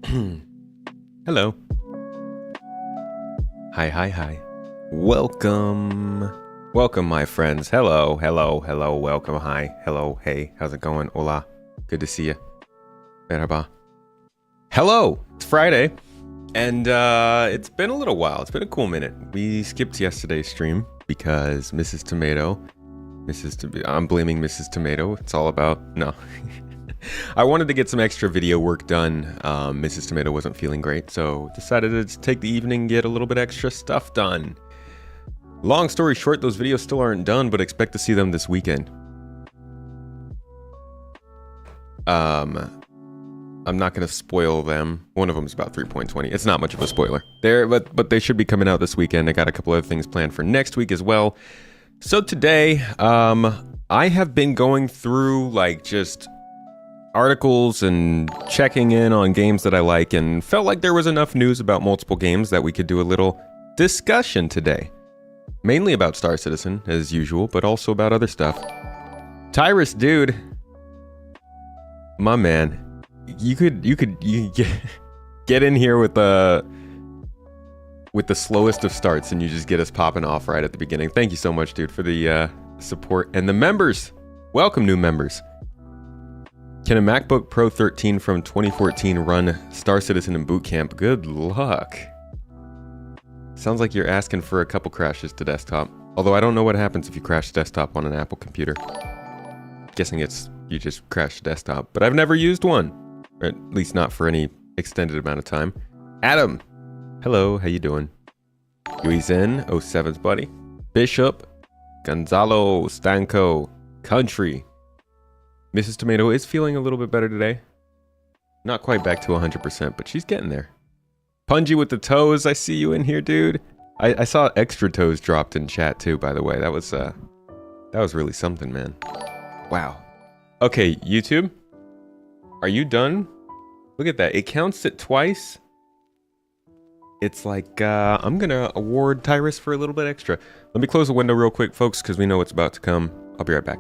Hello. Hi. Welcome. Welcome, my friends. Hello. Welcome. Hi. Hello. Hey. How's it going? Hola. Good to see you. Merhaba. Hello. It's Friday. And it's been a little while. It's been a cool minute. We skipped yesterday's stream because Mrs. Tomato. I'm blaming Mrs. Tomato. It's all about... No. I wanted to get some extra video work done. Mrs. Tomato wasn't feeling great, so decided to take the evening and get a little bit extra stuff done. Long story short, those videos still aren't done, but expect to see them this weekend. I'm not going to spoil them. One of them is about 3.20. It's not much of a spoiler. But they should be coming out this weekend. I got a couple other things planned for next week as well. So today, I have been going through like just articles and checking in on games that I like, and felt like there was enough news about multiple games that we could do a little discussion today. Mainly about Star Citizen, as usual, but also about other stuff. Tyrus, dude. My man. You could get in here with the slowest of starts and you just get us popping off right at the beginning. Thank you so much, dude, for the support. And the members. Welcome, new members. Can a MacBook Pro 13 from 2014 run Star Citizen in boot camp? Good luck. Sounds like you're asking for a couple crashes to desktop. Although I don't know what happens if you crash desktop on an Apple computer. Guessing it's you just crash desktop. But I've never used one. Or at least not for any extended amount of time. Adam! Hello, how you doing? Yui Zen, 07's buddy. Bishop. Gonzalo Stanco. Country. Mrs. Tomato is feeling a little bit better today. Not quite back to 100%, but she's getting there. Punji with the toes, I see you in here, dude. I saw extra toes dropped in chat too, by the way. That was really something, man. Wow. Okay, YouTube. Are you done? Look at that. It counts it twice. It's like, I'm gonna award Tyrus for a little bit extra. Let me close the window real quick, folks, because we know what's about to come. I'll be right back.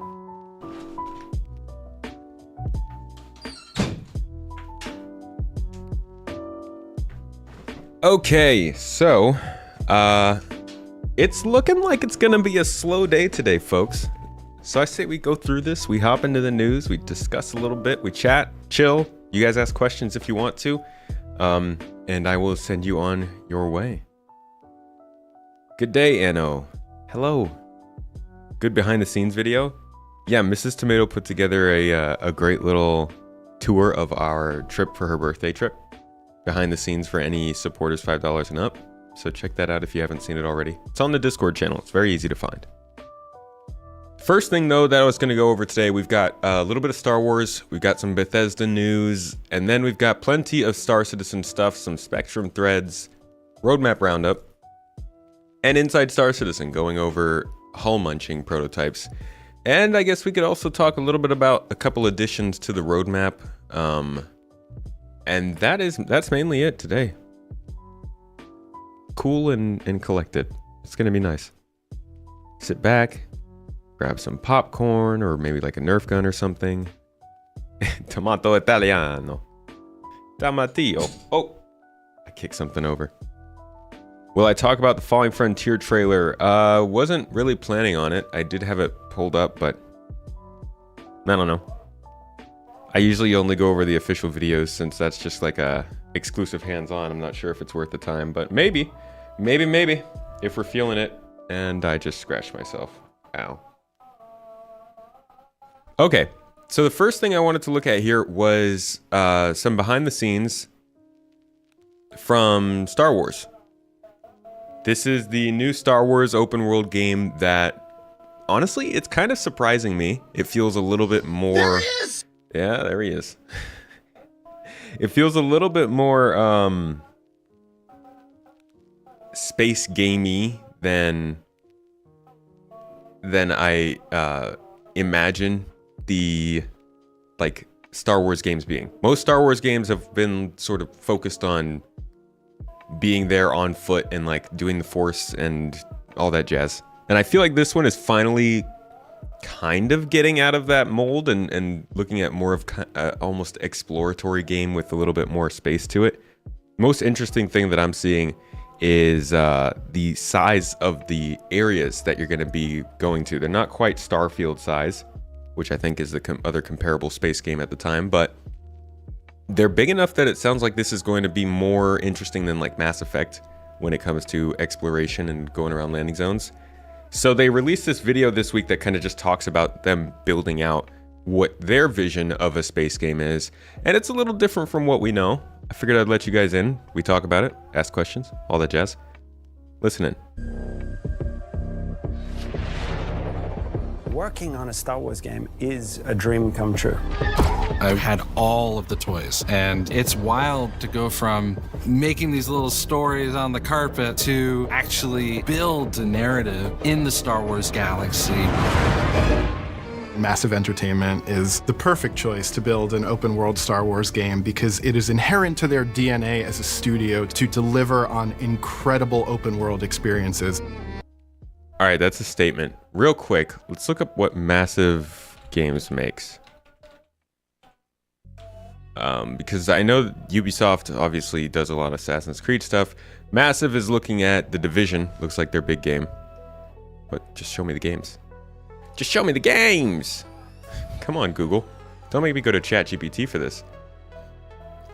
Okay, so, it's looking like it's gonna be a slow day today, folks. So I say we go through this, we hop into the news, we discuss a little bit, we chat, chill. You guys ask questions if you want to, and I will send you on your way. Good day, Anno. Hello. Good behind the scenes video. Yeah, Mrs. Tomato put together a great little tour of our trip for her birthday trip. Behind the scenes for any supporters $5 and up. So check that out if you haven't seen it already. It's on the Discord channel. It's very easy to find. First thing though that I was going to go over today, we've got a little bit of Star Wars, we've got some Bethesda news, and then we've got plenty of Star Citizen stuff, some Spectrum threads, roadmap roundup, and Inside Star Citizen going over hull munching prototypes. And I guess we could also talk a little bit about a couple additions to the roadmap. And that's mainly it today. Cool and collected. It's gonna be nice. Sit back, grab some popcorn, or maybe like a Nerf gun or something. Tomato Italiano. Tomatillo. Oh, I kicked something over. Will I talk about the Falling Frontier trailer? Wasn't really planning on it. I did have it pulled up, but I don't know. I usually only go over the official videos since that's just like a exclusive hands-on. I'm not sure if it's worth the time, but maybe, if we're feeling it. And I just scratched myself. Ow. Okay, so the first thing I wanted to look at here was some behind the scenes from Star Wars. This is the new Star Wars open world game that, honestly, it's kind of surprising me. It feels a little bit more... There he is! Yeah, there he is. It feels a little bit more space gamey than I imagine the like Star Wars games being. Most Star Wars games have been sort of focused on being there on foot and like doing the Force and all that jazz. And I feel like this one is finally kind of getting out of that mold and looking at more of almost exploratory game with a little bit more space to it. Most interesting thing that I'm seeing is the size of the areas that you're going to be going to. They're not quite Starfield size, which I think is the other comparable space game at the time, but they're big enough that it sounds like this is going to be more interesting than like Mass Effect when it comes to exploration and going around landing zones. So they released this video this week that kind of just talks about them building out what their vision of a space game is. And it's a little different from what we know. I figured I'd let you guys in. We talk about it, ask questions, all that jazz. Listen in. Working on a Star Wars game is a dream come true. I had all of the toys, and it's wild to go from making these little stories on the carpet to actually build a narrative in the Star Wars galaxy. Massive Entertainment is the perfect choice to build an open-world Star Wars game because it is inherent to their DNA as a studio to deliver on incredible open-world experiences. All right, that's a statement. Real quick, let's look up what Massive Games makes. Because I know Ubisoft obviously does a lot of Assassin's Creed stuff. Massive is looking at The Division. Looks like their big game. But just show me the games. Just show me the games! Come on, Google. Don't make me go to ChatGPT for this.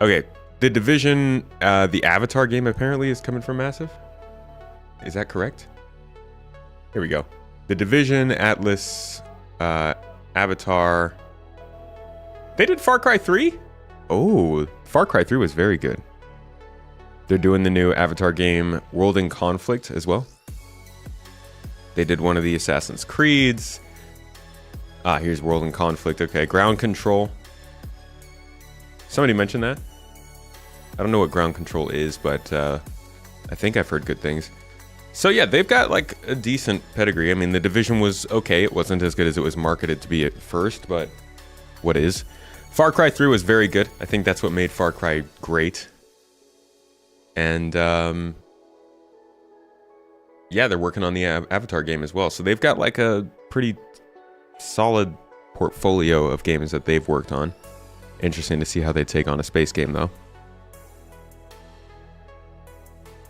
Okay, The Division, the Avatar game apparently is coming from Massive. Is that correct? Here we go. The Division, Atlas, Avatar. They did Far Cry 3? Oh, Far Cry 3 was very good. They're doing the new Avatar game, World in Conflict, as well. They did one of the Assassin's Creeds. Ah, here's World in Conflict. Okay, Ground Control. Somebody mentioned that? I don't know what Ground Control is, but I think I've heard good things. So yeah, they've got like a decent pedigree. I mean, The Division was okay. It wasn't as good as it was marketed to be at first, but what is? Far Cry 3 was very good. I think that's what made Far Cry great. And yeah, they're working on the Avatar game as well. So they've got like a pretty solid portfolio of games that they've worked on. Interesting to see how they take on a space game though.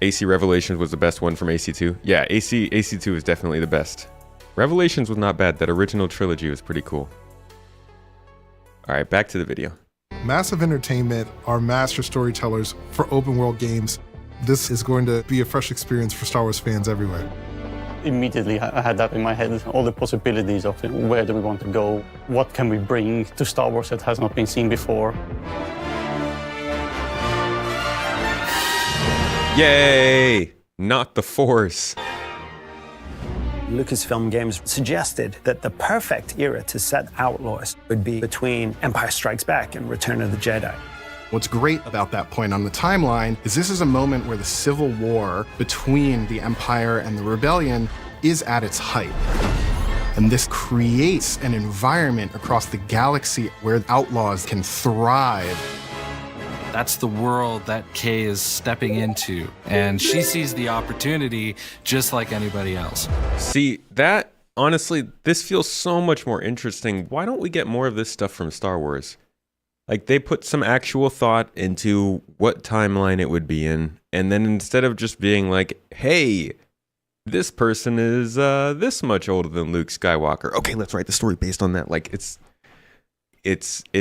AC Revelations was the best one from AC2. Yeah, AC2 is definitely the best. Revelations was not bad. That original trilogy was pretty cool. All right, back to the video. Massive Entertainment are master storytellers for open world games. This is going to be a fresh experience for Star Wars fans everywhere. Immediately, I had that in my head, all the possibilities of where do we want to go, what can we bring to Star Wars that has not been seen before. Yay! Not the Force. Lucasfilm Games suggested that the perfect era to set Outlaws would be between Empire Strikes Back and Return of the Jedi. What's great about that point on the timeline is this is a moment where the civil war between the Empire and the Rebellion is at its height. And this creates an environment across the galaxy where outlaws can thrive. That's the world that Kay is stepping into, and she sees the opportunity just like anybody else. See, that, honestly, this feels so much more interesting. Why don't we get more of this stuff from Star Wars? Like, they put some actual thought into what timeline it would be in, and then instead of just being like, hey, this person is this much older than Luke Skywalker. Okay, let's write the story based on that. Like, it's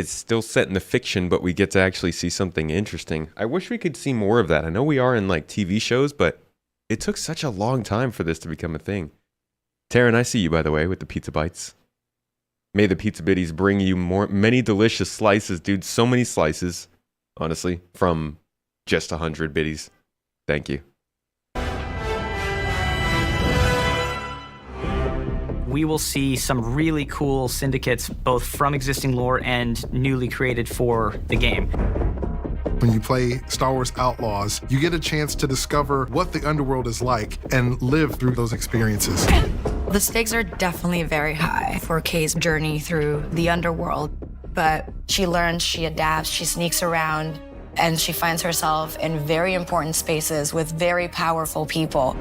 still set in the fiction, but we get to actually see something interesting. I wish we could see more of that. I know we are in like TV shows, but it took such a long time for this to become a thing. Taryn, I see you, by the way, with the pizza bites. May the pizza biddies bring you many delicious slices, dude. So many slices, honestly, from just 100 biddies. Thank you. We will see some really cool syndicates, both from existing lore and newly created for the game. When you play Star Wars Outlaws, you get a chance to discover what the underworld is like and live through those experiences. The stakes are definitely very high for Kay's journey through the underworld, but she learns, she adapts, she sneaks around, and she finds herself in very important spaces with very powerful people.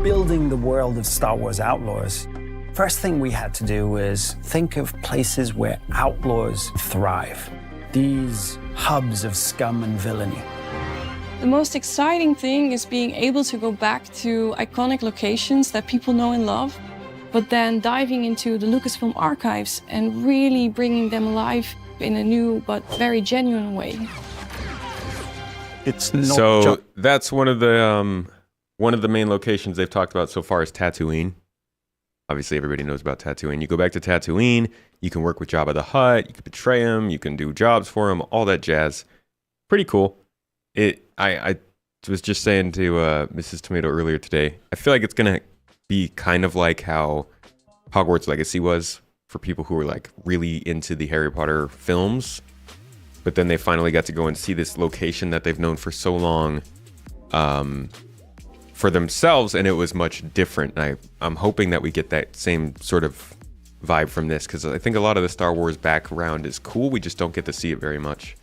building the world of Star Wars Outlaws, first thing we had to do was think of places where outlaws thrive. These hubs of scum and villainy. The most exciting thing is being able to go back to iconic locations that people know and love, but then diving into the Lucasfilm archives and really bringing them alive in a new but very genuine way. It's not So that's one of the main locations they've talked about so far is Tatooine. Obviously, everybody knows about Tatooine. You go back to Tatooine, you can work with Jabba the Hutt, you can betray him, you can do jobs for him, all that jazz. Pretty cool. I was just saying to Mrs. Tomato earlier today, I feel like it's going to be kind of like how Hogwarts Legacy was for people who were like really into the Harry Potter films, but then they finally got to go and see this location that they've known for so long for themselves, and it was much different. And I'm hoping that we get that same sort of vibe from this, because I think a lot of the Star Wars background is cool. We just don't get to see it very much.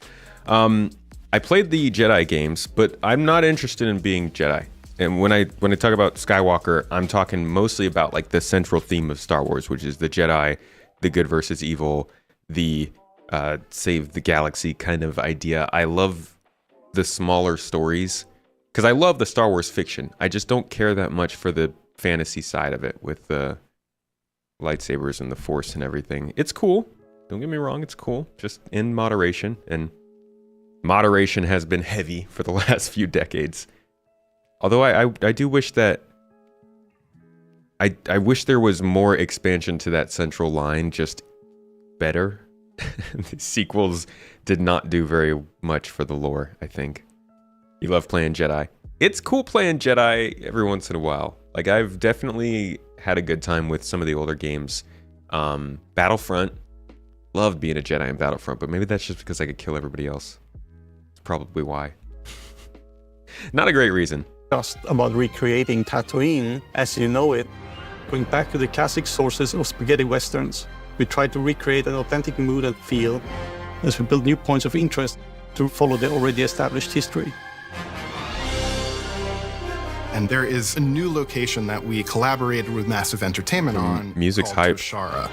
I played the Jedi games, but I'm not interested in being Jedi. And when I talk about Skywalker, I'm talking mostly about like the central theme of Star Wars, which is the Jedi, the good versus evil, the save the galaxy kind of idea. I love the smaller stories because I love the Star Wars fiction. I just don't care that much for the fantasy side of it with the lightsabers and the Force and everything. It's cool. Don't get me wrong, it's cool. Just in moderation, and moderation has been heavy for the last few decades. Although I do wish that I wish there was more expansion to that central line, just better. The sequels did not do very much for the lore, I think. You love playing Jedi. It's cool playing Jedi every once in a while. Like, I've definitely had a good time with some of the older games. Battlefront, loved being a Jedi in Battlefront, but maybe that's just because I could kill everybody else. It's probably why. Not a great reason. Just about recreating Tatooine as you know it, going back to the classic sources of spaghetti westerns. We try to recreate an authentic mood and feel as we build new points of interest to follow the already established history. And there is a new location that we collaborated with Massive Entertainment on. Music's called hype. Toshara.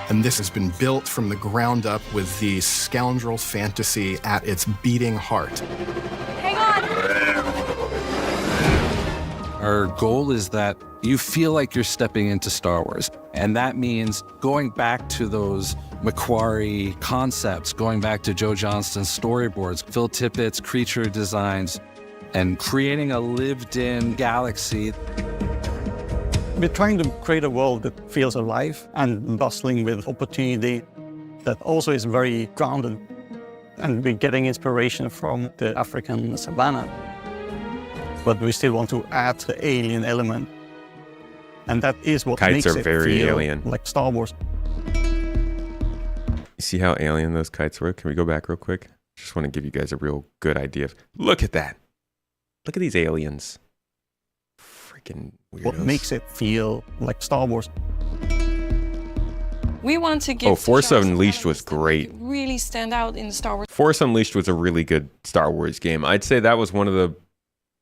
And this has been built from the ground up with the scoundrel fantasy at its beating heart. Hang on! Our goal is that you feel like you're stepping into Star Wars. And that means going back to those Macquarie concepts, going back to Joe Johnston's storyboards, Phil Tippett's creature designs, and creating a lived-in galaxy. We're trying to create a world that feels alive and bustling with opportunity, that also is very grounded. And we're getting inspiration from the African savannah. But we still want to add the alien element. And that is what Kites makes are it very feel alien. like Star Wars. You see how alien those kites were? Can we go back real quick? Just want to give you guys a real good idea of... Look at that. Look at these aliens. Freaking weirdos. What makes it feel like Star Wars. We want to give Force Star Wars Unleashed was elements that great. really stand out in the Star Wars. Force Unleashed was a really good Star Wars game. I'd say that was one of the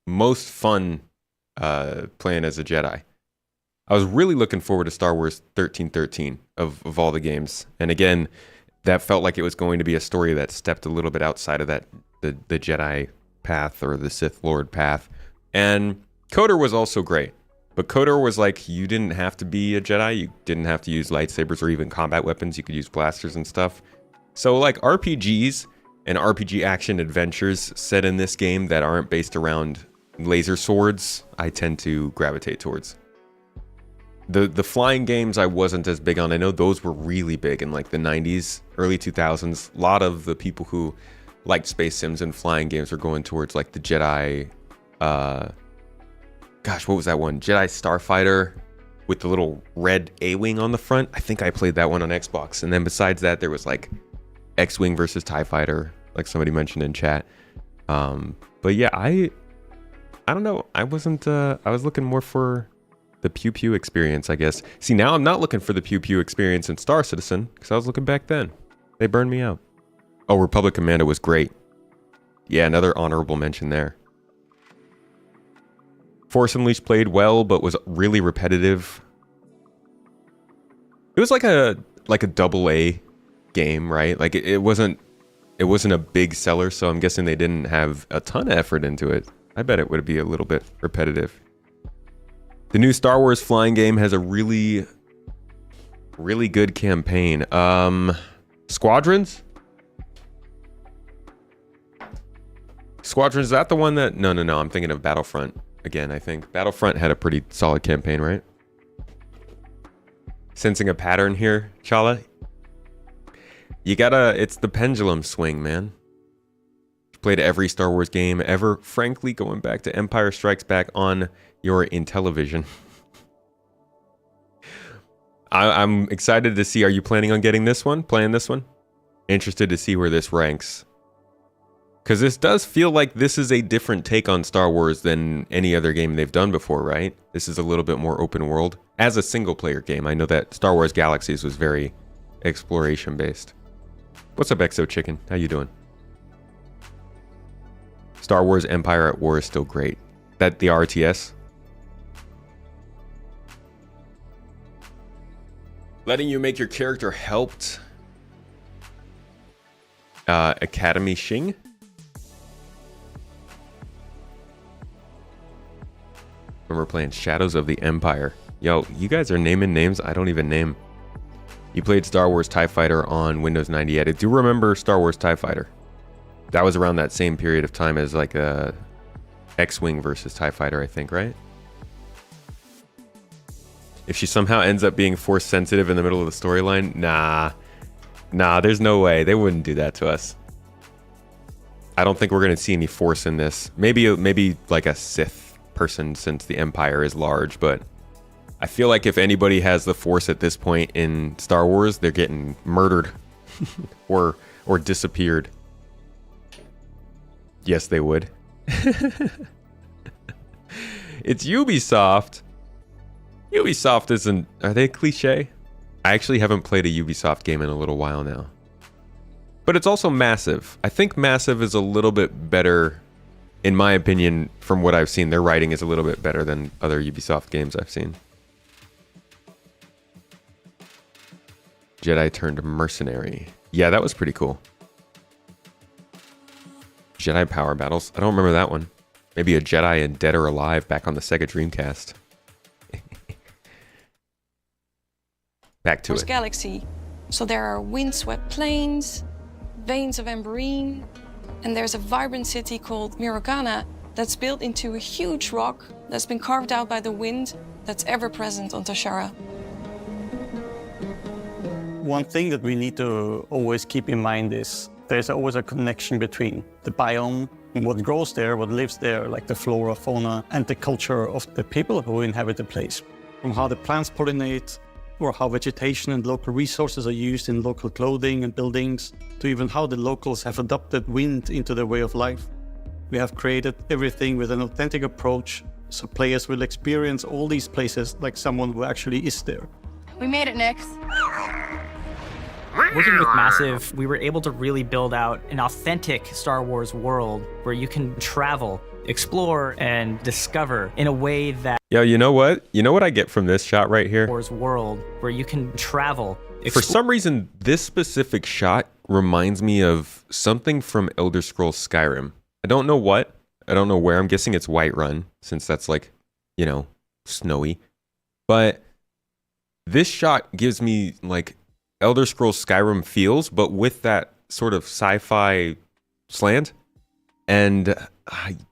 most fun playing as a Jedi. I was really looking forward to Star Wars 1313 of all the games. And again, that felt like it was going to be a story that stepped a little bit outside of that the Jedi path or the Sith Lord path. And KOTOR was also great. But KOTOR was like, you didn't have to be a Jedi. You didn't have to use lightsabers or even combat weapons. You could use blasters and stuff. So like RPGs and RPG action adventures set in this game that aren't based around laser swords, I tend to gravitate towards. The flying games I wasn't as big on. I know those were really big in like the 90s, early 2000s. A lot of the people who liked space sims and flying games were going towards like the Jedi, gosh, what was that one? Jedi Starfighter with the little red A-Wing on the front. I think I played that one on Xbox. And then besides that, there was like X-Wing versus TIE Fighter, like somebody mentioned in chat. But yeah, I don't know. I wasn't, I was looking more for the Pew Pew experience, I guess. See, now I'm not looking for the Pew Pew experience in Star Citizen because I was looking back then. They burned me out. Oh, Republic Commando was great. Yeah, another honorable mention there. Force Unleashed played well, but was really repetitive. It was like a double A game, right? Like it wasn't a big seller, so I'm guessing they didn't have a ton of effort into it. I bet it would be a little bit repetitive. The new Star Wars flying game has a really good campaign. Squadrons? Squadrons, is that the one that... No, I'm thinking of Battlefront again, I think. Battlefront had a pretty solid campaign, right? Sensing a pattern here, Chala? You gotta... It's the pendulum swing, man. Played every Star Wars game ever. Frankly, going back to Empire Strikes Back on your Intellivision. I'm excited to see. Are you planning on getting this one? Playing this one? Interested to see where this ranks. Because this does feel like this is a different take on Star Wars than any other game they've done before, right? This is a little bit more open world. As a single player game, I know that Star Wars Galaxies was very exploration based. What's up, Exo Chicken? How you doing? Star Wars Empire at War is still great. That the RTS? Letting you make your character helped. Academy Shing? When we're playing Shadows of the Empire. Yo, you guys are naming names I don't even name. You played Star Wars TIE Fighter on Windows 98. I do remember Star Wars TIE Fighter. That was around that same period of time as like a X-Wing versus TIE Fighter, I think, right? If she somehow ends up being force sensitive in the middle of the storyline, nah, there's no way. They wouldn't do that to us. I don't think we're going to see any force in this. Maybe like a Sith person, since the Empire is large, but I feel like if anybody has the force at this point in Star Wars, they're getting murdered or disappeared. Yes, they would. It's Ubisoft. Ubisoft isn't... Are they cliche? I actually haven't played a Ubisoft game in a little while now. But it's also Massive. I think Massive is a little bit better, in my opinion, from what I've seen. Their writing is a little bit better than other Ubisoft games I've seen. Jedi turned mercenary. Yeah, that was pretty cool. Jedi Power Battles. I don't remember that one. Maybe a Jedi in Dead or Alive back on the Sega Dreamcast. Back to it. Galaxy. So there are windswept plains, veins of amberine, and there's a vibrant city called Mirogana that's built into a huge rock that's been carved out by the wind that's ever present on Tashara. One thing that we need to always keep in mind is there's always a connection between the biome and what grows there, what lives there, like the flora, fauna, and the culture of the people who inhabit the place. From how the plants pollinate, or how vegetation and local resources are used in local clothing and buildings, to even how the locals have adopted wind into their way of life. We have created everything with an authentic approach, so players will experience all these places like someone who actually is there. We made it, Nix. Working with Massive, we were able to really build out an authentic Star Wars world where you can travel, explore, and discover in a way that... Yo, you know what? You know what I get from this shot right here? Wars world where you can travel. For some reason, this specific shot reminds me of something from Elder Scrolls Skyrim. I don't know what. I don't know where. I'm guessing it's Whiterun, since that's like, you know, snowy. But this shot gives me like Elder Scrolls Skyrim feels, but with that sort of sci-fi slant. And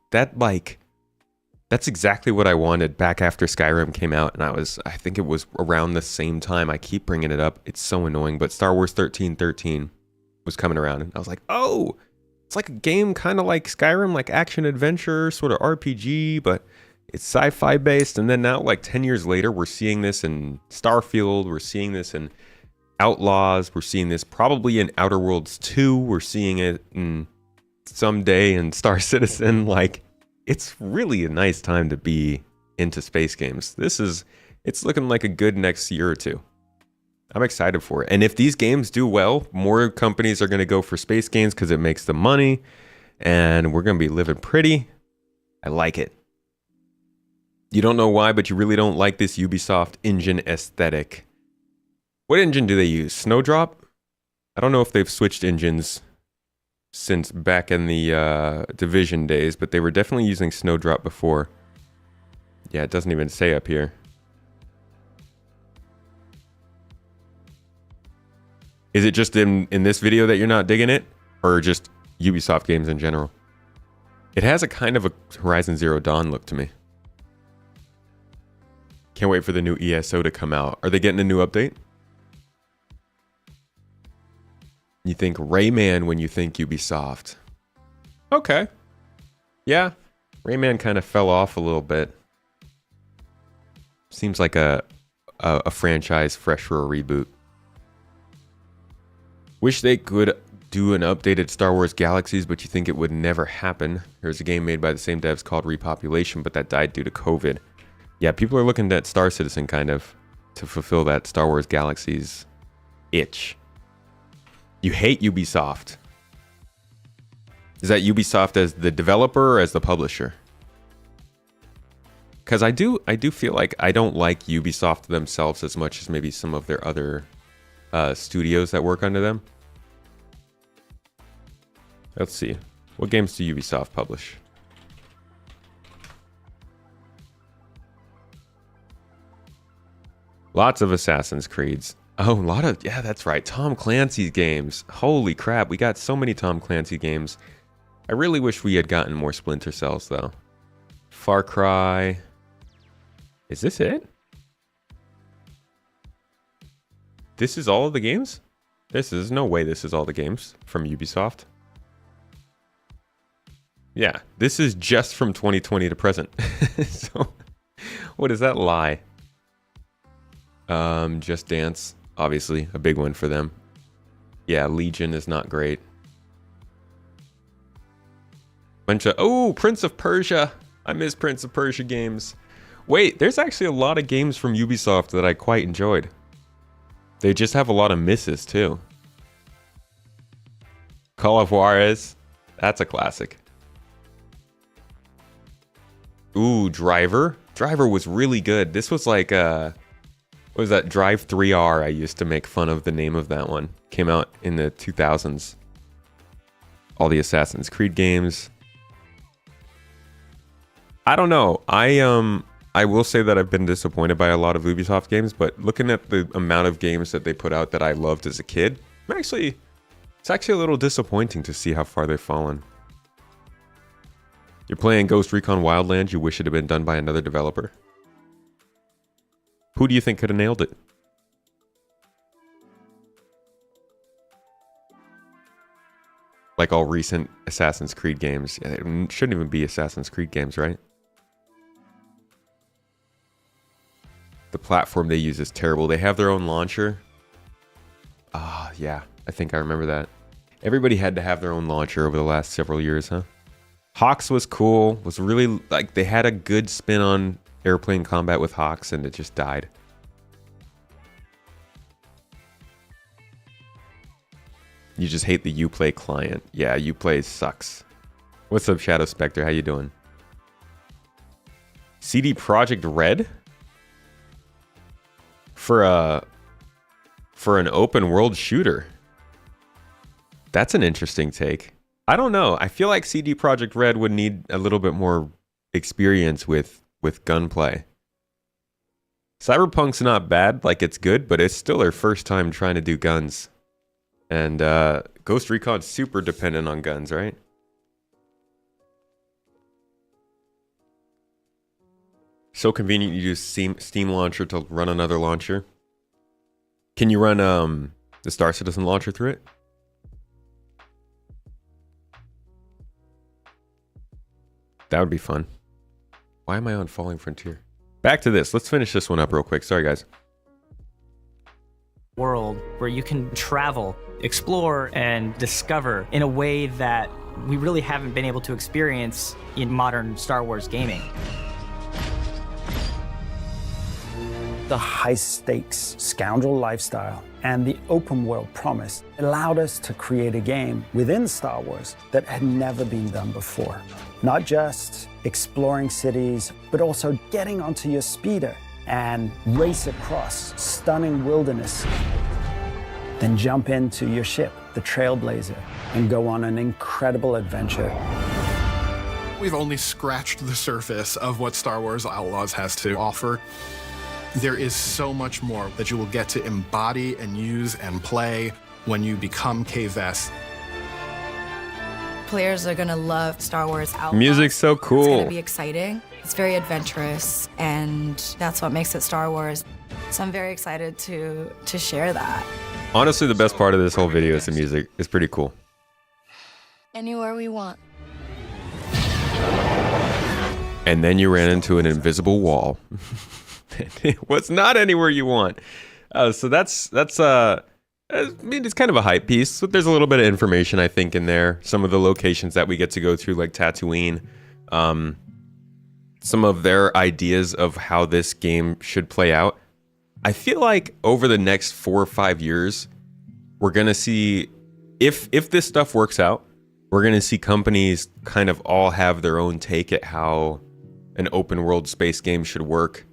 that's exactly what I wanted back after Skyrim came out. And I think it was around the same time. I keep bringing it up. It's so annoying. But Star Wars 1313 was coming around. And I was like, oh, it's like a game kind of like Skyrim, like action adventure, sort of RPG, but it's sci-fi based. And then now, like 10 years later, we're seeing this in Starfield. We're seeing this in Outlaws. We're seeing this probably in Outer Worlds 2. We're seeing it in someday in Star Citizen. Like, it's really a nice time to be into space games. It's looking like a good next year or two. I'm excited for it. And if these games do well, more companies are going to go for space games because it makes them money. And we're going to be living pretty. I like it. You don't know why, but you really don't like this Ubisoft engine aesthetic. What engine do they use? Snowdrop? I don't know if they've switched engines since back in the Division days, but they were definitely using Snowdrop before. Yeah, it doesn't even say up here. Is it just in this video that you're not digging it? Or just Ubisoft games in general? It has a kind of a Horizon Zero Dawn look to me. Can't wait for the new ESO to come out. Are they getting a new update? You think Rayman when you think Ubisoft. Okay. Yeah. Rayman kind of fell off a little bit. Seems like a franchise fresh for a reboot. Wish they could do an updated Star Wars Galaxies, but you think it would never happen. There's a game made by the same devs called Repopulation, but that died due to COVID. Yeah, people are looking at Star Citizen kind of to fulfill that Star Wars Galaxies itch. You hate Ubisoft. Is that Ubisoft as the developer or as the publisher? Because I do feel like I don't like Ubisoft themselves as much as maybe some of their other studios that work under them. Let's see. What games do Ubisoft publish? Lots of Assassin's Creeds. Oh, a lot of... Yeah, that's right. Tom Clancy's games. Holy crap. We got so many Tom Clancy games. I really wish we had gotten more Splinter Cells, though. Far Cry. Is this it? This is all of the games? There's no way this is all the games from Ubisoft. Yeah, this is just from 2020 to present. So, what does that lie? Just Dance, obviously, a big one for them. Yeah, Legion is not great. Bunch of... Oh, Prince of Persia! I miss Prince of Persia games. Wait, there's actually a lot of games from Ubisoft that I quite enjoyed. They just have a lot of misses, too. Call of Juarez. That's a classic. Ooh, Driver. Driver was really good. This was like, what was that? Drive 3R. I used to make fun of the name of that one. Came out in the 2000s. All the Assassin's Creed games. I don't know. I will say that I've been disappointed by a lot of Ubisoft games, but looking at the amount of games that they put out that I loved as a kid, it's actually a little disappointing to see how far they've fallen. You're playing Ghost Recon Wildlands, you wish it had been done by another developer. Who do you think could have nailed it? Like all recent Assassin's Creed games. It shouldn't even be Assassin's Creed games, right? The platform they use is terrible. They have their own launcher. Ah, yeah. I think I remember that. Everybody had to have their own launcher over the last several years, huh? Hawks was cool. Was really, like, they had a good spin on airplane combat with Hawks, and it just died. You just hate the Uplay client. Yeah, Uplay sucks. What's up, Shadow Spectre? How you doing? CD Projekt Red? For an open world shooter. That's an interesting take. I don't know. I feel like CD Projekt Red would need a little bit more experience with gunplay. Cyberpunk's not bad, like it's good, but it's still their first time trying to do guns. And Ghost Recon's super dependent on guns, right? So convenient you use Steam launcher to run another launcher. Can you run the Star Citizen launcher through it? That would be fun. Why am I on Falling Frontier? Back to this. Let's finish this one up real quick. Sorry, guys. World where you can travel, explore, and discover in a way that we really haven't been able to experience in modern Star Wars gaming. The high-stakes scoundrel lifestyle and the open world promise allowed us to create a game within Star Wars that had never been done before. Not just exploring cities, but also getting onto your speeder and race across stunning wilderness. Then jump into your ship, the Trailblazer, and go on an incredible adventure. We've only scratched the surface of what Star Wars Outlaws has to offer. There is so much more that you will get to embody and use and play when you become K-Vess. Players are gonna love Star Wars Outlaws. Music's so cool. It's gonna be exciting. It's very adventurous, and that's what makes it Star Wars. So I'm very excited to share that. Honestly, the best part of this whole video is the music. It's pretty cool. Anywhere we want. And then you ran into an invisible wall. It was not anywhere you want. So that's I mean, it's kind of a hype piece. But there's a little bit of information, I think, in there. Some of the locations that we get to go through, like Tatooine. Some of their ideas of how this game should play out. I feel like over the next 4 or 5 years, we're gonna see, if this stuff works out, we're gonna see companies kind of all have their own take at how an open world space game should work.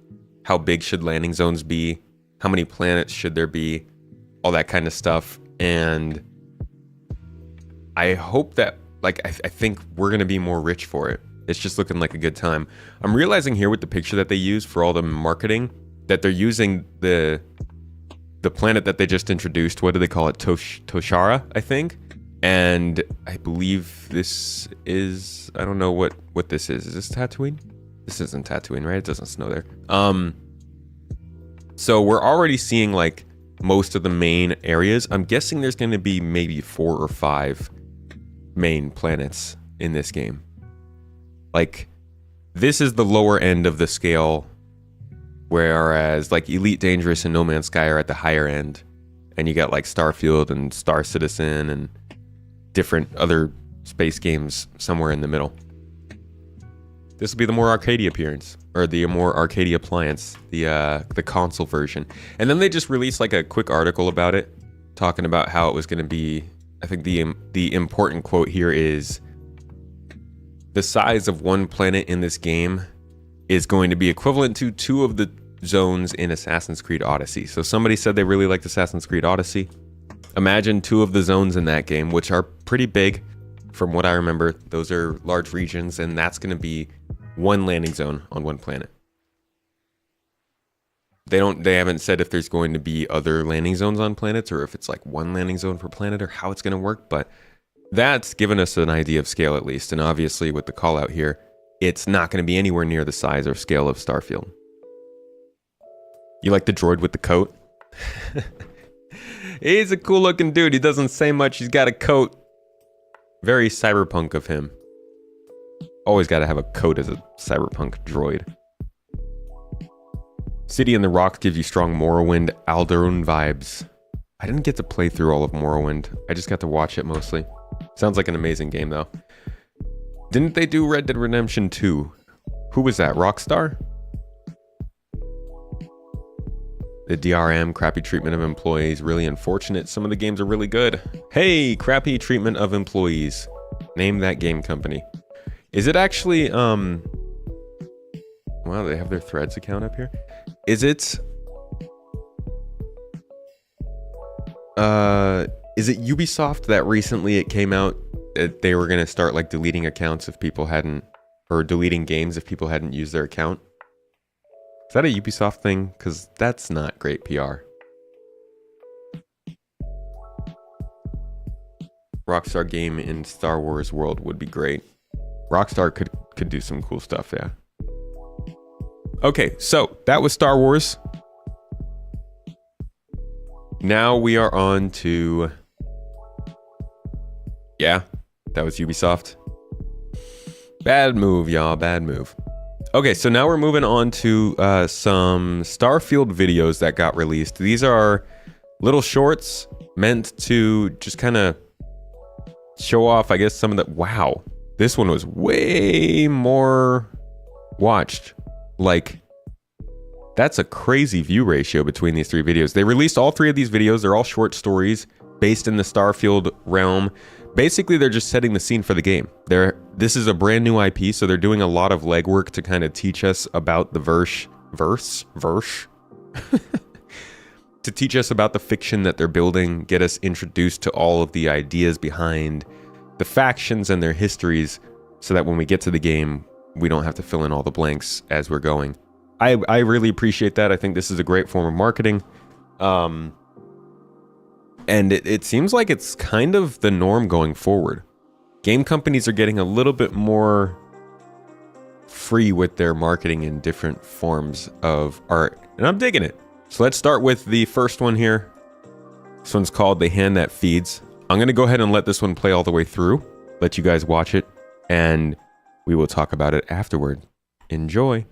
How big should landing zones be? How many planets should there be? All that kind of stuff. And I hope that, like, I think we're going to be more rich for it. It's just looking like a good time. I'm realizing here with the picture that they use for all the marketing that they're using the planet that they just introduced. What do they call it? Toshara, I think. And I believe this is, I don't know what this is. Is this Tatooine? This isn't Tatooine, right? It doesn't snow there. So we're already seeing like most of the main areas. I'm guessing there's going to be maybe 4 or 5 main planets in this game. Like, this is the lower end of the scale, whereas like Elite Dangerous and No Man's Sky are at the higher end, and you got like Starfield and Star Citizen and different other space games somewhere in the middle. This will be the more arcadey appearance, or the more arcadey appliance, the console version. And then they just released like a quick article about it, talking about how it was going to be. I think the important quote here is, the size of one planet in this game is going to be equivalent to 2 of the zones in Assassin's Creed Odyssey. So somebody said they really liked Assassin's Creed Odyssey. Imagine 2 of the zones in that game, which are pretty big. From what I remember, those are large regions, and that's going to be 1 landing zone on 1 planet. They haven't said if there's going to be other landing zones on planets, or if it's like 1 landing zone per planet, or how it's going to work, but that's given us an idea of scale at least. And obviously with the call out here, it's not going to be anywhere near the size or scale of Starfield. You like the droid with the coat? He's a cool looking dude. He doesn't say much. He's got a coat. Very cyberpunk of him. Always got to have a coat as a cyberpunk droid. City in the Rocks gives you strong Morrowind, Alderaan vibes. I didn't get to play through all of Morrowind. I just got to watch it mostly. Sounds like an amazing game though. Didn't they do Red Dead Redemption 2? Who was that? Rockstar? The DRM, crappy treatment of employees, really unfortunate. Some of the games are really good. Hey, crappy treatment of employees. Name that game company. Is it actually, wow, they have their Threads account up here. Is it Ubisoft that recently it came out that they were going to start like deleting accounts if people hadn't, or deleting games if people hadn't used their account? Is that a Ubisoft thing? Because that's not great PR. Rockstar game in Star Wars world would be great. Rockstar could do some cool stuff, yeah. Okay, so that was Star Wars. Now we are on to... Yeah, that was Ubisoft. Bad move, y'all, bad move. Okay, so now we're moving on to some Starfield videos that got released. These are little shorts meant to just kind of show off, I guess, some of the... Wow, this one was way more watched. Like, That's a crazy view ratio between these 3 videos. They released all 3 of these videos. They're all short stories based in the Starfield realm. Basically, they're just setting the scene for the game. This is a brand new IP, so they're doing a lot of legwork to kind of teach us about the verse, to teach us about the fiction that they're building, get us introduced to all of the ideas behind the factions and their histories, so that when we get to the game, we don't have to fill in all the blanks as we're going. I really appreciate that. I think this is a great form of marketing. And it seems like it's kind of the norm going forward. Game companies are getting a little bit more free with their marketing in different forms of art, and I'm digging it. So let's start with the first one here. This one's called The Hand That Feeds. I'm going to go ahead and let this one play all the way through, let you guys watch it, and we will talk about it afterward. Enjoy.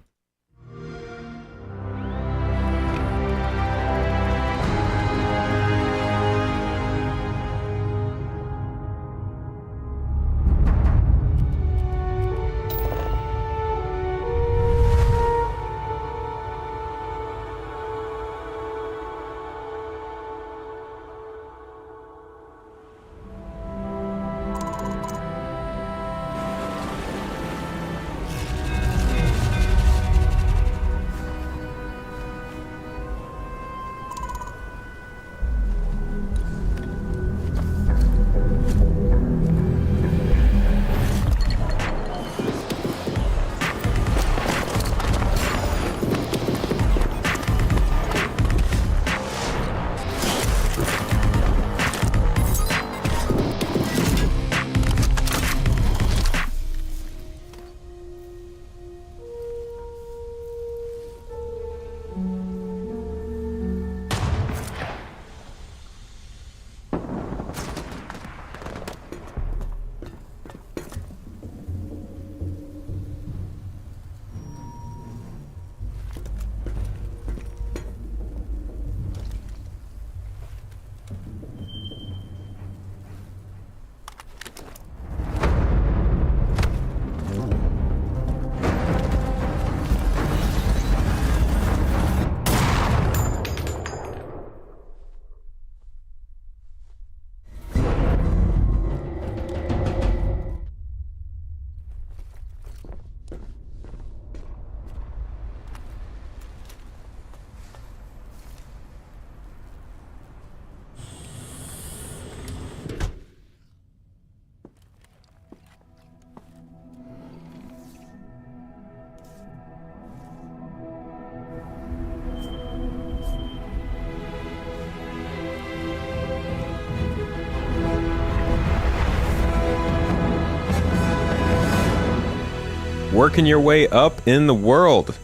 Working your way up in the world.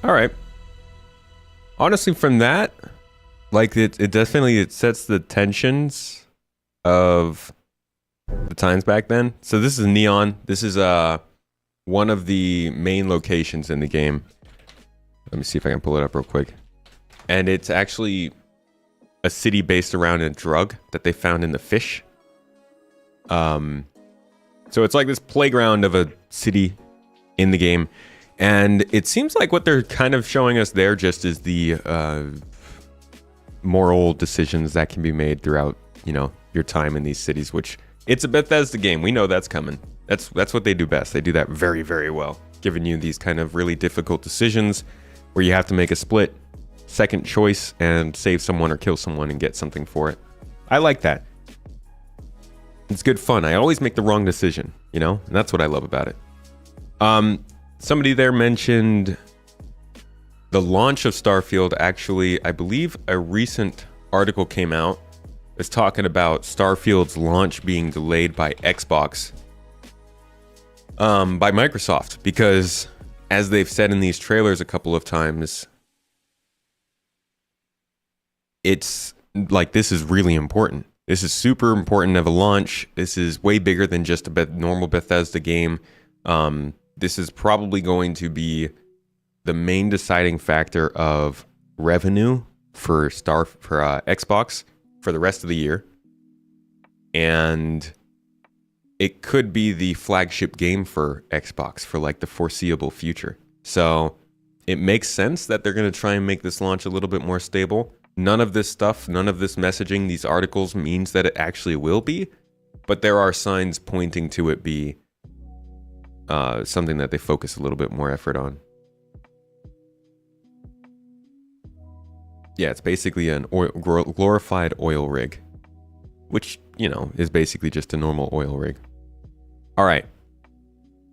All right. Honestly, from that, like it definitely sets the tensions of the times back then. So this is Neon. This is one of the main locations in the game. Let me see if I can pull it up real quick. And it's actually a city based around a drug that they found in the fish. So it's like this playground of a city in the game, and it seems like what they're kind of showing us there just is the moral decisions that can be made throughout, you know, your time in these cities, which it's a Bethesda game. We know that's coming. That's what they do best. They do that very, very well, giving you these kind of really difficult decisions where you have to make a split second choice and save someone or kill someone and get something for it. I like that. It's good fun. I always make the wrong decision, you know, and that's what I love about it. Somebody there mentioned the launch of Starfield. Actually, I believe a recent article came out that's talking about Starfield's launch being delayed by Xbox, by Microsoft, because as they've said in these trailers a couple of times, it's like, this is really important. This is super important of a launch. This is way bigger than just a normal Bethesda game. This is probably going to be the main deciding factor of revenue for Xbox for the rest of the year. And it could be the flagship game for Xbox for like the foreseeable future. So it makes sense that they're going to try and make this launch a little bit more stable. None of this stuff, none of this messaging, these articles means that it actually will be, but there are signs pointing to it be something that they focus a little bit more effort on. Yeah, it's basically an glorified oil rig, which, you know, is basically just a normal oil rig. All right.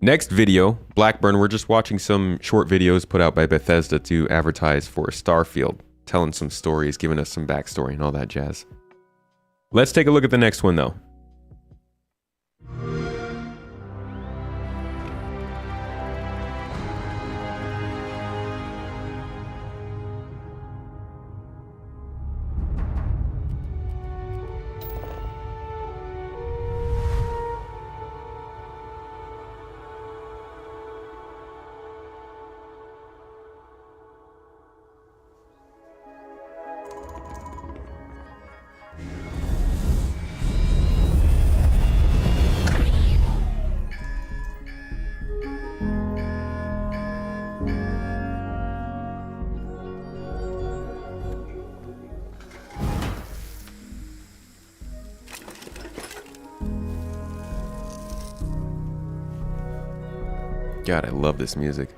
Next video, Blackburn. We're just watching some short videos put out by Bethesda to advertise for Starfield, telling some stories, giving us some backstory and all that jazz. Let's take a look at the next one, though. God, I love this music.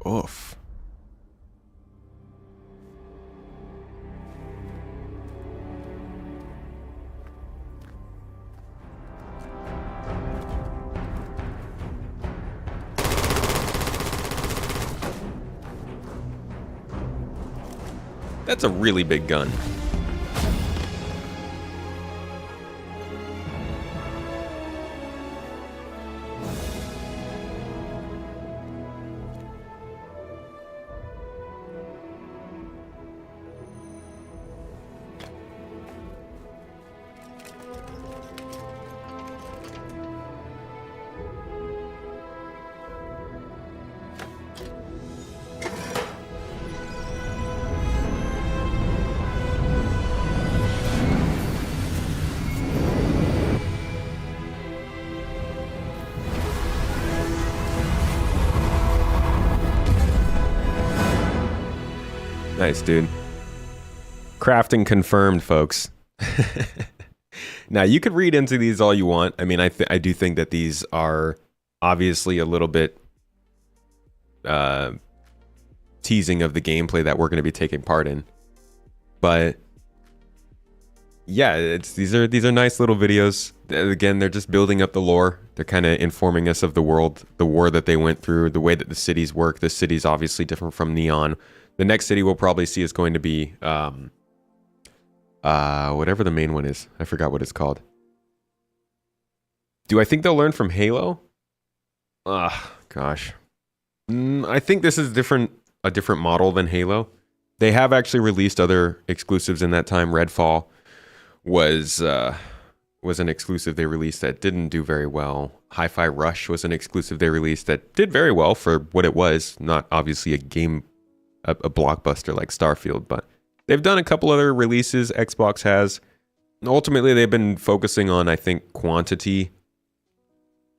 Oof. That's a really big gun. Nice, dude. Crafting confirmed, folks. Now, you could read into these all you want. I mean, I do think that these are obviously a little bit teasing of the gameplay that we're going to be taking part in. But yeah, these are nice little videos. Again, they're just building up the lore. They're kind of informing us of the world, the war that they went through, the way that the cities work. The city's obviously different from Neon. The next city we'll probably see is going to be whatever the main one is. I forgot what it's called. Do I think they'll learn from Halo? Gosh. I think this is a different model than Halo. They have actually released other exclusives in that time. Redfall was an exclusive they released that didn't do very well. Hi-Fi Rush was an exclusive they released that did very well for what it was. Not obviously a blockbuster like Starfield, but they've done a couple other releases Xbox has. Ultimately, they've been focusing on, I think, quantity.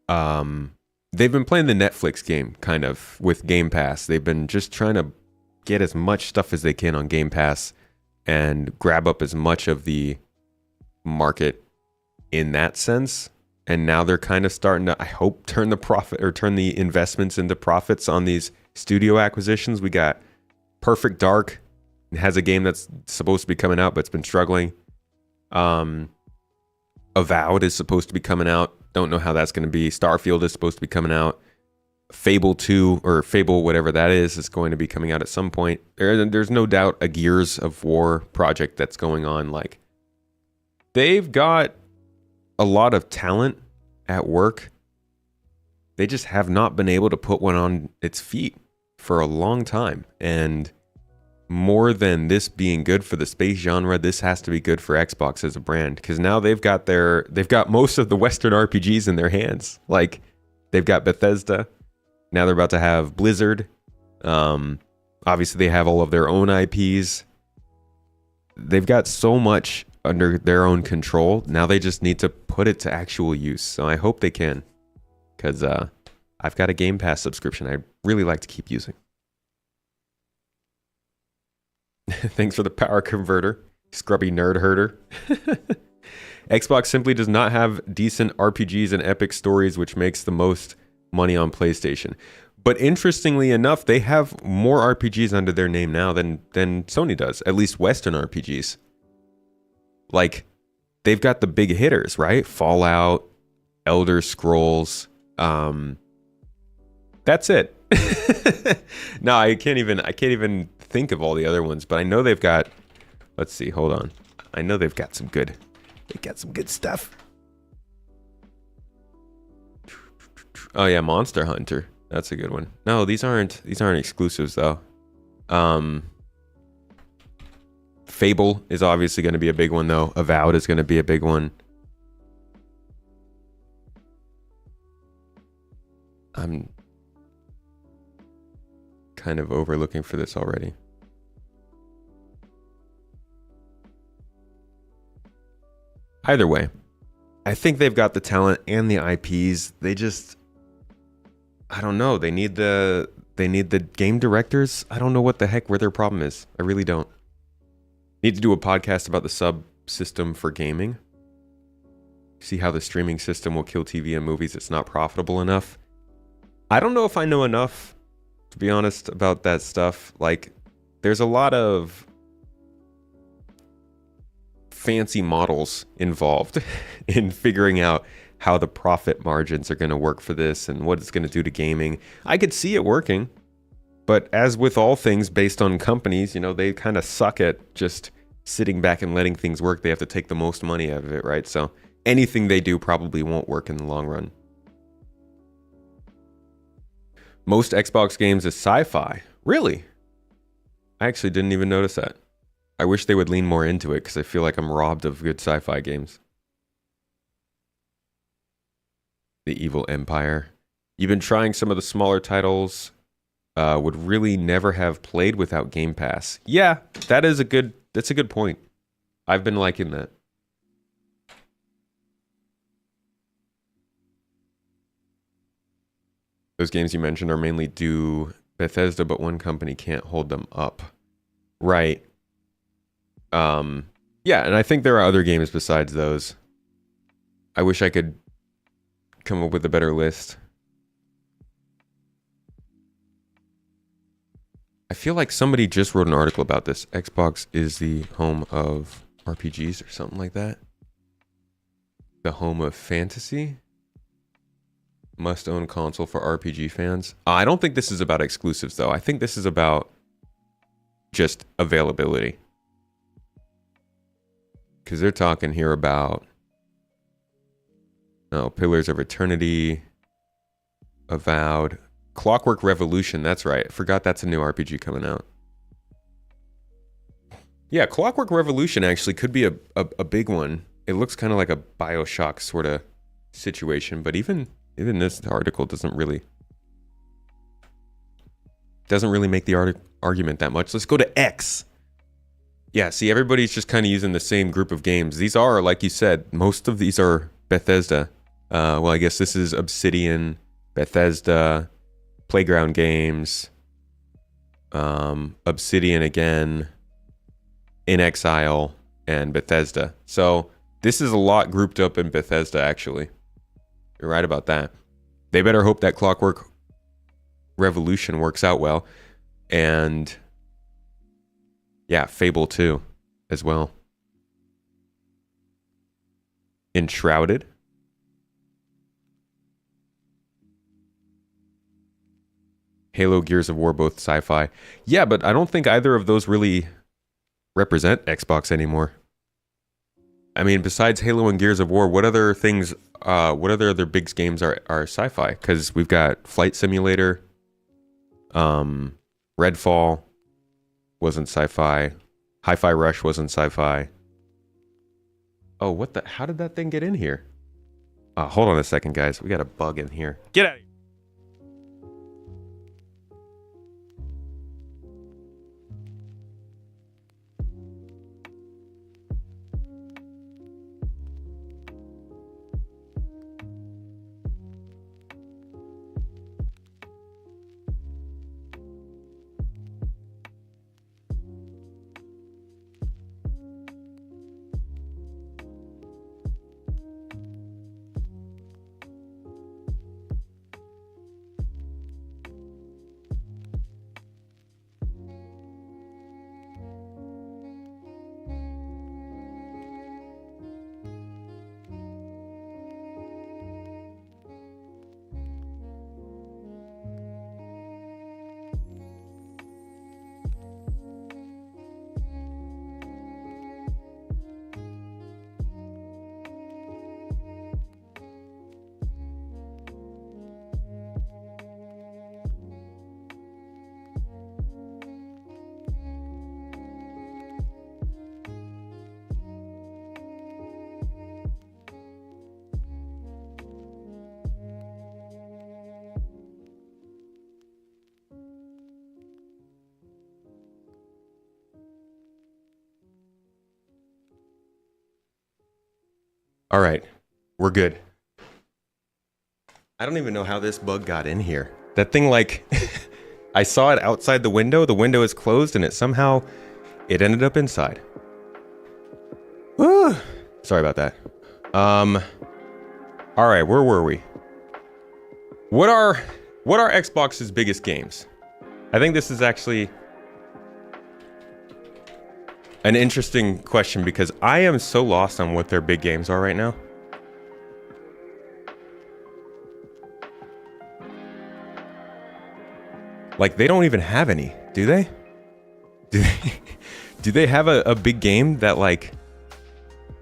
They've been playing the Netflix game, kind of, with Game Pass. They've been just trying to get as much stuff as they can on Game Pass and grab up as much of the market in that sense. And now they're kind of starting to, I hope, turn the investments into profits on these studio acquisitions. We got Perfect Dark. It has a game that's supposed to be coming out, but it's been struggling. Avowed is supposed to be coming out. Don't know how that's going to be. Starfield is supposed to be coming out. Fable 2, or Fable, whatever that is going to be coming out at some point. There's no doubt a Gears of War project that's going on. Like, they've got a lot of talent at work. they just have not been able to put one on its feet for a long time. And more than this being good for the space genre, this has to be good for Xbox as a brand, because now they've got most of the Western RPGs in their hands. Like, they've got Bethesda. Now they're about to have Blizzard. Obviously, they have all of their own IPs. They've got so much under their own control. Now they just need to put it to actual use. So I hope they can, because I've got a Game Pass subscription I'd really like to keep using. Thanks for the power converter, scrubby nerd herder. Xbox simply does not have decent RPGs and epic stories, which makes the most money on PlayStation. But interestingly enough, they have more RPGs under their name now than Sony does, at least Western RPGs. Like, they've got the big hitters, right? Fallout, Elder Scrolls. That's it. No, I can't even think of all the other ones, but I know they've got, let's see, hold on. I know they've got some good stuff. Oh yeah, Monster Hunter. That's a good one. No, these aren't exclusives though. Fable is obviously going to be a big one though. Avowed is going to be a big one. I'm kind of overlooking for this already. Either way, I think they've got the talent and the IPs. They just, I don't know. They need the game directors. I don't know what the heck where their problem is. I really don't. Need to do a podcast about the subsystem for gaming. See how the streaming system will kill TV and movies. It's not profitable enough. I don't know if I know enough, to be honest, about that stuff. Like, there's a lot of fancy models involved in figuring out how the profit margins are going to work for this and what it's going to do to gaming. I could see it working, but as with all things based on companies, you know, they kind of suck at just sitting back and letting things work. They have to take the most money out of it, right? So anything they do probably won't work in the long run. Most Xbox games is sci-fi. Really? I actually didn't even notice that. I wish they would lean more into it because I feel like I'm robbed of good sci-fi games. The Evil Empire. You've been trying some of the smaller titles. Would really never have played without Game Pass. Yeah, that's a good point. I've been liking that. Those games you mentioned are mainly due Bethesda, but one company can't hold them up. Right. Yeah, and I think there are other games besides those. I wish I could come up with a better list. I feel like somebody just wrote an article about this. Xbox is the home of RPGs or something like that. The home of fantasy. Must own console for RPG fans. I don't think this is about exclusives though. I think this is about just availability. Because they're talking here about Pillars of Eternity, Avowed, Clockwork Revolution. That's right. I forgot that's a new RPG coming out. Yeah, Clockwork Revolution actually could be a big one. It looks kind of like a BioShock sort of situation, but even this article doesn't really make the argument that much. Let's go to X. Yeah, see, everybody's just kind of using the same group of games. These are, like you said, most of these are Bethesda. Well, I guess this is Obsidian, Bethesda, Playground Games, Obsidian again, In Exile, and Bethesda. So this is a lot grouped up in Bethesda, actually. You're right about that. They better hope that Clockwork Revolution works out well. And yeah, Fable 2 as well. Enshrouded. Halo, Gears of War, both sci-fi. Yeah, but I don't think either of those really represent Xbox anymore. I mean, besides Halo and Gears of War, what other things, what other big games are sci-fi? Because we've got Flight Simulator, Redfall wasn't sci-fi, Hi-Fi Rush wasn't sci-fi. Oh, what the, how did that thing get in here? Hold on a second, guys. We got a bug in here. Get out of here. All right, we're good. I don't even know how this bug got in here. That thing, like, I saw it outside the window is closed, and it somehow, it ended up inside. Woo! Sorry about that. All right, where were we? What are Xbox's biggest games? I think this is actually an interesting question because I am so lost on what their big games are right now. Like, they don't even have any, do they? Do they have a big game that, like,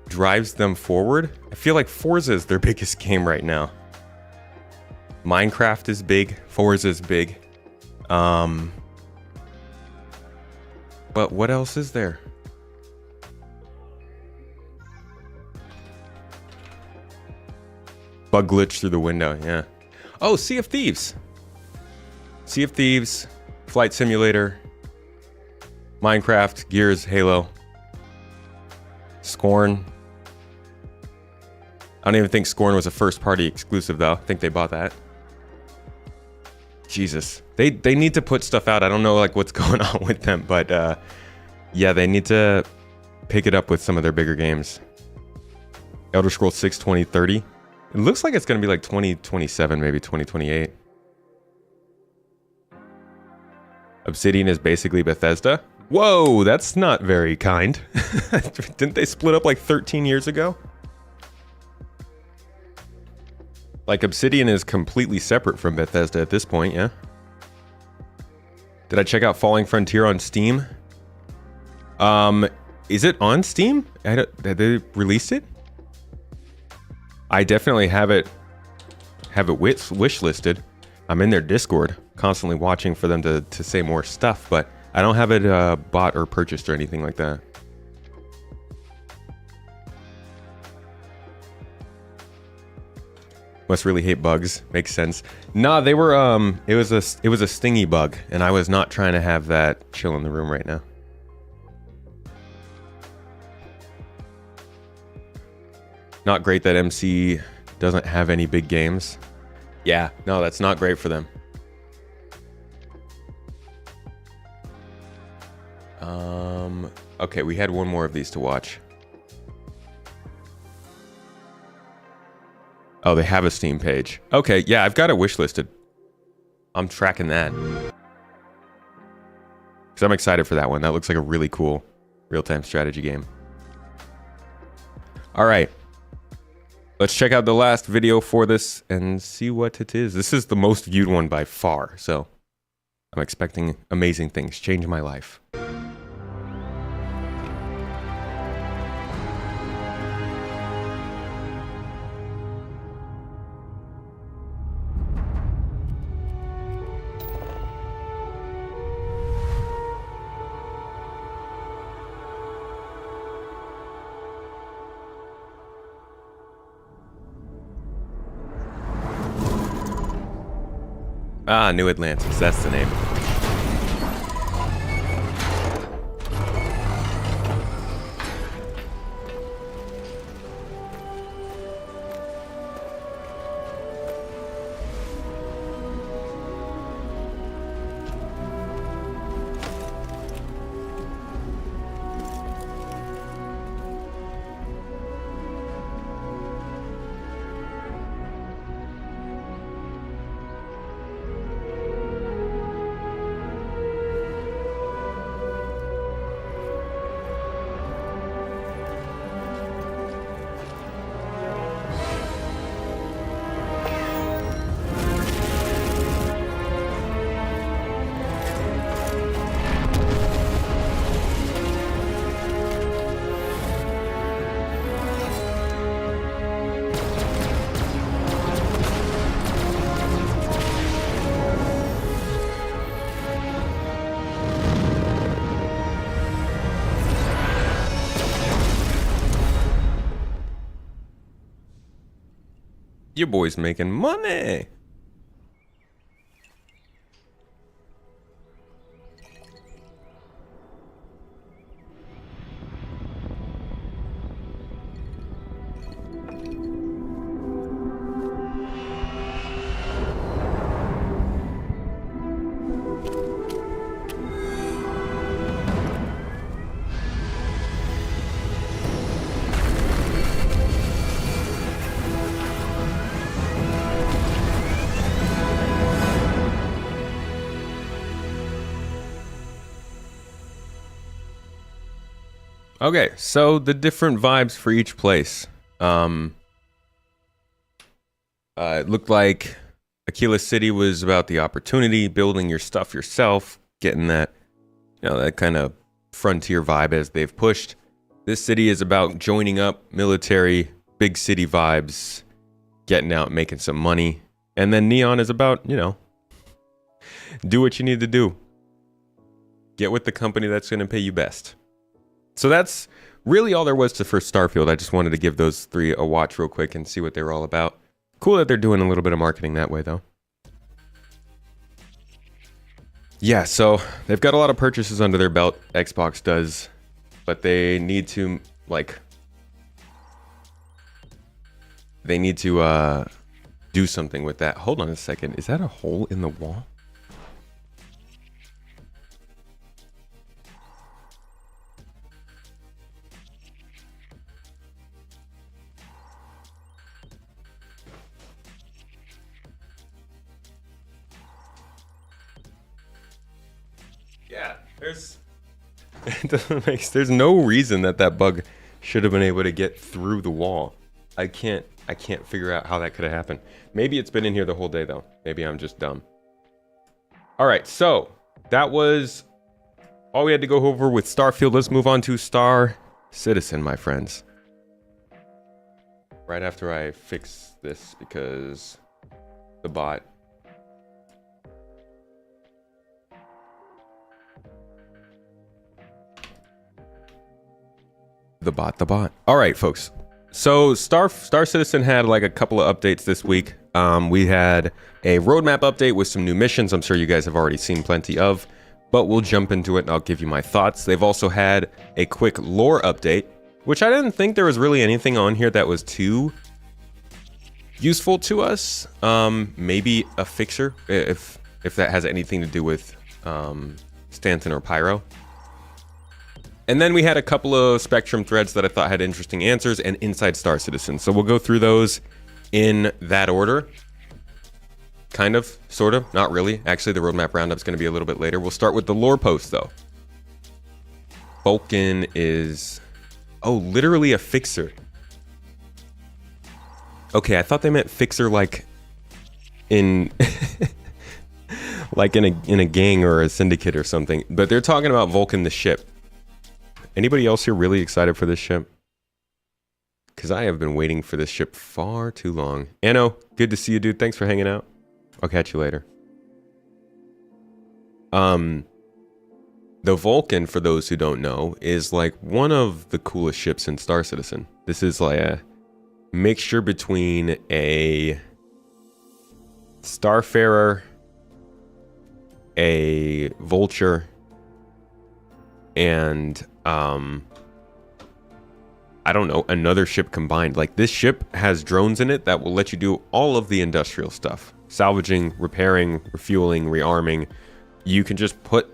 drives them forward? I feel like Forza is their biggest game right now. Minecraft is big. Forza is big. But what else is there? Bug glitch through the window, yeah. Oh, Sea of Thieves. Sea of Thieves, Flight Simulator, Minecraft, Gears, Halo, Scorn. I don't even think Scorn was a first-party exclusive, though. I think they bought that. Jesus. They need to put stuff out. I don't know, like, what's going on with them, but, yeah, they need to pick it up with some of their bigger games. Elder Scrolls 6 2030. It looks like it's going to be like 2027, maybe 2028. Obsidian is basically Bethesda. Whoa, that's not very kind. Didn't they split up like 13 years ago? Like, Obsidian is completely separate from Bethesda at this point, yeah? Did I check out Falling Frontier on Steam? Is it on Steam? Have they released it? I definitely have it wish listed. I'm in their Discord, constantly watching for them to say more stuff, but I don't have it bought or purchased or anything like that. Must really hate bugs. Makes sense. Nah, they were it was a stingy bug, and I was not trying to have that chill in the room right now. Not great that MC doesn't have any big games. Yeah, no, that's not great for them. Okay, we had one more of these to watch. Oh, they have a Steam page. Okay, yeah, I've got it wishlisted. I'm tracking that. Because I'm excited for that one. That looks like a really cool real-time strategy game. All right. Let's check out the last video for this and see what it is. This is the most viewed one by far, so I'm expecting amazing things. Change my life. Ah, New Atlantis. That's the name. Your boy's making money. Okay, so the different vibes for each place. It looked like Aquila City was about the opportunity, building your stuff yourself, getting that, that kind of frontier vibe as they've pushed. This city is about joining up, military, big city vibes, getting out, making some money. And then Neon is about, do what you need to do. Get with the company that's going to pay you best. So that's really all there was to first Starfield. I just wanted to give those three a watch real quick and see what they were all about. Cool that they're doing a little bit of marketing that way, though. Yeah, so they've got a lot of purchases under their belt. Xbox does, but they need to, do something with that. Hold on a second. Is that a hole in the wall? Yeah, there's no reason that bug should have been able to get through the wall. I can't figure out how that could have happened. Maybe it's been in here the whole day though. Maybe I'm just dumb. All right, so that was all we had to go over with Starfield. Let's move on to Star Citizen, my friends. Right after I fix this because the bot. The bot. All right, folks. So Star Citizen had a couple of updates this week. We had a roadmap update with some new missions. I'm sure you guys have already seen plenty of, but we'll jump into it and I'll give you my thoughts. They've also had a quick lore update, which I didn't think there was really anything on here that was too useful to us. Maybe a fixer, if that has anything to do with Stanton or Pyro. And then we had a couple of Spectrum threads that I thought had interesting answers and Inside Star Citizen. So we'll go through those in that order. Kind of, sort of, not really. Actually, the roadmap roundup's going to be a little bit later. We'll start with the lore post, though. Vulcan is... literally a fixer. Okay, I thought they meant fixer in... in a gang or a syndicate or something. But they're talking about Vulcan the ship. Anybody else here really excited for this ship? Because I have been waiting for this ship far too long. Anno, good to see you, dude. Thanks for hanging out. I'll catch you later. The Vulcan, for those who don't know, is one of the coolest ships in Star Citizen. This is a mixture between a Starfarer a vulture, and I don't know, another ship combined. Like, this ship has drones in it that will let you do all of the industrial stuff. Salvaging, repairing, refueling, rearming. You can just put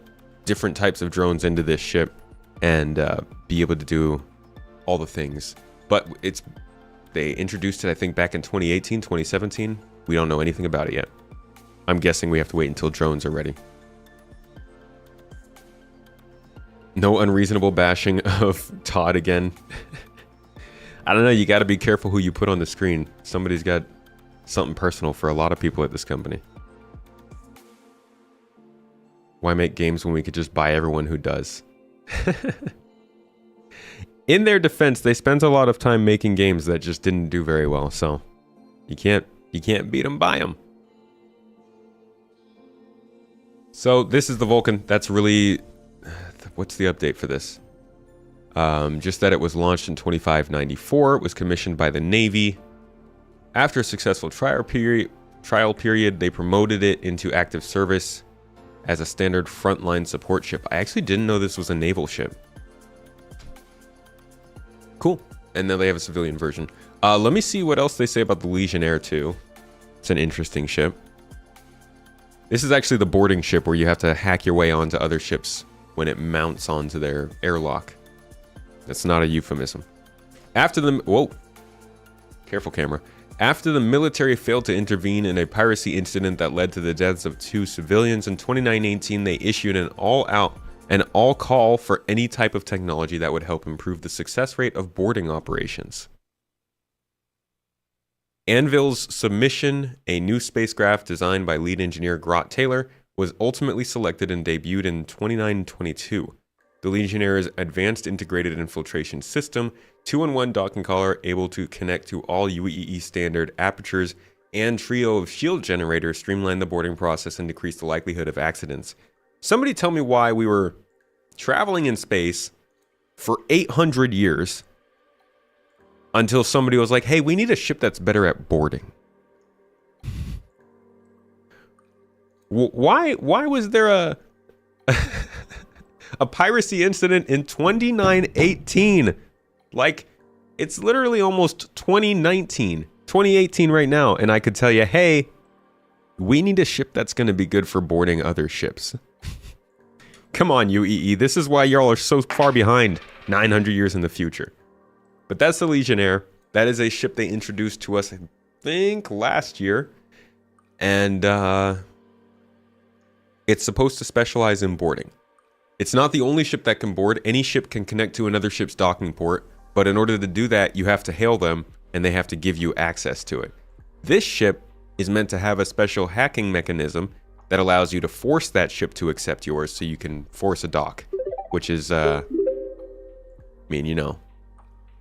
different types of drones into this ship and be able to do all the things. But they introduced it, I think, back in 2018, 2017. We don't know anything about it yet. I'm guessing we have to wait until drones are ready. No unreasonable bashing of Todd again. I don't know, you got to be careful who you put on the screen. Somebody's got something personal for a lot of people at this company. Why make games when we could just buy everyone who does? In their defense, they spent a lot of time making games that just didn't do very well, so you can't beat them, buy them. So this is the Vulcan. That's really, what's the update for this? Just that it was launched in 2594. It was commissioned by the Navy. After a successful trial period, they promoted it into active service as a standard frontline support ship. I actually didn't know this was a naval ship. Cool. And then they have a civilian version. Let me see what else they say about the Legionnaire 2. It's an interesting ship. This is actually the boarding ship where you have to hack your way onto other ships when it mounts onto their airlock. That's not a euphemism. After the... Whoa. Careful, camera. After the military failed to intervene in a piracy incident that led to the deaths of 2 civilians, in 2918 they issued an all call for any type of technology that would help improve the success rate of boarding operations. Anvil's submission, a new spacecraft designed by lead engineer Grot Taylor, was ultimately selected and debuted in 2922. The Legionnaire's advanced integrated infiltration system, 2-in-1 docking collar able to connect to all UEE standard apertures, and trio of shield generators streamlined the boarding process and decreased the likelihood of accidents. Somebody tell me why we were traveling in space for 800 years until somebody was like, hey, we need a ship that's better at boarding. Why was there a piracy incident in 2918? Like, it's literally almost 2018 right now, and I could tell you, hey, we need a ship that's going to be good for boarding other ships. Come on, UEE, this is why y'all are so far behind 900 years in the future. But that's the Legionnaire. That is a ship they introduced to us, I think, last year. And it's supposed to specialize in boarding. It's not the only ship that can board. Any ship can connect to another ship's docking port. But in order to do that, you have to hail them, and they have to give you access to it. This ship is meant to have a special hacking mechanism that allows you to force that ship to accept yours so you can force a dock. Which is, I mean, you know,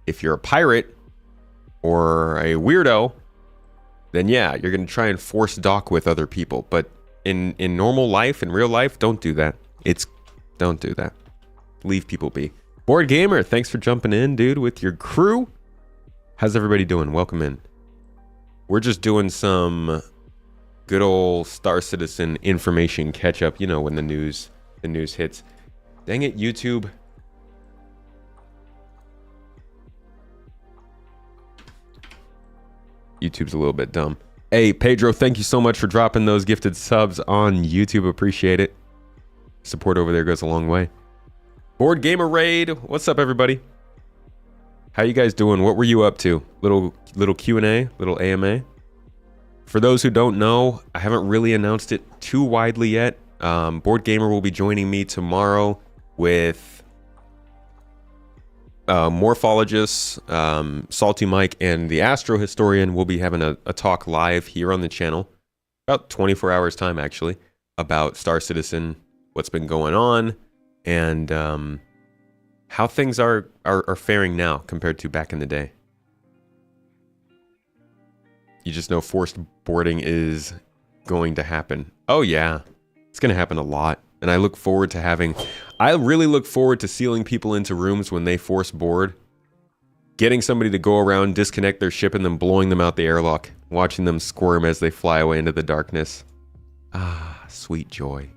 if you're a pirate or a weirdo, then yeah, you're going to try and force dock with other people. But in normal life, in real life, don't do that. Don't do that. Leave people be. Board Gamer, thanks for jumping in, dude, with your crew. How's everybody doing? Welcome in. We're just doing some good old Star Citizen information catch up, you know, when the news hits. Dang it, YouTube. YouTube's a little bit dumb. Hey, Pedro, thank you so much for dropping those gifted subs on YouTube. Appreciate it. Support over there goes a long way. Board Gamer Raid, what's up, everybody? How you guys doing? What were you up to? Little Q&A, little AMA. For those who don't know, I haven't really announced it too widely yet. Board Gamer will be joining me tomorrow with Morphologist, Salty Mike, and the Astro Historian. Will be having a talk live here on the channel, about 24 hours time actually, about Star Citizen, what's been going on, and how things are faring now compared to back in the day. You just know forced boarding is going to happen. Oh yeah, it's going to happen a lot. And I really look forward to sealing people into rooms when they force board. Getting somebody to go around, disconnect their ship, and then blowing them out the airlock. Watching them squirm as they fly away into the darkness. Ah, sweet joy.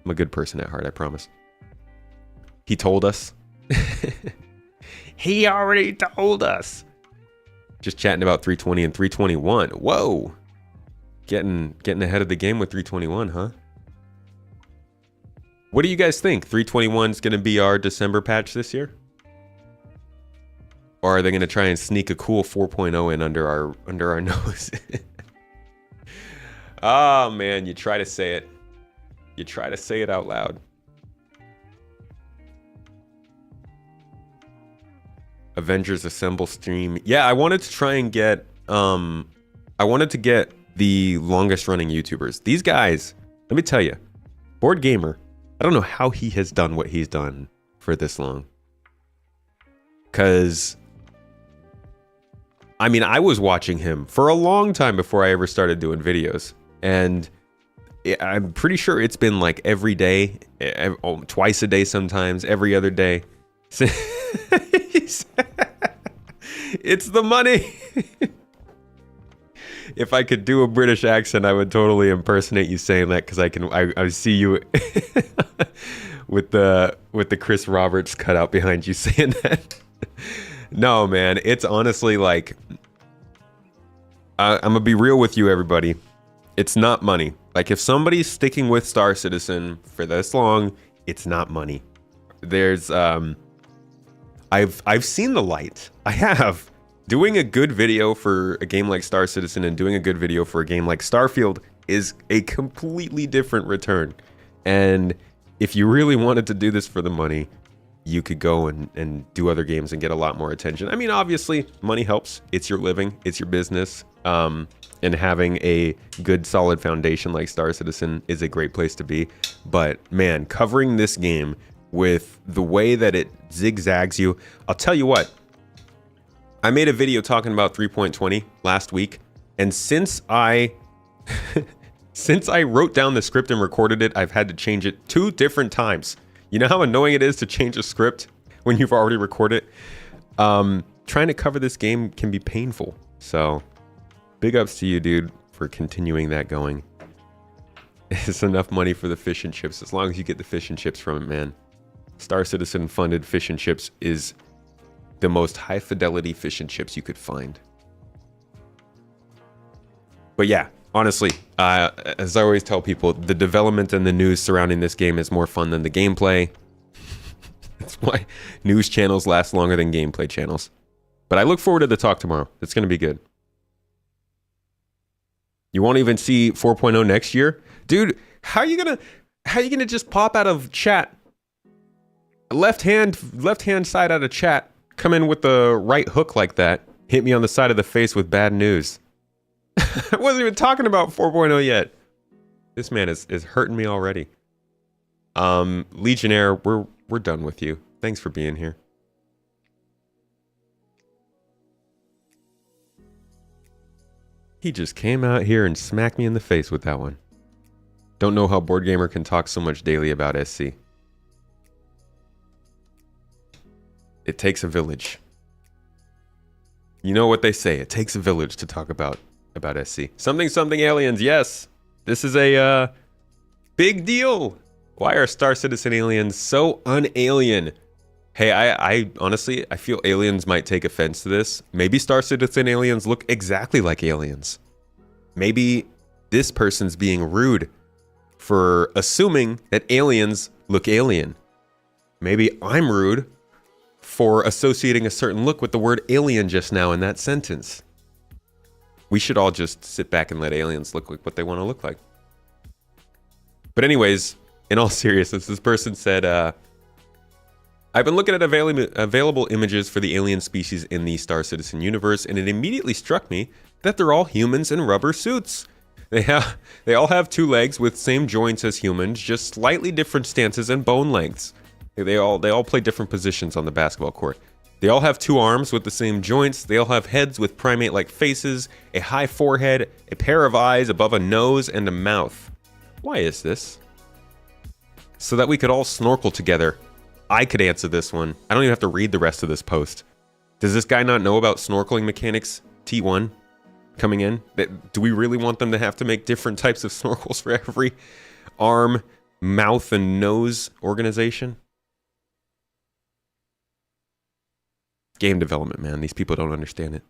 I'm a good person at heart, I promise. He told us. He already told us. Just chatting about 320 and 321. Whoa. Getting ahead of the game with 321, huh? What do you guys think? 321 is going to be our December patch this year? Or are they going to try and sneak a cool 4.0 in under our nose? Oh, man, you try to say it. You try to say it out loud. Avengers Assemble stream. Yeah, I wanted to try and get the longest running YouTubers. These guys, let me tell you, Board Gamer, I don't know how he has done what he's done for this long. Cause I mean, I was watching him for a long time before I ever started doing videos. And I'm pretty sure it's been like every day, twice a day sometimes, every other day. It's the money. If I could do a British accent, I would totally impersonate you saying that, because I see you with the Chris Roberts cutout behind you saying that. No, man, it's honestly like, I'm gonna be real with you, everybody. It's not money. Like, if somebody's sticking with Star Citizen for this long, it's not money. There's I've seen the light. I have. Doing a good video for a game like Star Citizen and doing a good video for a game like Starfield is a completely different return. And if you really wanted to do this for the money, you could go and do other games and get a lot more attention. I mean, obviously, money helps. It's your living. It's your business. And having a good, solid foundation like Star Citizen is a great place to be. But, man, covering this game with the way that it zigzags you, I'll tell you what. I made a video talking about 3.20 last week, and since I wrote down the script and recorded it, I've had to change it 2 different times. You know how annoying it is to change a script when you've already recorded it? Trying to cover this game can be painful. So, big ups to you, dude, for continuing that going. It's enough money for the fish and chips, as long as you get the fish and chips from it, man. Star Citizen funded fish and chips is the most high fidelity fish and chips you could find. But yeah, honestly, as I always tell people, the development and the news surrounding this game is more fun than the gameplay. That's why news channels last longer than gameplay channels. But I look forward to the talk tomorrow. It's going to be good. You won't even see 4.0 next year? Dude, how are you gonna just pop out of chat? Left hand side out of chat. Come in with the right hook like that. Hit me on the side of the face with bad news. I wasn't even talking about 4.0 yet. This man is hurting me already. Legionnaire, we're done with you. Thanks for being here. He just came out here and smacked me in the face with that one. Don't know how Board Gamer can talk so much daily about SC. It takes a village. You know what they say, it takes a village to talk about SC. Something aliens, yes. This is a big deal. Why are Star Citizen aliens so un-alien? Hey, I honestly, I feel aliens might take offense to this. Maybe Star Citizen aliens look exactly like aliens. Maybe this person's being rude for assuming that aliens look alien. Maybe I'm rude for associating a certain look with the word alien just now in that sentence. We should all just sit back and let aliens look like what they want to look like. But anyways, in all seriousness, this person said, I've been looking at available images for the alien species in the Star Citizen universe, and it immediately struck me that they're all humans in rubber suits. They all have 2 legs with same joints as humans, just slightly different stances and bone lengths. They all play different positions on the basketball court. They all have 2 arms with the same joints. They all have heads with primate-like faces, a high forehead, a pair of eyes above a nose, and a mouth. Why is this? So that we could all snorkel together. I could answer this one. I don't even have to read the rest of this post. Does this guy not know about snorkeling mechanics? T1 coming in? Do we really want them to have to make different types of snorkels for every arm, mouth and nose organization. Game development, man. These people don't understand it.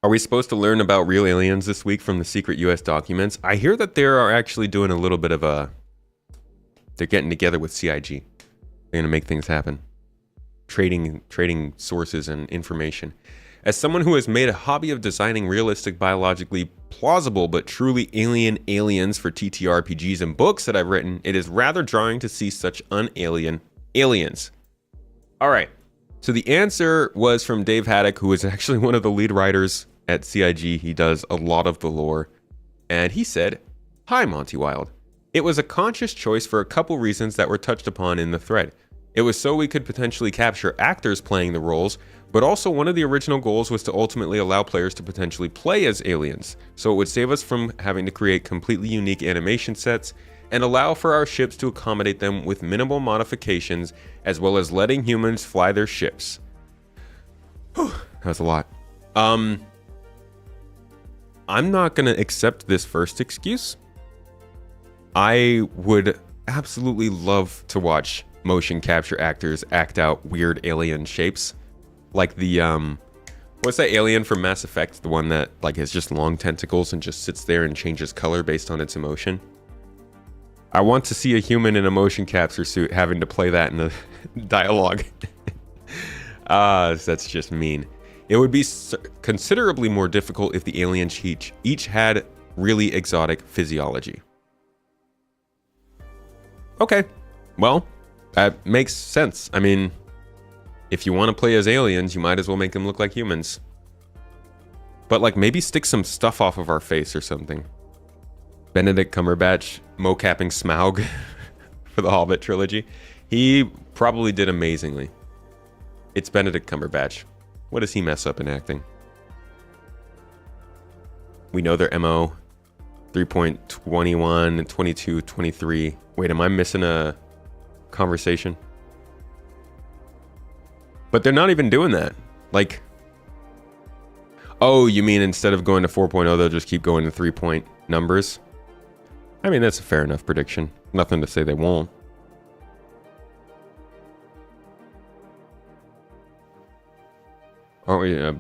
Are we supposed to learn about real aliens this week from the secret US documents? I hear that they are actually doing a little bit of a... They're getting together with CIG. They're going to make things happen. Trading sources and information. As someone who has made a hobby of designing realistic, biologically plausible, but truly alien aliens for TTRPGs and books that I've written, it is rather jarring to see such un-alien aliens. All right. So the answer was from Dave Haddock, who is actually one of the lead writers at CIG. He does a lot of the lore. And he said, "Hi, Monty Wild. It was a conscious choice for a couple reasons that were touched upon in the thread. It was so we could potentially capture actors playing the roles, but also one of the original goals was to ultimately allow players to potentially play as aliens, so it would save us from having to create completely unique animation sets and allow for our ships to accommodate them with minimal modifications, as well as letting humans fly their ships." Whew, that was a lot. I'm not going to accept this first excuse. I would absolutely love to watch motion capture actors act out weird alien shapes. Like the, what's that alien from Mass Effect? The one that like has just long tentacles and just sits there and changes color based on its emotion. I want to see a human in a motion capture suit having to play that in the dialogue. That's just mean. It would be considerably more difficult if the aliens each had really exotic physiology. Okay, well, that makes sense. I mean, if you want to play as aliens, you might as well make them look like humans. But like maybe stick some stuff off of our face or something. Benedict Cumberbatch mocapping Smaug for the Hobbit trilogy. He probably did amazingly. It's Benedict Cumberbatch. What does he mess up in acting? We know their MO. 3.21, 22, 23. Wait, am I missing a conversation? But they're not even doing that. Like, oh, you mean instead of going to 4.0, they'll just keep going to 3-point numbers? I mean, that's a fair enough prediction. Nothing to say they won't. Oh, yeah.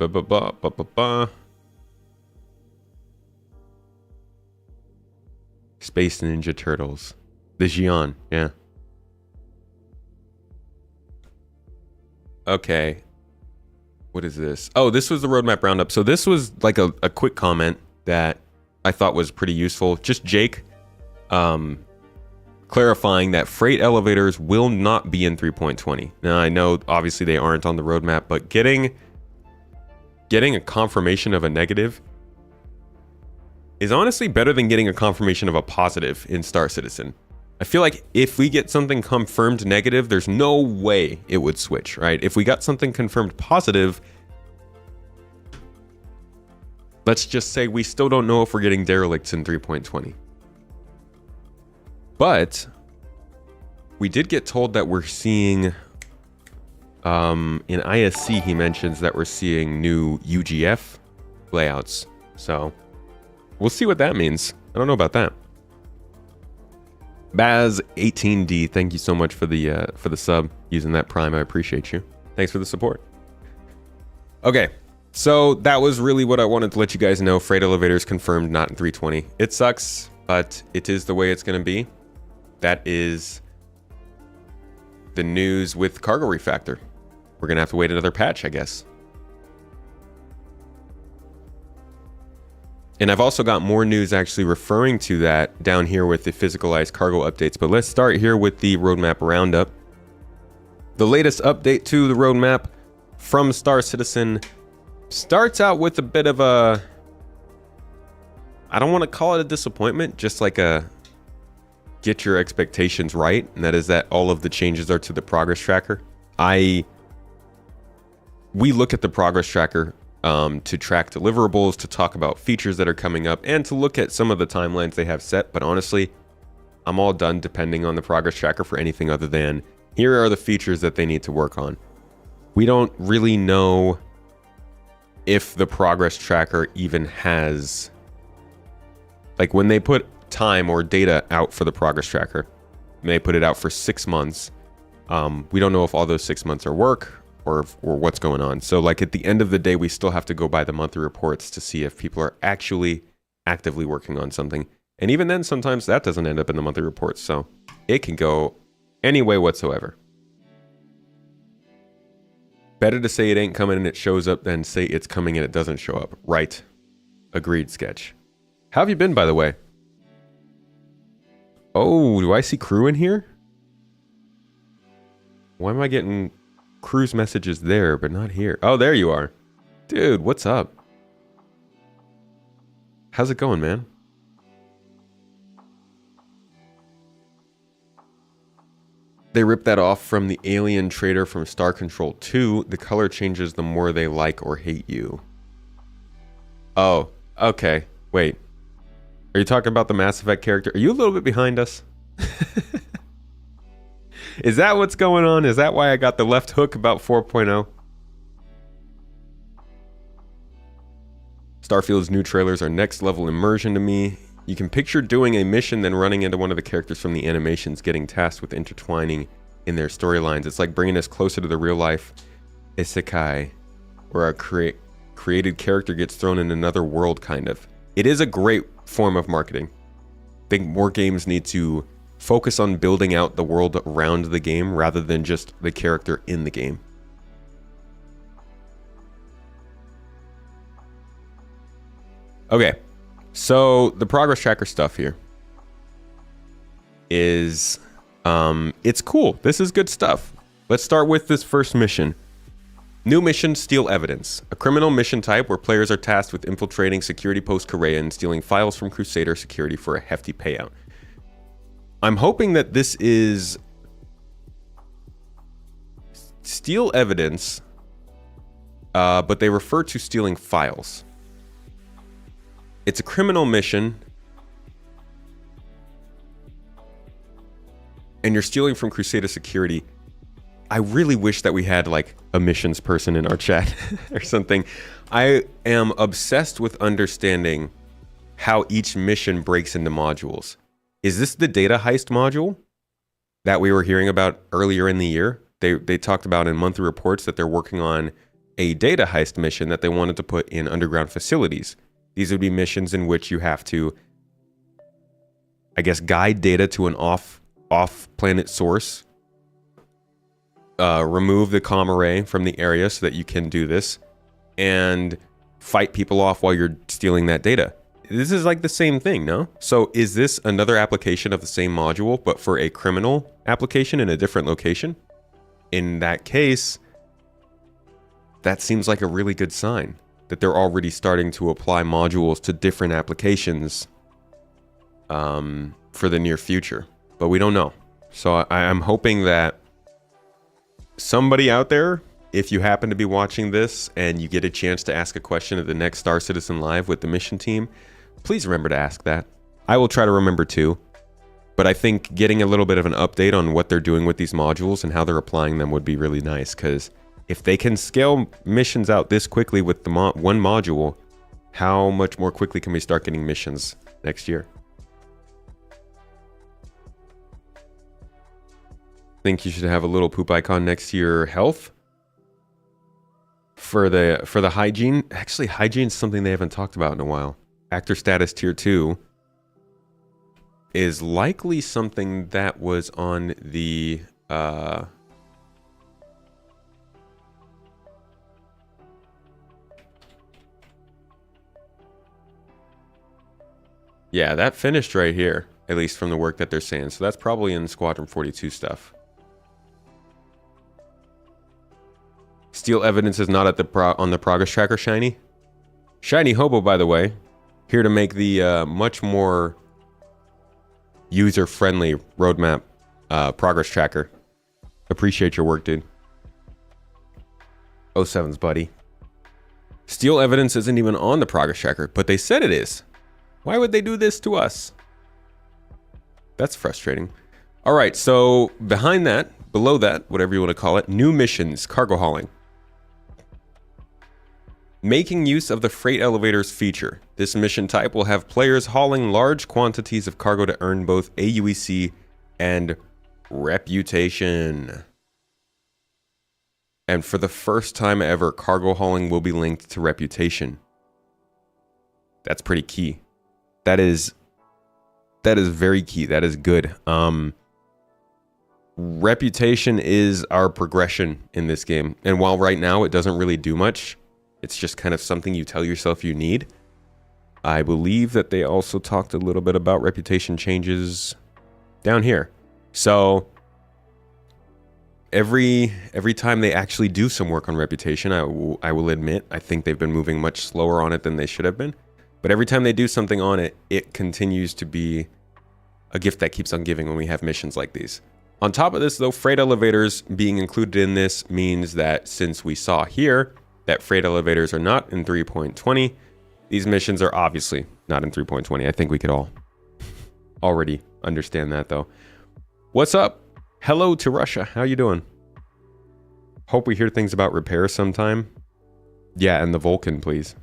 Space Ninja Turtles. The Xion, yeah. Okay. What is this? Oh, this was the roadmap roundup. So this was like a quick comment that I thought was pretty useful. Just Jake clarifying that freight elevators will not be in 3.20. Now, I know obviously they aren't on the roadmap, but getting a confirmation of a negative is honestly better than getting a confirmation of a positive in Star Citizen. I feel like if we get something confirmed negative, there's no way it would switch, right? If we got something confirmed positive, let's just say we still don't know if we're getting derelicts in 3.20. But we did get told that we're seeing, in ISC, he mentions that we're seeing new UGF layouts. So we'll see what that means. I don't know about that. Baz18D, thank you so much for the sub, using that Prime. I appreciate you. Thanks for the support. Okay, so that was really what I wanted to let you guys know. Freight elevators confirmed, not in 320. It sucks, but it is the way it's going to be. That is the news with Cargo Refactor. We're going to have to wait another patch, I guess. And I've also got more news actually referring to that down here with the physicalized cargo updates. But let's start here with the roadmap roundup. The latest update to the roadmap from Star Citizen starts out with a bit of a... I don't want to call it a disappointment, just like a get your expectations right. And that is that all of the changes are to the progress tracker. We look at the progress tracker to track deliverables, to talk about features that are coming up, and to look at some of the timelines they have set. But honestly, I'm all done depending on the progress tracker for anything other than here are the features that they need to work on. We don't really know if the progress tracker even has, like when they put time or data out for the progress tracker. They put it out for 6 months. We don't know if all those 6 months are work or what's going on. So like at the end of the day, we still have to go by the monthly reports to see if people are actually actively working on something. And even then, sometimes that doesn't end up in the monthly reports. So it can go any way whatsoever. Better to say it ain't coming and it shows up than say it's coming and it doesn't show up. Right. Agreed, Sketch. How have you been, by the way? Oh, do I see crew in here? Why am I getting crew's messages there, but not here? Oh, there you are. Dude, what's up? How's it going, man? They ripped that off from the alien trader from Star Control 2. The color changes the more they like or hate you. Oh, okay. Wait. Are you talking about the Mass Effect character? Are you a little bit behind us? Is that what's going on? Is that why I got the left hook about 4.0? Starfield's new trailers are next level immersion to me. You can picture doing a mission, then running into one of the characters from the animations, getting tasked with intertwining in their storylines. It's like bringing us closer to the real life isekai, where a created character gets thrown in another world, kind of. It is a great form of marketing. I think more games need to focus on building out the world around the game rather than just the character in the game. Okay, so the progress tracker stuff here is, it's cool. This is good stuff. Let's start with this first mission. New mission, Steal Evidence. A criminal mission type where players are tasked with infiltrating security post Korea and stealing files from Crusader security for a hefty payout. I'm hoping that this is steal evidence, but they refer to stealing files. It's a criminal mission, and you're stealing from Crusader security. I really wish that we had like a missions person in our chat or something. I am obsessed with understanding how each mission breaks into modules. Is this the data heist module that we were hearing about earlier in the year? They talked about in monthly reports that they're working on a data heist mission that they wanted to put in underground facilities. These would be missions in which you have to, I guess, guide data to an off-planet source, remove the comm array from the area so that you can do this, and fight people off while you're stealing that data. This is like the same thing, no? So is this another application of the same module, but for a criminal application in a different location? In that case, that seems like a really good sign that they're already starting to apply modules to different applications for the near future. But we don't know. So I'm hoping that somebody out there, if you happen to be watching this and you get a chance to ask a question at the next Star Citizen Live with the mission team, please remember to ask that. I will try to remember too. But I think getting a little bit of an update on what they're doing with these modules and how they're applying them would be really nice, because if they can scale missions out this quickly with the one module, how much more quickly can we start getting missions next year? Think you should have a little poop icon next to your health for the hygiene. Actually, hygiene is something they haven't talked about in a while. Actor status tier 2 is likely something that was on the yeah, that finished right here, at least from the work that they're saying. So that's probably in Squadron 42 stuff. Steal evidence is not at the on the progress tracker, Shiny. Shiny Hobo, by the way, here to make the much more user-friendly roadmap progress tracker. Appreciate your work, dude. 07's buddy. Steal evidence isn't even on the progress tracker, but they said it is. Why would they do this to us? That's frustrating. All right, so behind that, below that, whatever you want to call it, new missions, cargo hauling. Making use of the freight elevators feature. This mission type will have players hauling large quantities of cargo to earn both AUEC and reputation. And for the first time ever, cargo hauling will be linked to reputation. That's pretty key. That is very key. That is good. Reputation is our progression in this game. And while right now it doesn't really do much, it's just kind of something you tell yourself you need. I believe that they also talked a little bit about reputation changes down here. So every time they actually do some work on reputation, I will admit, I think they've been moving much slower on it than they should have been. But every time they do something on it, it continues to be a gift that keeps on giving when we have missions like these. On top of this, though, freight elevators being included in this means that since we saw here that freight elevators are not in 3.20, these missions are obviously not in 3.20. I think we could all already understand that, though. What's up? Hello to Russia. How you doing? Hope we hear things about repair sometime. Yeah, and the Vulcan, please.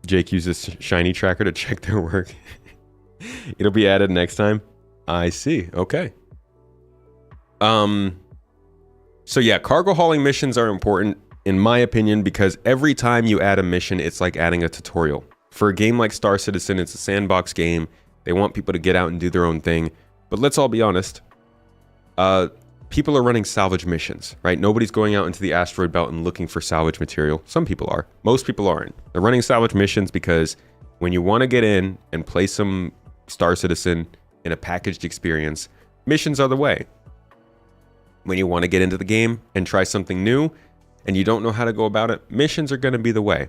Jake uses Shiny Tracker to check their work. It'll be added next time. I see. Okay. So yeah, cargo hauling missions are important in my opinion because every time you add a mission, it's like adding a tutorial. For a game like Star Citizen, it's a sandbox game. They want people to get out and do their own thing. But let's all be honest. People are running salvage missions, right? Nobody's going out into the asteroid belt and looking for salvage material. Some people are. Most people aren't. They're running salvage missions because when you want to get in and play some Star Citizen in a packaged experience, missions are the way. When you want to get into the game and try something new and you don't know how to go about it, missions are going to be the way.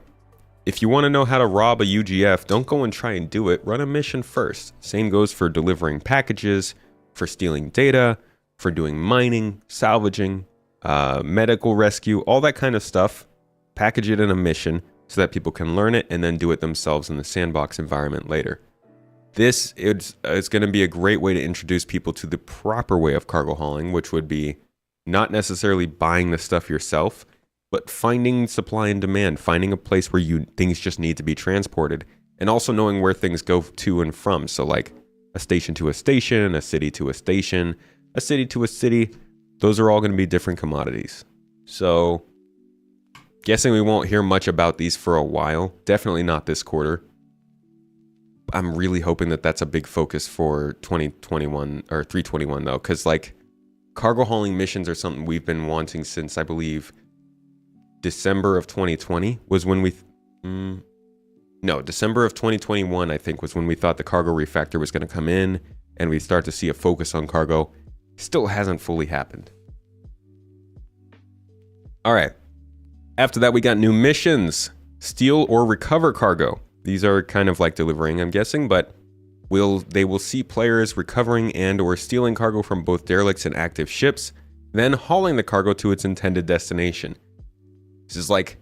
If you want to know how to rob a UGF, don't go and try and do it. Run a mission first. Same goes for delivering packages, for stealing data, for doing mining, salvaging, medical rescue, all that kind of stuff. Package it in a mission so that people can learn it and then do it themselves in the sandbox environment later. This is going to be a great way to introduce people to the proper way of cargo hauling, which would be not necessarily buying the stuff yourself, but finding supply and demand, finding a place where things just need to be transported, and also knowing where things go to and from. So like a station to a station, a city to a station, a city to a city, those are all going to be different commodities. So guessing we won't hear much about these for a while, definitely not this quarter. I'm really hoping that that's a big focus for 2021 or 321 though, because like cargo hauling missions are something we've been wanting since I believe December of 2020 was when December of 2021 I think was when we thought the cargo refactor was going to come in and we start to see a focus on cargo. Still hasn't fully happened. All right. After that, we got new missions. Steal or recover cargo. These are kind of like delivering, I'm guessing, but they will see players recovering and or stealing cargo from both derelicts and active ships, then hauling the cargo to its intended destination. This is like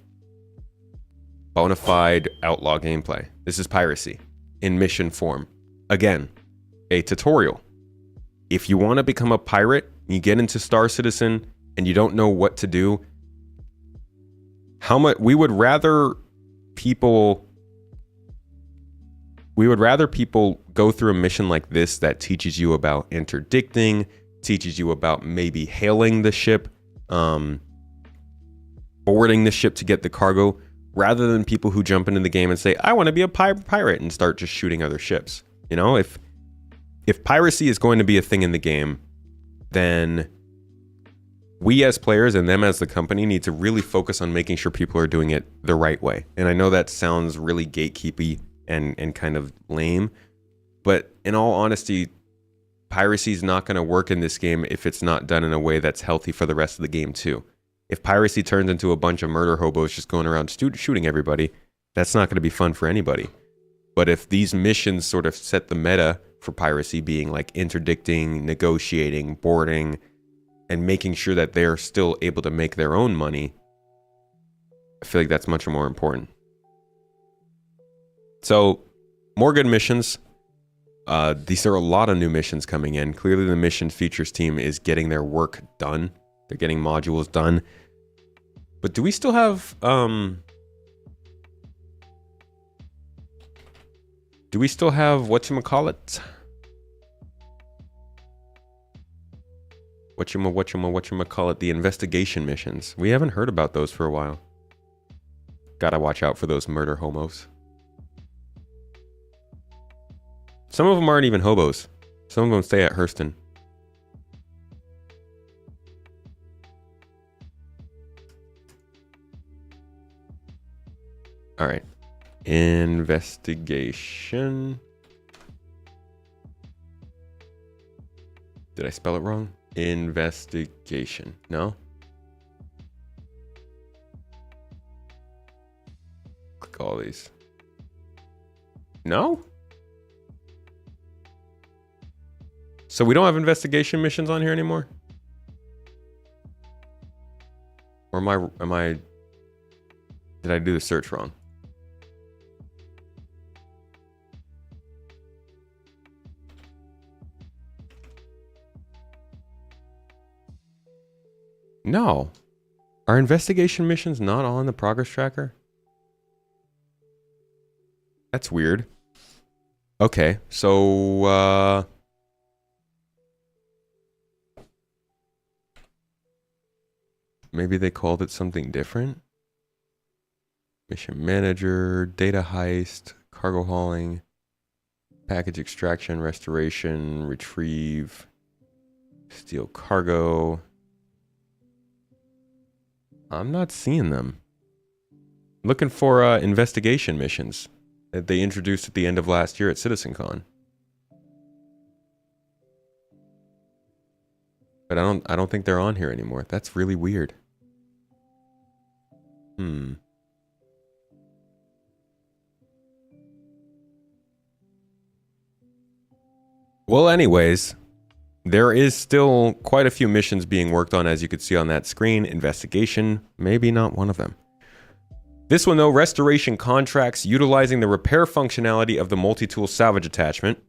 bona fide outlaw gameplay. This is piracy in mission form. Again, a tutorial. If you want to become a pirate, you get into Star Citizen and you don't know what to do, we would rather people go through a mission like this that teaches you about interdicting, teaches you about maybe hailing the ship, boarding the ship to get the cargo, rather than people who jump into the game and say, I want to be a pirate and start just shooting other ships. You know, if piracy is going to be a thing in the game, then we as players and them as the company need to really focus on making sure people are doing it the right way. And I know that sounds really gatekeepy and kind of lame, but in all honesty, piracy is not going to work in this game if it's not done in a way that's healthy for the rest of the game too. If piracy turns into a bunch of murder hobos just going around shooting everybody, that's not going to be fun for anybody. But if these missions sort of set the meta for piracy, being like interdicting, negotiating, boarding, and making sure that they're still able to make their own money, I feel like that's much more important. So, more good missions. These are a lot of new missions coming in. Clearly, the mission features team is getting their work done. They're getting modules done. But do we still have whatchamacallit? Whatchamacallit, the investigation missions. We haven't heard about those for a while. Gotta watch out for those murder homos. Some of them aren't even hobos. Some of them stay at Hurston. All right. Investigation. Did I spell it wrong? Investigation. No? Click all these. No? So we don't have investigation missions on here anymore? Or am I did I do the search wrong? No. Are investigation missions not on the progress tracker? That's weird. Okay, so maybe they called it something different? Mission manager, data heist, cargo hauling, package extraction, restoration, retrieve, steal cargo. I'm not seeing them. Looking for investigation missions that they introduced at the end of last year at CitizenCon. But I don't think they're on here anymore. That's really weird. Well, anyways, there is still quite a few missions being worked on, as you could see on that screen. Investigation, maybe not one of them. This one, though, restoration contracts utilizing the repair functionality of the multi-tool salvage attachment.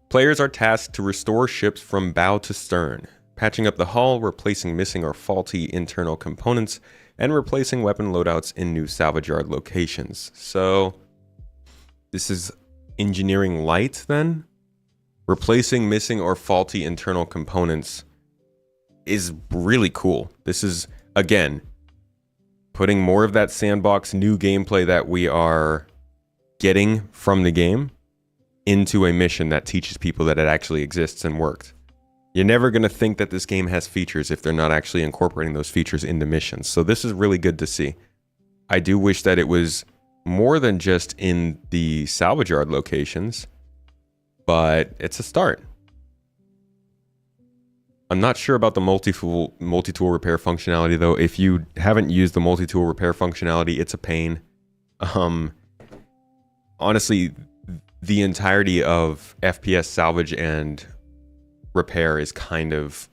Players are tasked to restore ships from bow to stern, patching up the hull, replacing missing or faulty internal components, and replacing weapon loadouts in new salvage yard locations. So, this is engineering light, then? Replacing missing or faulty internal components is really cool. This is, again, putting more of that sandbox new gameplay that we are getting from the game into a mission that teaches people that it actually exists and worked. You're never going to think that this game has features if they're not actually incorporating those features into missions. So this is really good to see. I do wish that it was more than just in the salvage yard locations, but it's a start. I'm not sure about the multi-tool repair functionality, though. If you haven't used the multi-tool repair functionality, it's a pain. Honestly, the entirety of FPS salvage and repair is kind of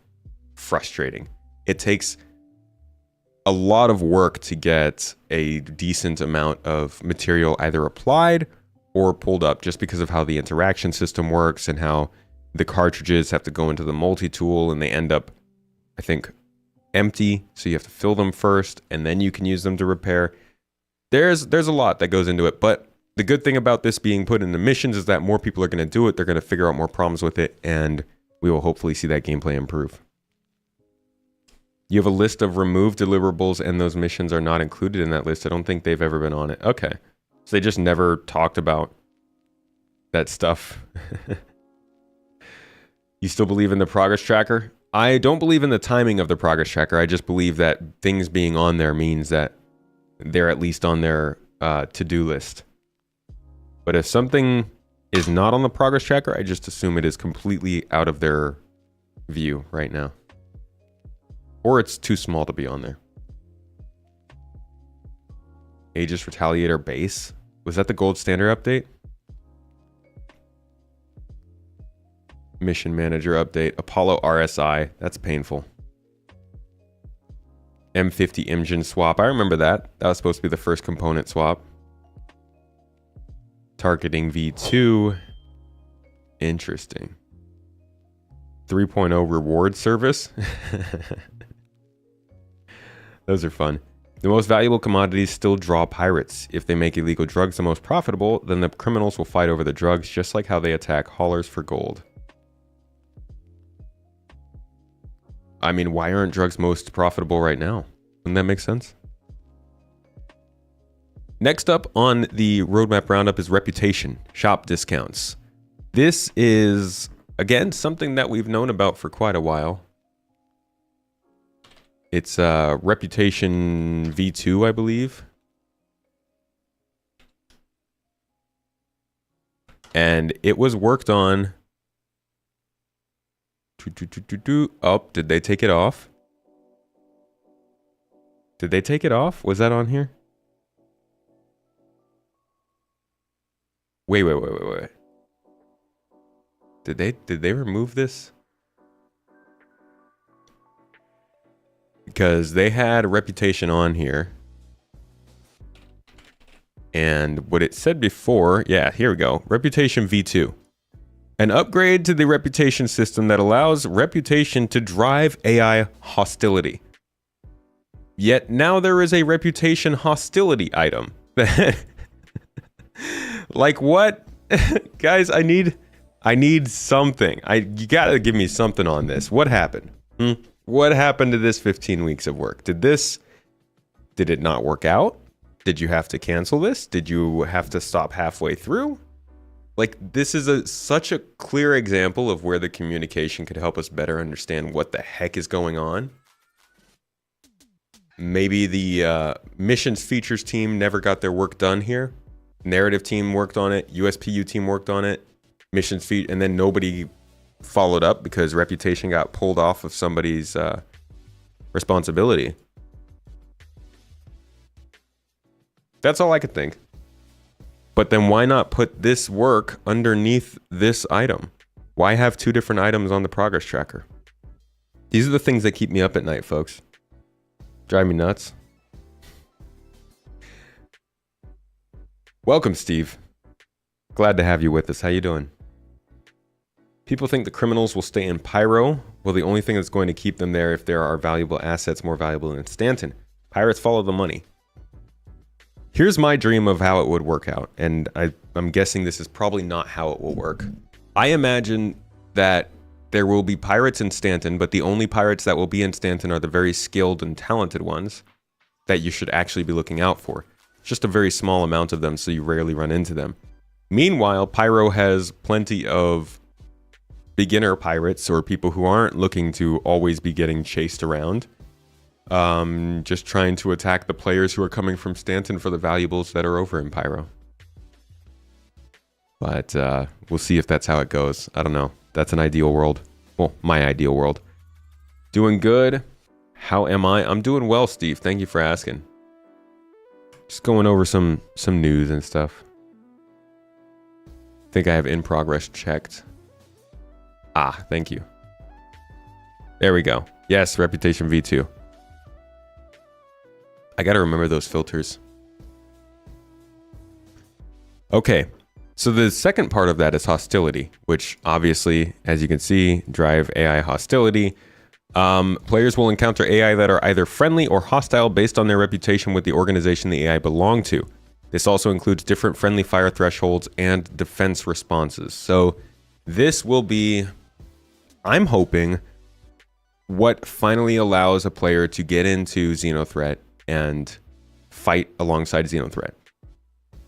frustrating. It takes a lot of work to get a decent amount of material either applied or pulled up, just because of how the interaction system works and how the cartridges have to go into the multi-tool and they end up, I think, empty. So you have to fill them first and then you can use them to repair. There's a lot that goes into it, but the good thing about this being put into missions is that more people are going to do it. They're going to figure out more problems with it, and we will hopefully see that gameplay improve. You have a list of removed deliverables, and those missions are not included in that list. I don't think they've ever been on it. Okay. So they just never talked about that stuff. You still believe in the progress tracker? I don't believe in the timing of the progress tracker. I just believe that things being on there means that they're at least on their to-do list. But if something is not on the progress tracker, I just assume it is completely out of their view right now. Or it's too small to be on there. Aegis Retaliator base? Was that the gold standard update? Mission manager update. Apollo RSI. That's painful. M50 engine swap. I remember that. That was supposed to be the first component swap. Targeting V2. Interesting. 3.0 reward service. Those are fun. The most valuable commodities still draw pirates. If they make illegal drugs the most profitable, then the criminals will fight over the drugs, just like how they attack haulers for gold. I mean, why aren't drugs most profitable right now? Wouldn't that make sense? Next up on the roadmap roundup is reputation, shop discounts. This is, again, something that we've known about for quite a while. It's Reputation V2, I believe. And it was worked on. Oh, did they take it off? Did they take it off? Was that on here? Wait. Did they remove this? Because they had a reputation on here. And what it said before, yeah, here we go. Reputation V2. An upgrade to the reputation system that allows reputation to drive AI hostility. Yet now there is a reputation hostility item. Like what? Guys, I need something. You gotta give me something on this. What happened? What happened to this 15 weeks of work? Did it not work out? Did you have to cancel this? Did you have to stop halfway through? Like, this is such a clear example of where the communication could help us better understand what the heck is going on. Maybe the missions features team never got their work done here. Narrative team worked on it. USPU team worked on it. Missions feat, and then nobody followed up because reputation got pulled off of somebody's responsibility. That's all I could think. But then why not put this work underneath this item? Why have two different items on the progress tracker? These are the things that keep me up at night, folks. Drive me nuts. Welcome, Steve. Glad to have you with us. How you doing? People think the criminals will stay in Pyro. Well, the only thing that's going to keep them there if there are valuable assets more valuable than Stanton. Pirates follow the money. Here's my dream of how it would work out, and I'm guessing this is probably not how it will work. I imagine that there will be pirates in Stanton, but the only pirates that will be in Stanton are the very skilled and talented ones that you should actually be looking out for. Just a very small amount of them, so you rarely run into them. Meanwhile, Pyro has plenty of beginner pirates or people who aren't looking to always be getting chased around. Just trying to attack the players who are coming from Stanton for the valuables that are over in Pyro. But we'll see if that's how it goes. I don't know. That's an ideal world. Well, my ideal world. Doing good. How am I? I'm doing well, Steve. Thank you for asking. Just going over some news and stuff. I think I have in progress checked. Ah, thank you. There we go. Yes, Reputation V2. I gotta remember those filters. Okay, so the second part of that is hostility, which obviously, as you can see, drive AI hostility. Players will encounter AI that are either friendly or hostile based on their reputation with the organization the AI belong to. This also includes different friendly fire thresholds and defense responses. So this will be, I'm hoping, what finally allows a player to get into Xenothreat and fight alongside Xenothreat.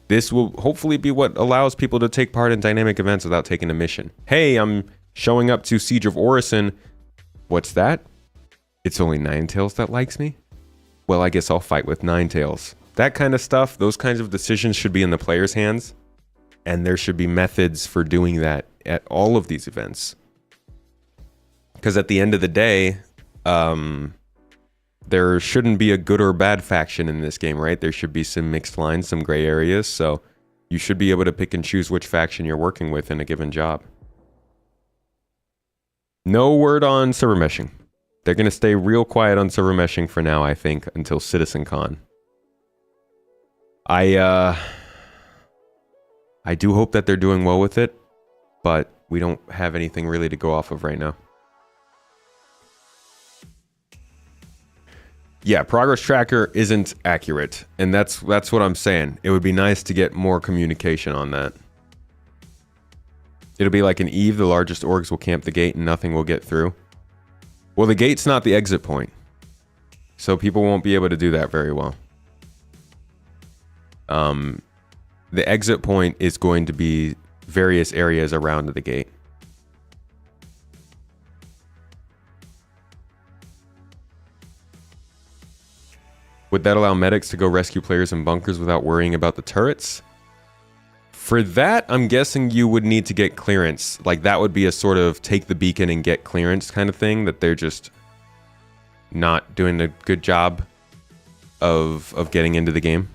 This will hopefully be what allows people to take part in dynamic events without taking a mission. Hey, I'm showing up to Siege of Orison. What's that? It's only Ninetales that likes me? Well, I guess I'll fight with Ninetales. That kind of stuff, those kinds of decisions should be in the player's hands. And there should be methods for doing that at all of these events. Because at the end of the day, there shouldn't be a good or bad faction in this game, right? There should be some mixed lines, some gray areas. So you should be able to pick and choose which faction you're working with in a given job. No word on server meshing. They're going to stay real quiet on server meshing for now, I think, until CitizenCon. I do hope that they're doing well with it, but we don't have anything really to go off of right now. Yeah, progress tracker isn't accurate, and that's what I'm saying. It would be nice to get more communication on that. It'll be like in Eve, the largest orgs will camp the gate and nothing will get through. Well, the gate's not the exit point, so people won't be able to do that very well. The exit point is going to be various areas around the gate. Would that allow medics to go rescue players in bunkers without worrying about the turrets? For that, I'm guessing you would need to get clearance. Like, that would be a sort of take the beacon and get clearance kind of thing, that they're just not doing a good job of getting into the game.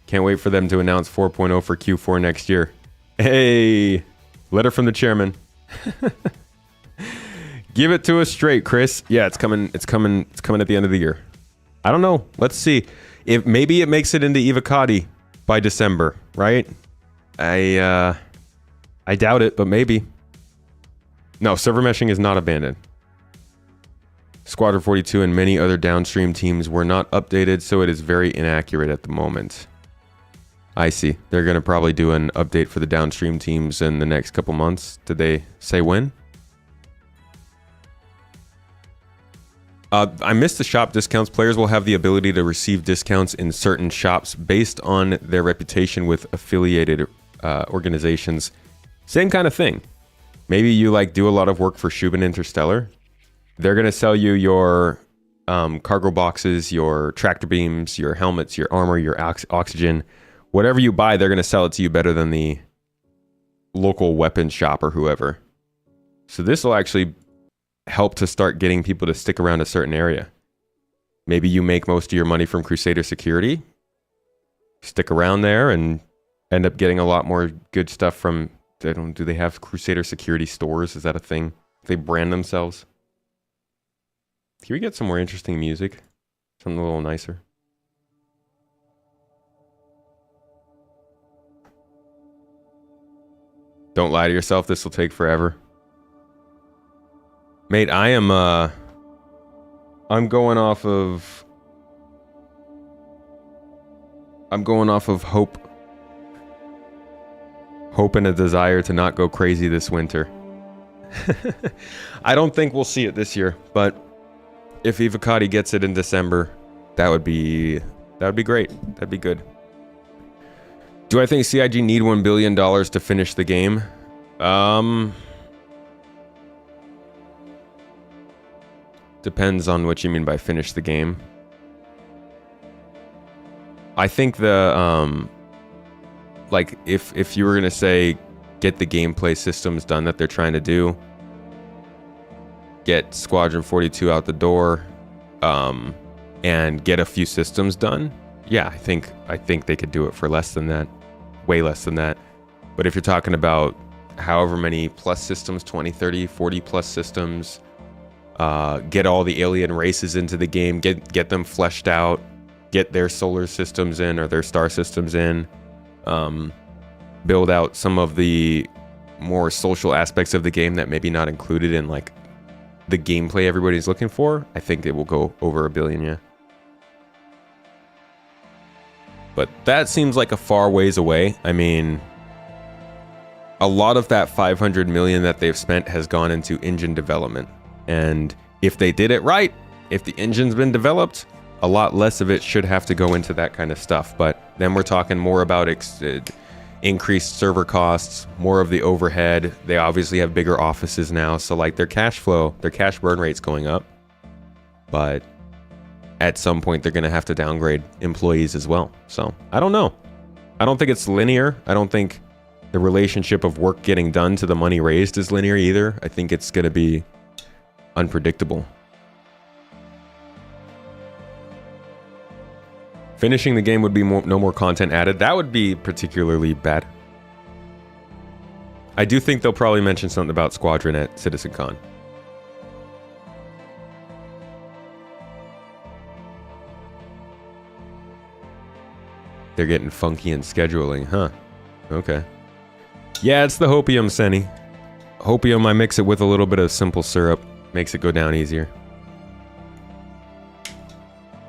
Can't wait for them to announce 4.0 for Q4 next year. Hey, letter from the chairman. Give it to us straight, Chris. Yeah, it's coming at the end of the year. I don't know. Let's see. If maybe it makes it into Evocati by December, right? I doubt it, but maybe. No, server meshing is not abandoned. Squadron 42 and many other downstream teams were not updated, so it is very inaccurate at the moment. I see. They're going to probably do an update for the downstream teams in the next couple months. Did they say when? I missed the shop discounts. Players will have the ability to receive discounts in certain shops based on their reputation with affiliated organizations. Same kind of thing. Maybe you like do a lot of work for Shubin Interstellar. They're going to sell you your cargo boxes, your tractor beams, your helmets, your armor, your oxygen. Whatever you buy, they're going to sell it to you better than the local weapon shop or whoever. So this will actually help to start getting people to stick around a certain area. Maybe you make most of your money from Crusader Security, stick around there and end up getting a lot more good stuff from, do they have Crusader Security stores? Is that a thing? They brand themselves? Can we get some more interesting music? Something a little nicer. Don't lie to yourself, this will take forever. Mate, I'm going off of hope. Hope and a desire to not go crazy this winter. I don't think we'll see it this year, but if Evocati gets it in December, that would be great. That'd be good. Do I think CIG need $1 billion to finish the game? Depends on what you mean by finish the game. I think the like if you were gonna say get the gameplay systems done that they're trying to do, get Squadron 42 out the door, and get a few systems done, yeah, I think they could do it for less than that, way less than that. But if you're talking about however many plus systems, 20, 30, 40 plus systems, get all the alien races into the game, get them fleshed out, get their solar systems in or their star systems in, build out some of the more social aspects of the game that maybe not included in like the gameplay everybody's looking for, I think it will go over $1 billion, yeah. But that seems like a far ways away. I mean, a lot of that $500 million that they've spent has gone into engine development. And if they did it right, if the engine's been developed, a lot less of it should have to go into that kind of stuff. But then we're talking more about increased server costs, more of the overhead. They obviously have bigger offices now, so like their cash flow, their cash burn rate's going up. But at some point, they're going to have to downgrade employees as well. So I don't know. I don't think it's linear. I don't think the relationship of work getting done to the money raised is linear either. I think it's going to be unpredictable. Finishing the game would be no more content added. That would be particularly bad. I do think they'll probably mention something about Squadron at CitizenCon. They're getting funky in scheduling, huh? Okay. Yeah, it's the hopium, Senny. Hopium, I mix it with a little bit of simple syrup. Makes it go down easier.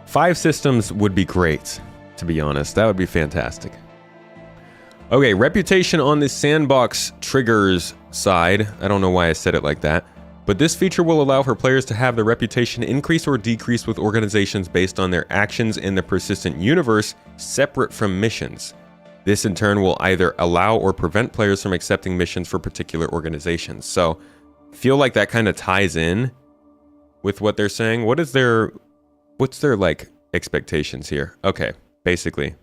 5 systems would be great, to be honest. That would be fantastic. Okay, reputation on the sandbox triggers side. I don't know why I said it like that. But this feature will allow for players to have their reputation increase or decrease with organizations based on their actions in the persistent universe, separate from missions. This in turn will either allow or prevent players from accepting missions for particular organizations. So, I feel like that kind of ties in with what they're saying. What's their like expectations here? Okay, basically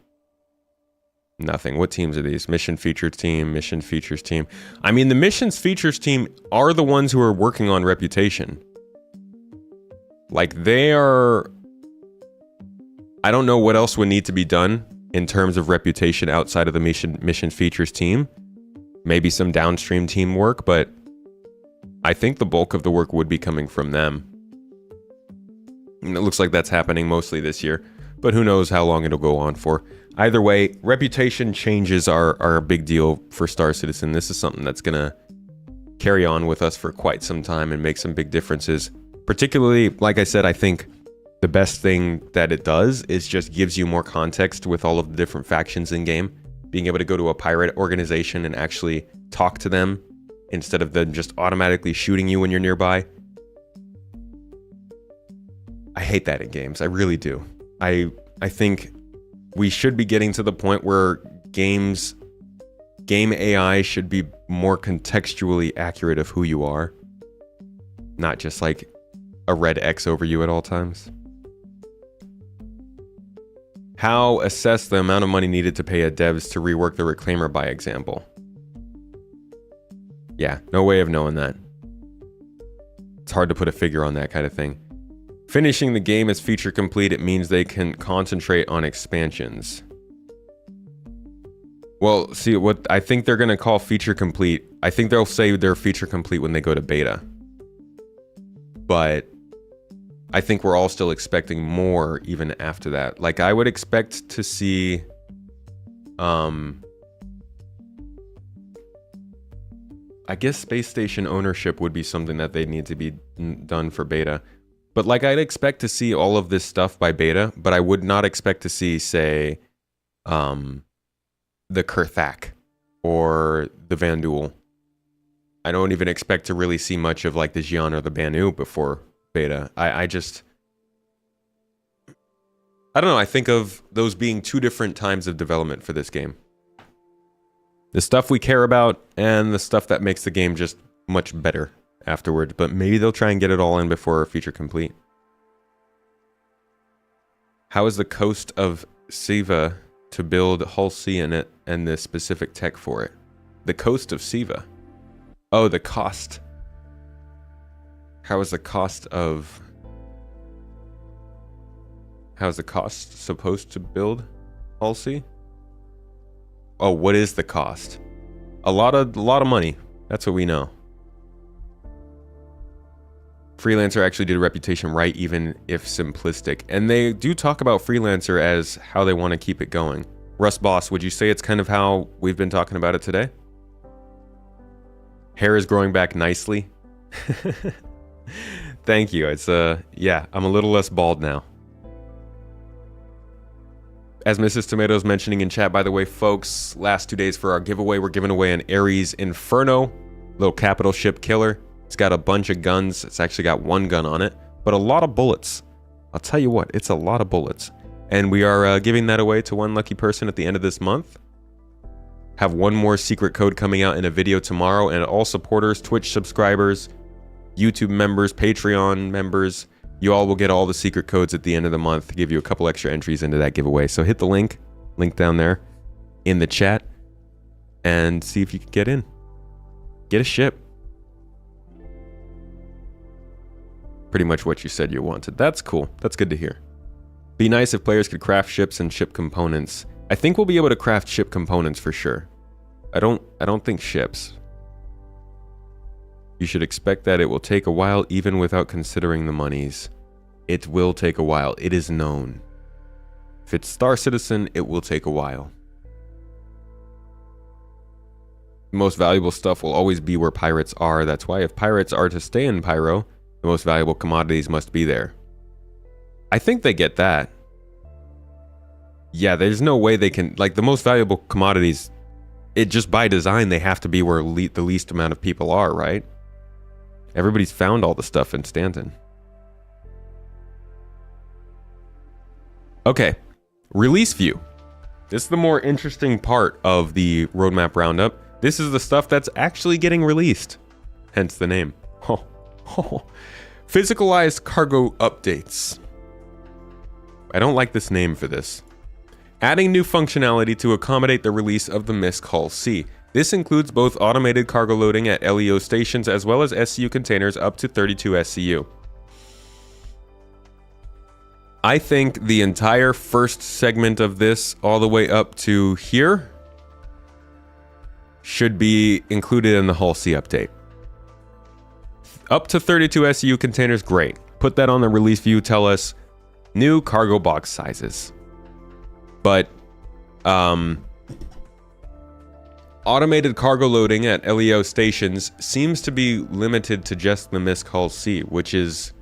nothing. What teams are these? Mission features team, mission features team. I mean, the missions features team are the ones who are working on reputation. Like, they are... I don't know what else would need to be done in terms of reputation outside of the mission features team. Maybe some downstream teamwork, but I think the bulk of the work would be coming from them. And it looks like that's happening mostly this year, but who knows how long it'll go on for. Either way, reputation changes are a big deal for Star Citizen. This is something that's going to carry on with us for quite some time and make some big differences. Particularly, like I said, I think the best thing that it does is just gives you more context with all of the different factions in game. Being able to go to a pirate organization and actually talk to them instead of them just automatically shooting you when you're nearby. I hate that in games. I really do. I think we should be getting to the point where game AI should be more contextually accurate of who you are. Not just like a red X over you at all times. How assess the amount of money needed to pay a devs to rework the Reclaimer by example? Yeah, no way of knowing that. It's hard to put a figure on that kind of thing. Finishing the game as feature complete, it means they can concentrate on expansions. Well, see, what I think they're going to call feature complete, I think they'll say they're feature complete when they go to beta. But I think we're all still expecting more even after that. Like, I would expect to see... I guess space station ownership would be something that they need to be done for beta. But like, I'd expect to see all of this stuff by beta, but I would not expect to see, say, the Kurthak or the Vandul. I don't even expect to really see much of like the Xi'an or the Banu before beta. I don't know, I think of those being 2 different times of development for this game. The stuff we care about and the stuff that makes the game just much better afterward, but maybe they'll try and get it all in before feature complete. How is the coast of Siva to build Hull C in it and the specific tech for it? The coast of Siva. Oh, the cost. How is the cost supposed to build Hull C? Oh, what is the cost? A lot of money. That's what we know. Freelancer actually did a reputation right, even if simplistic. And they do talk about Freelancer as how they want to keep it going. Russ Boss, would you say it's kind of how we've been talking about it today? Hair is growing back nicely. Thank you. It's yeah, I'm a little less bald now. As Mrs. Tomatoes mentioning in chat, by the way, folks, last 2 days for our giveaway, we're giving away an Ares Inferno, little capital ship killer. It's got a bunch of guns. It's actually got 1 gun on it, but a lot of bullets. I'll tell you what, it's a lot of bullets. And we are giving that away to 1 lucky person at the end of this month. Have 1 more secret code coming out in a video tomorrow, and all supporters, Twitch subscribers, YouTube members, Patreon members, you all will get all the secret codes at the end of the month to give you a couple extra entries into that giveaway. So hit the link down there in the chat, and see if you can get in. Get a ship. Pretty much what you said you wanted. That's cool. That's good to hear. Be nice if players could craft ships and ship components. I think we'll be able to craft ship components for sure. I don't think ships. You should expect that it will take a while even without considering the monies. It will take a while. It is known. If it's Star Citizen, it will take a while. The most valuable stuff will always be where pirates are. That's why if pirates are to stay in Pyro, the most valuable commodities must be there. I think they get that. Yeah, there's no way they can... Like, the most valuable commodities, it just by design, they have to be where the least amount of people are, right? Everybody's found all the stuff in Stanton. Okay, release view. This is the more interesting part of the roadmap roundup. This is the stuff that's actually getting released. Hence the name. Physicalized cargo updates. I don't like this name for this. Adding new functionality to accommodate the release of the MISC Hull C. This includes both automated cargo loading at LEO stations as well as SCU containers up to 32 SCU. I think the entire first segment of this, all the way up to here, should be included in the Hull C update. Up to 32 SCU containers, great. Put that on the release view, tell us new cargo box sizes. But, automated cargo loading at LEO stations seems to be limited to just the MISC Hull C, which is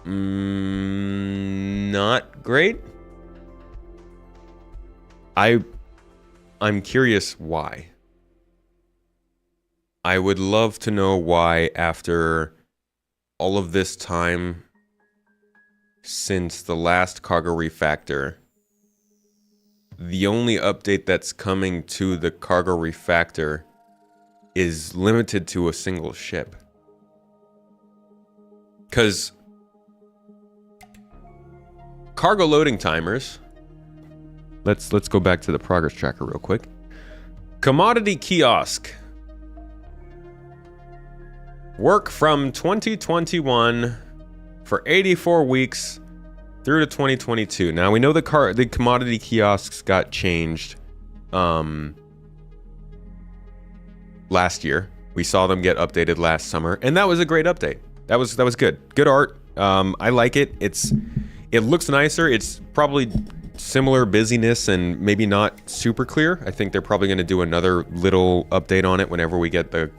not great. I'm curious why. I would love to know why, after all of this time since the last cargo refactor, the only update that's coming to the cargo refactor is limited to a single ship. Because cargo loading timers, let's go back to the progress tracker real quick. Commodity kiosk. Work from 2021 for 84 weeks through to 2022. Now we know the commodity kiosks got changed last year. We saw them get updated last summer, and that was a great update. That was good. Good art. I like it. It looks nicer. It's probably similar busyness and maybe not super clear. I think they're probably going to do another little update on it whenever we get the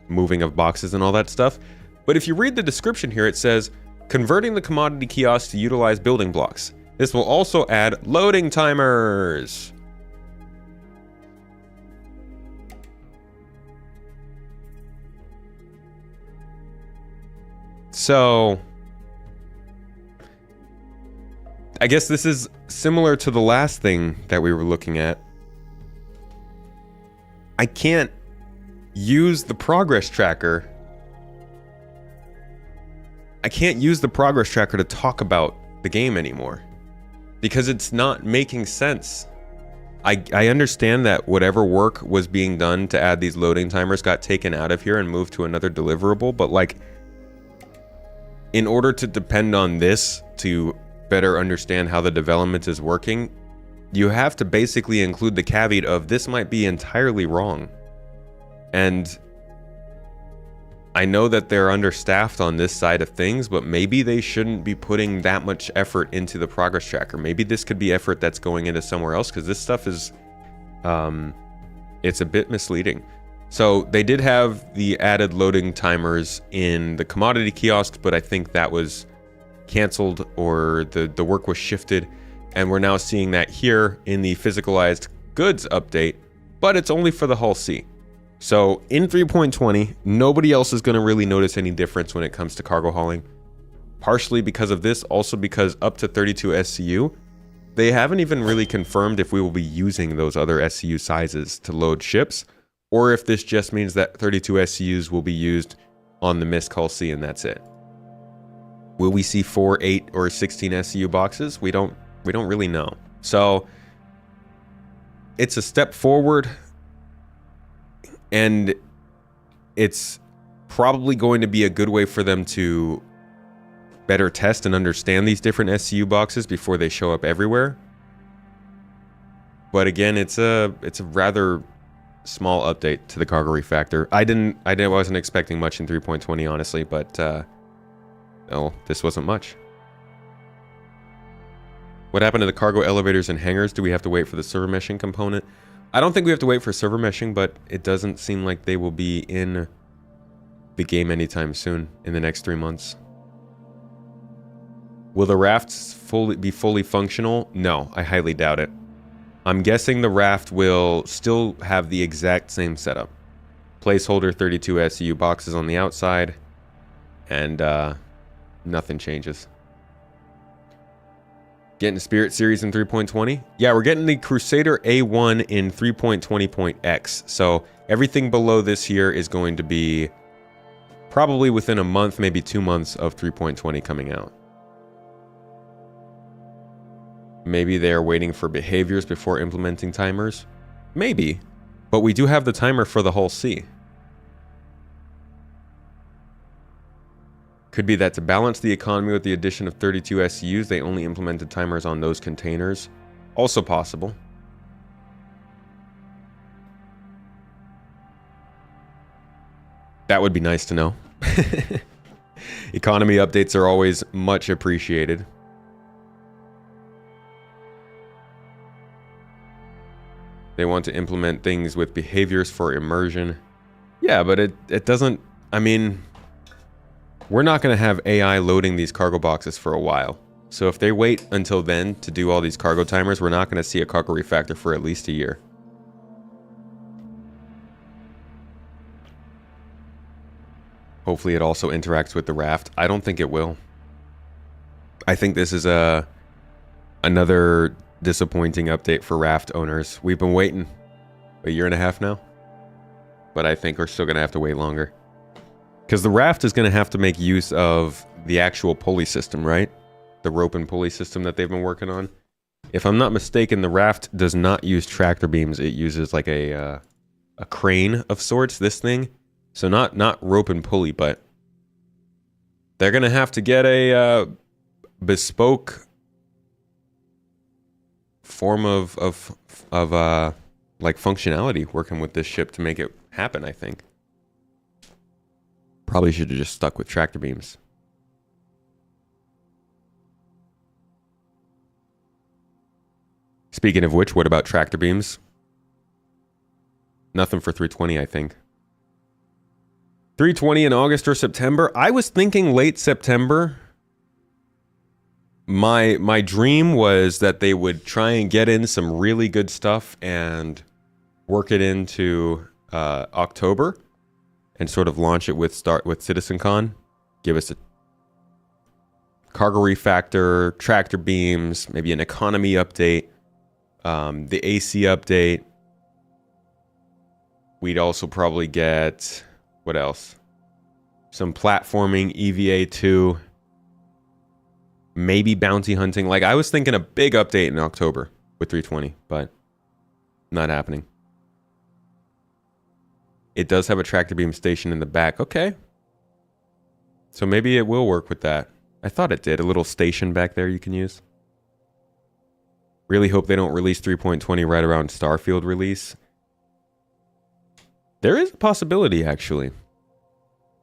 moving of boxes and all that stuff. But if you read the description here, it says, converting the commodity kiosk to utilize building blocks. This will also add loading timers. So, I guess this is similar to the last thing that we were looking at. I can't use the progress tracker. I can't use the progress tracker to talk about the game anymore because it's not making sense. I understand that whatever work was being done to add these loading timers got taken out of here and moved to another deliverable, but like, in order to depend on this to better understand how the development is working, you have to basically include the caveat of this might be entirely wrong. And I know that they're understaffed on this side of things, but maybe they shouldn't be putting that much effort into the progress tracker. Maybe this could be effort that's going into somewhere else, because this stuff is, it's a bit misleading. So they did have the added loading timers in the commodity kiosks, but I think that was canceled or the work was shifted. And we're now seeing that here in the physicalized goods update, but it's only for the Hull C. So in 3.20, nobody else is going to really notice any difference when it comes to cargo hauling. Partially because of this, also because up to 32 SCU, they haven't even really confirmed if we will be using those other SCU sizes to load ships, or if this just means that 32 SCUs will be used on the MISC Hull C and that's it. Will we see 4, 8, or 16 SCU boxes? We don't really know. So it's a step forward, and it's probably going to be a good way for them to better test and understand these different SCU boxes before they show up everywhere. But again, it's a rather small update to the cargo refactor. I wasn't expecting much in 3.20, honestly, but no, this wasn't much. What happened to the cargo elevators and hangars? Do we have to wait for the server meshing component? I don't think we have to wait for server meshing, but it doesn't seem like they will be in the game anytime soon in the next 3 months. Will the rafts be fully functional? No, I highly doubt it. I'm guessing the raft will still have the exact same setup. Placeholder 32 SCU boxes on the outside, and nothing changes. Getting Spirit Series in 3.20? Yeah, we're getting the Crusader A1 in 3.20.x. So everything below this here is going to be probably within a month, maybe 2 months of 3.20 coming out. Maybe they're waiting for behaviors before implementing timers. Maybe. But we do have the timer for the Hull C. Could be that to balance the economy with the addition of 32 SCUs, they only implemented timers on those containers. Also possible. That would be nice to know. Economy updates are always much appreciated. They want to implement things with behaviors for immersion. Yeah, but it doesn't... I mean, we're not going to have AI loading these cargo boxes for a while. So if they wait until then to do all these cargo timers, we're not going to see a cargo refactor for at least a year. Hopefully it also interacts with the raft. I don't think it will. I think this is another disappointing update for raft owners. We've been waiting a year and a half now, but I think we're still going to have to wait longer. Because the raft is going to have to make use of the actual pulley system, right? The rope and pulley system that they've been working on. If I'm not mistaken, the raft does not use tractor beams. It uses like a crane of sorts, this thing. So not rope and pulley, but they're going to have to get a bespoke form of like functionality working with this ship to make it happen, I think. Probably should have just stuck with tractor beams. Speaking of which, what about tractor beams? Nothing for 320, I think. 320 in August or September? I was thinking late September. My dream was that they would try and get in some really good stuff and work it into October and sort of launch it with CitizenCon. Give us a cargo refactor, tractor beams, maybe an economy update, the AC update. We'd also probably get, what else? Some platforming, EVA 2. Maybe bounty hunting. Like, I was thinking a big update in October with 320, but not happening. It does have a tractor beam station in the back. Okay. So maybe it will work with that. I thought it did. A little station back there you can use. Really hope they don't release 3.20 right around Starfield release. There is a possibility, actually.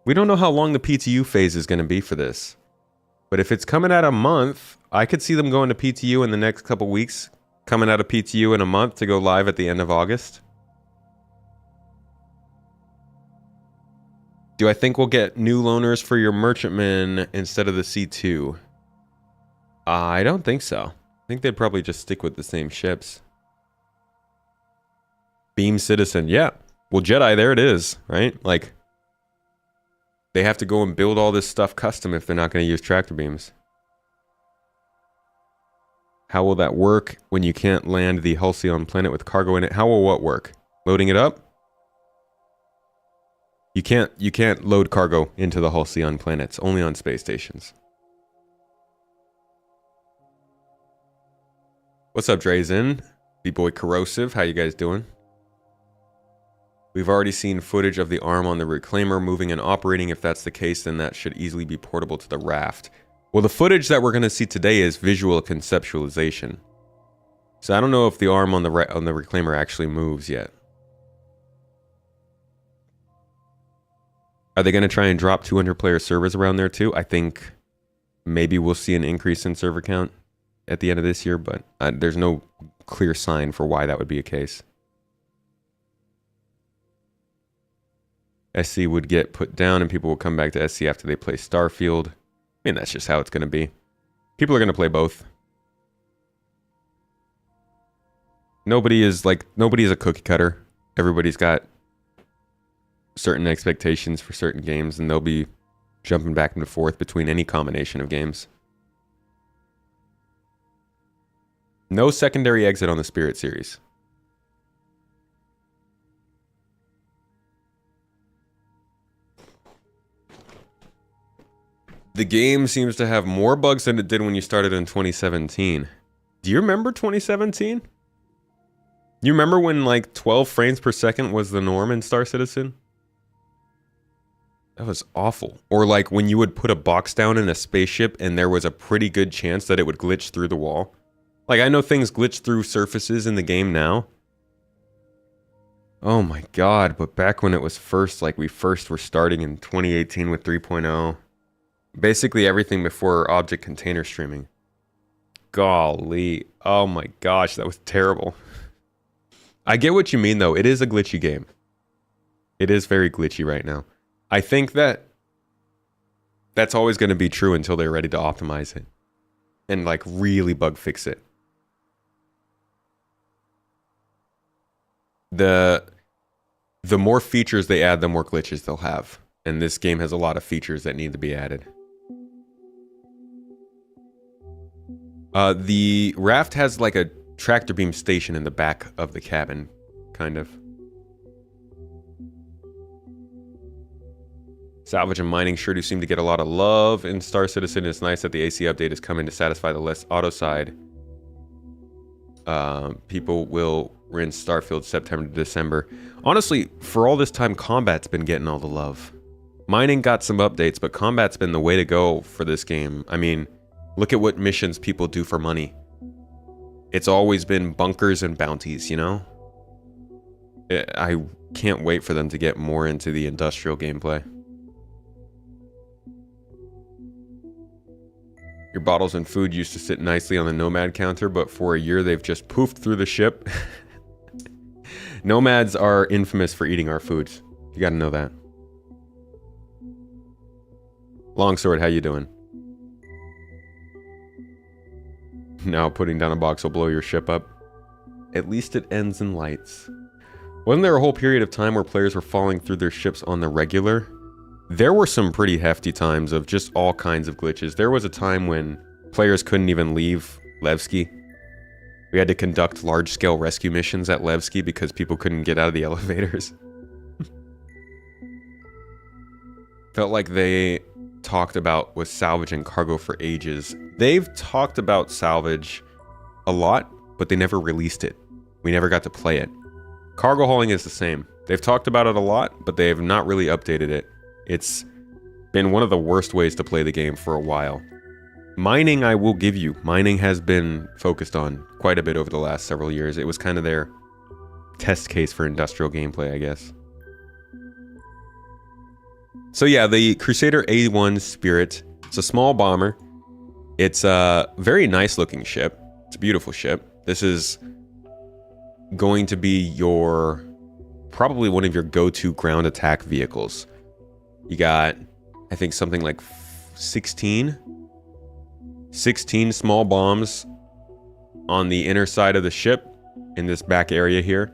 We don't know how long the PTU phase is going to be for this. But if it's coming out a month, I could see them going to PTU in the next couple weeks. Coming out of PTU in a month to go live at the end of August. Do I think we'll get new loaners for your merchantmen instead of the C2? I don't think so. I think they'd probably just stick with the same ships. Beam Citizen, yeah. Well, Jedi, there it is, right? Like, they have to go and build all this stuff custom if they're not going to use tractor beams. How will that work when you can't land the Halcyon planet with cargo in it? How will what work? Loading it up? You can't load cargo into the Halcyon planets, only on space stations. What's up, Drazen? B-Boy Corrosive, how you guys doing? We've already seen footage of the arm on the Reclaimer moving and operating. If that's the case, then that should easily be portable to the raft. Well, the footage that we're going to see today is visual conceptualization. So I don't know if the arm on the Reclaimer actually moves yet. Are they going to try and drop 200-player servers around there too? I think maybe we'll see an increase in server count at the end of this year, but there's no clear sign for why that would be a case. SC would get put down and people will come back to SC after they play Starfield. I mean, that's just how it's going to be. People are going to play both. Nobody is a cookie cutter. Everybody's got certain expectations for certain games, and they'll be jumping back and forth between any combination of games. No secondary exit on the Spirit series. The game seems to have more bugs than it did when you started in 2017. Do you remember 2017? You remember when like 12 frames per second was the norm in Star Citizen? That was awful. Or like when you would put a box down in a spaceship and there was a pretty good chance that it would glitch through the wall. Like I know things glitch through surfaces in the game now. Oh my god, but back when it was first, like we first were starting in 2018 with 3.0. Basically everything before object container streaming. Golly. Oh my gosh, that was terrible. I get what you mean though. It is a glitchy game. It is very glitchy right now. I think that that's always going to be true until they're ready to optimize it. And like really bug fix it. The more features they add, the more glitches they'll have. And this game has a lot of features that need to be added. The raft has like a tractor beam station in the back of the cabin, kind of. Salvage and mining sure do seem to get a lot of love in Star Citizen. It's nice that the AC update is coming to satisfy the less auto side. People will rinse Starfield September to December. Honestly, for all this time, combat's been getting all the love. Mining got some updates, but combat's been the way to go for this game. I mean, look at what missions people do for money. It's always been bunkers and bounties, you know? I can't wait for them to get more into the industrial gameplay. Your bottles and food used to sit nicely on the Nomad counter, but for a year they've just poofed through the ship. Nomads are infamous for eating our foods. You gotta know that. Longsword, how you doing? Now putting down a box will blow your ship up. At least it ends in lights. Wasn't there a whole period of time where players were falling through their ships on the regular? There were some pretty hefty times of just all kinds of glitches. There was a time when players couldn't even leave Levski. We had to conduct large-scale rescue missions at Levski because people couldn't get out of the elevators. Felt like they talked about with salvage and cargo for ages. They've talked about salvage a lot, but they never released it. We never got to play it. Cargo hauling is the same. They've talked about it a lot, but they have not really updated it. It's been one of the worst ways to play the game for a while. Mining, I will give you. Mining has been focused on quite a bit over the last several years. It was kind of their test case for industrial gameplay, I guess. So yeah, the Crusader A1 Spirit. It's a small bomber. It's a very nice looking ship. It's a beautiful ship. This is going to be your, probably one of your go-to ground attack vehicles. You got, I think, something like 16 small bombs on the inner side of the ship in this back area here.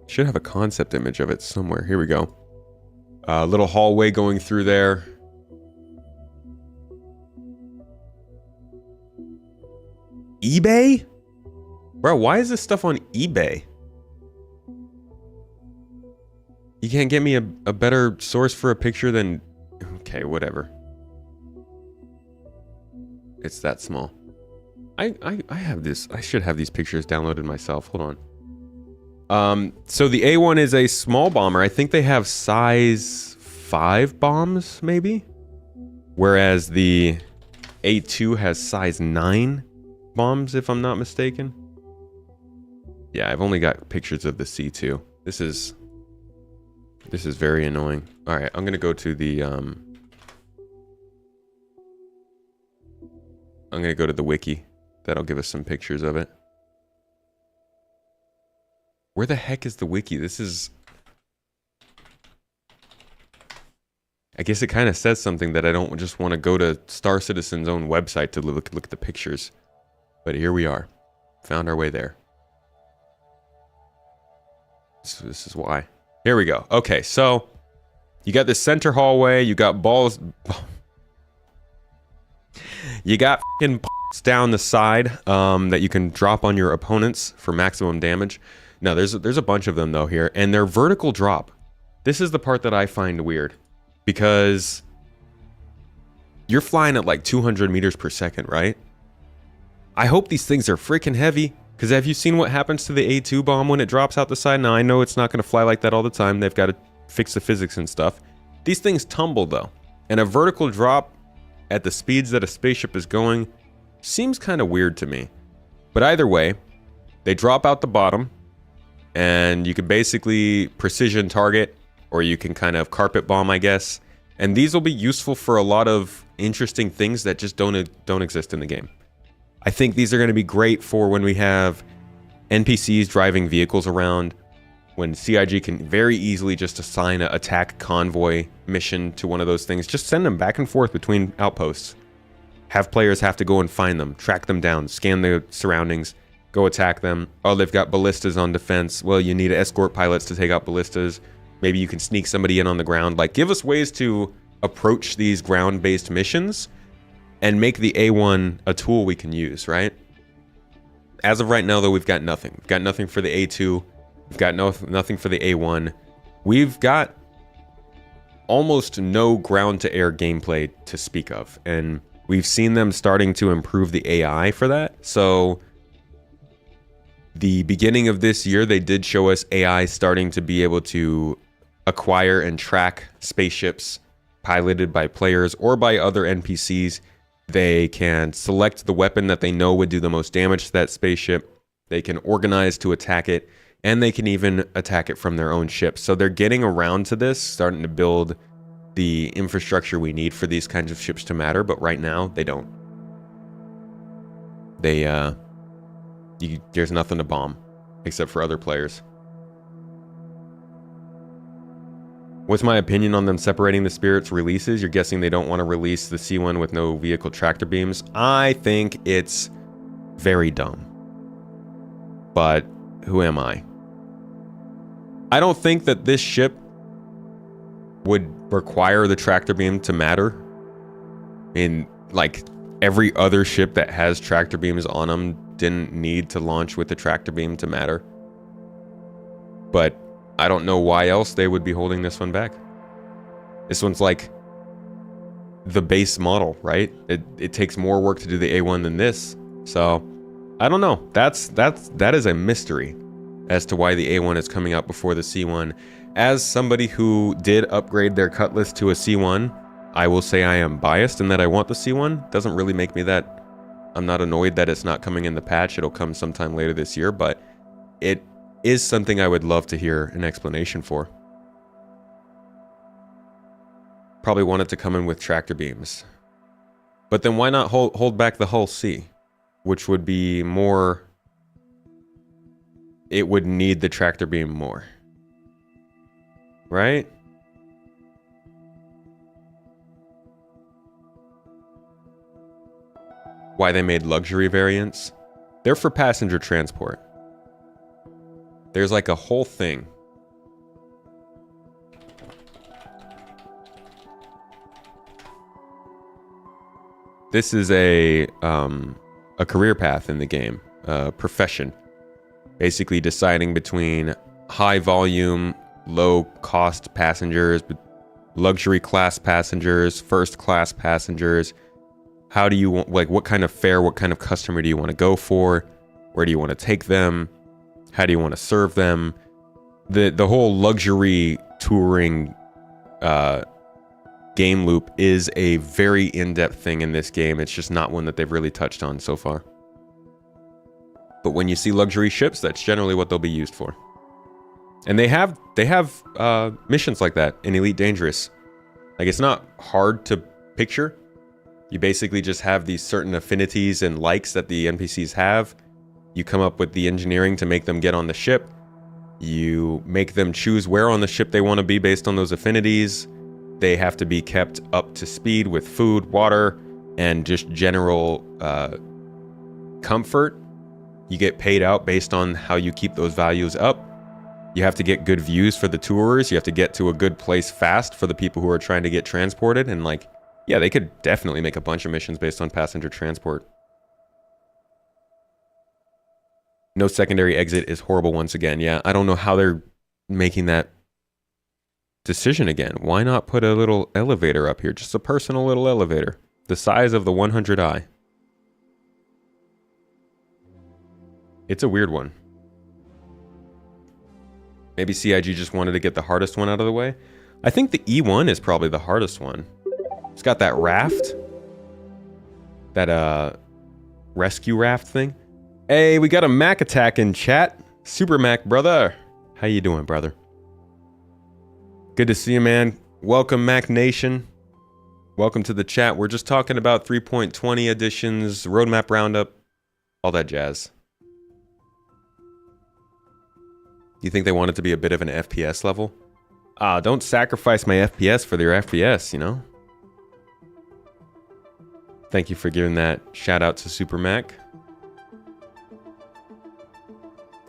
Should have a concept image of it somewhere. Here we go. A little hallway going through there. eBay? Bro, why is this stuff on eBay? You can't get me a better source for a picture than... Okay, whatever. It's that small. I have this. I should have these pictures downloaded myself. Hold on. So the A1 is a small bomber. I think they have size 5 bombs, maybe? Whereas the A2 has size 9 bombs, if I'm not mistaken. Yeah, I've only got pictures of the C2. This is very annoying. All right, I'm gonna go to the I'm gonna go to the wiki. That'll give us some pictures of it. Where the heck is the wiki? This is I guess it kind of says something that I don't just want to go to Star Citizen's own website to look at the pictures. But here we are. Found our way there. So this is why. Here we go. Okay, so you got this center hallway. You got balls. You got f***ing balls down the side that you can drop on your opponents for maximum damage. No, there's a bunch of them though here, and they're vertical drop. This is the part that I find weird, because you're flying at like 200 meters per second, right? I hope these things are freaking heavy, because have you seen what happens to the A2 bomb when it drops out the side? Now, I know it's not going to fly like that all the time. They've got to fix the physics and stuff. These things tumble, though. And a vertical drop at the speeds that a spaceship is going seems kind of weird to me. But either way, they drop out the bottom, and you can basically precision target, or you can kind of carpet bomb, I guess. And these will be useful for a lot of interesting things that just don't exist in the game. I think these are going to be great for when we have NPCs driving vehicles around, when CIG can very easily just assign an attack convoy mission to one of those things. Just send them back and forth between outposts. Have players have to go and find them, track them down, scan the surroundings, go attack them. Oh, they've got ballistas on defense. Well, you need escort pilots to take out ballistas. Maybe you can sneak somebody in on the ground. Like, give us ways to approach these ground-based missions and make the A1 a tool we can use, right? As of right now, though, we've got nothing. We've got nothing for the A2. We've got nothing for the A1. We've got almost no ground-to-air gameplay to speak of. And we've seen them starting to improve the AI for that. So the beginning of this year, they did show us AI starting to be able to acquire and track spaceships piloted by players or by other NPCs. They can select the weapon that they know would do the most damage to that spaceship. They can organize to attack it, and they can even attack it from their own ships. So they're getting around to this, starting to build the infrastructure we need for these kinds of ships to matter, but right now, they don't. There's nothing to bomb, except for other players. What's my opinion on them separating the Spirits releases? You're guessing they don't want to release the C1 with no vehicle tractor beams? I think it's very dumb. But who am I? I don't think that this ship would require the tractor beam to matter. In like every other ship that has tractor beams on them didn't need to launch with the tractor beam to matter. But I don't know why else they would be holding this one back. This one's like the base model, right? It takes more work to do the A1 than this. So I don't know. That is a mystery as to why the A1 is coming out before the C1. As somebody who did upgrade their Cutlass to a C1, I will say I am biased in that I want the C1. Doesn't really make me that... I'm not annoyed that it's not coming in the patch. It'll come sometime later this year, but it is something I would love to hear an explanation for. Probably want it to come in with tractor beams. But then why not hold back the hull C? Which would be more... It would need the tractor beam more. Right? Why they made luxury variants? They're for passenger transport. There's like a whole thing. This is a career path in the game, a profession. Basically deciding between high volume, low cost passengers, luxury class passengers, first class passengers. How do you want, like, what kind of fare, what kind of customer do you want to go for? Where do you want to take them? How do you want to serve them? The whole luxury touring game loop is a very in-depth thing in this game. It's just not one that they've really touched on so far. But when you see luxury ships, that's generally what they'll be used for. And they have missions like that in Elite Dangerous. Like, it's not hard to picture. You basically just have these certain affinities and likes that the NPCs have. You come up with the engineering to make them get on the ship. You make them choose where on the ship they want to be based on those affinities. they have to be kept up to speed with food, water, and just general comfort. You get paid out based on how you keep those values up. You have to get good views for the tours. You have to get to a good place fast for the people who are trying to get transported. And like, yeah, they could definitely make a bunch of missions based on passenger transport. No secondary exit is horrible once again. Yeah, I don't know how they're making that decision again. Why not put a little elevator up here? Just a personal little elevator. The size of the 100i. It's a weird one. Maybe CIG just wanted to get the hardest one out of the way. I think the E1 is probably the hardest one. It's got that raft. That rescue raft thing. Hey, we got a Mac attack in chat. Super Mac, brother. How you doing, brother? Good to see you, man. Welcome, Mac Nation. Welcome to the chat. We're just talking about 3.20 editions, roadmap roundup, all that jazz. You think they want it to be a bit of an FPS level? Don't sacrifice my FPS for their FPS, you know? Thank you for giving that shout out to Super Mac.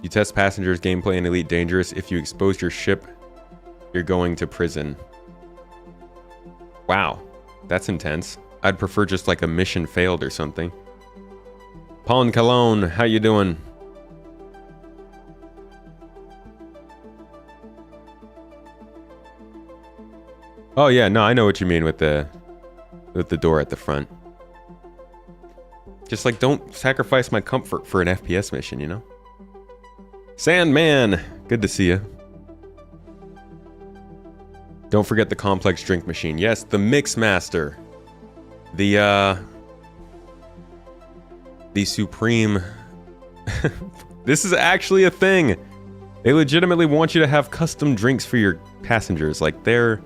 You test passengers, gameplay, and Elite Dangerous. If you expose your ship, you're going to prison. Wow, that's intense. I'd prefer just like a mission failed or something. Pawn Cologne, how you doing? Oh yeah, no, I know what you mean with the door at the front. Just like, don't sacrifice my comfort for an FPS mission, you know? Sandman, good to see you. Don't forget the complex drink machine. Yes, the Mix Master. The Supreme. This is actually a thing. They legitimately want you to have custom drinks for your passengers. Like they're...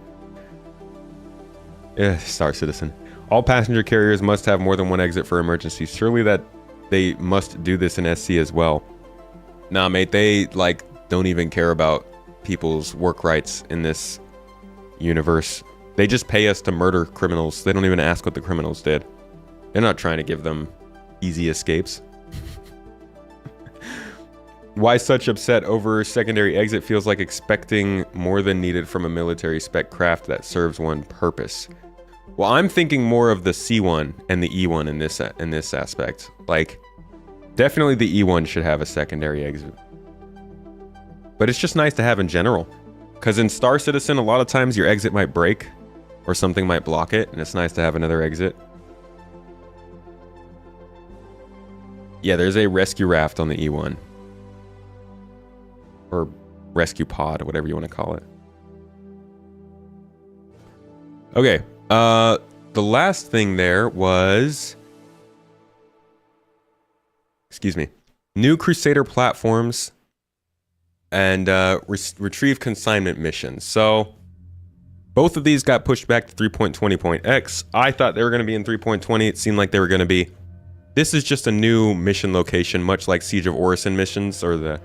Star Citizen. All passenger carriers must have more than one exit for emergencies. Surely that they must do this in SC as well. Nah, mate, they like don't even care about people's work rights in this universe. They just pay us to murder criminals. They don't even ask what the criminals did. They're not trying to give them easy escapes. Why such upset over secondary exit? Feels like expecting more than needed from a military spec craft that serves one purpose. Well, I'm thinking more of the C1 and the E1 in this aspect. Like, definitely the E1 should have a secondary exit. But it's just nice to have in general. Because in Star Citizen, a lot of times your exit might break or something might block it, and it's nice to have another exit. Yeah, there's a rescue raft on the E1. Or rescue pod, whatever you want to call it. Okay, the last thing there was... Excuse me. New Crusader platforms and retrieve consignment missions. So both of these got pushed back to 3.20.x. I thought they were going to be in 3.20. It seemed like they were going to be. This is just a new mission location, much like Siege of Orison missions or the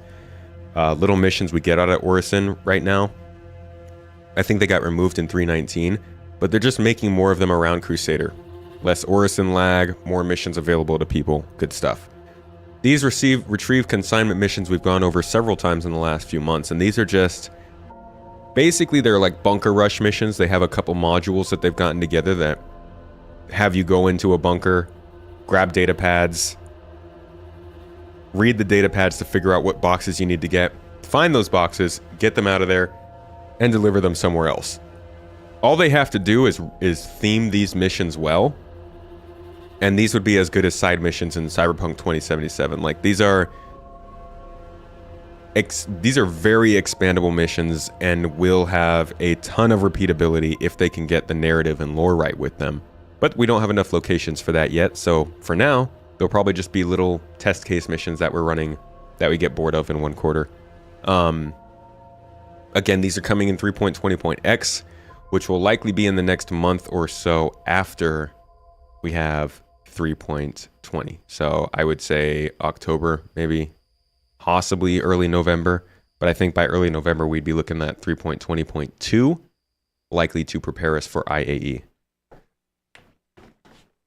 little missions we get out of Orison right now. I think they got removed in 3.19, but they're just making more of them around Crusader. Less Orison lag, more missions available to people. Good stuff. These retrieve consignment missions we've gone over several times in the last few months, and these are just... Basically, they're like bunker rush missions. They have a couple modules that they've gotten together that have you go into a bunker, grab data pads, read the data pads to figure out what boxes you need to get, find those boxes, get them out of there, and deliver them somewhere else. All they have to do is theme these missions well, and these would be as good as side missions in Cyberpunk 2077. Like, these are very expandable missions and will have a ton of repeatability if they can get the narrative and lore right with them. But we don't have enough locations for that yet, so for now, they'll probably just be little test case missions that we're running that we get bored of in one quarter. Again, these are coming in 3.20.x, which will likely be in the next month or so after we have 3.20. So I would say October, maybe, possibly early November. But I think by early November, we'd be looking at 3.20.2. likely to prepare us for IAE.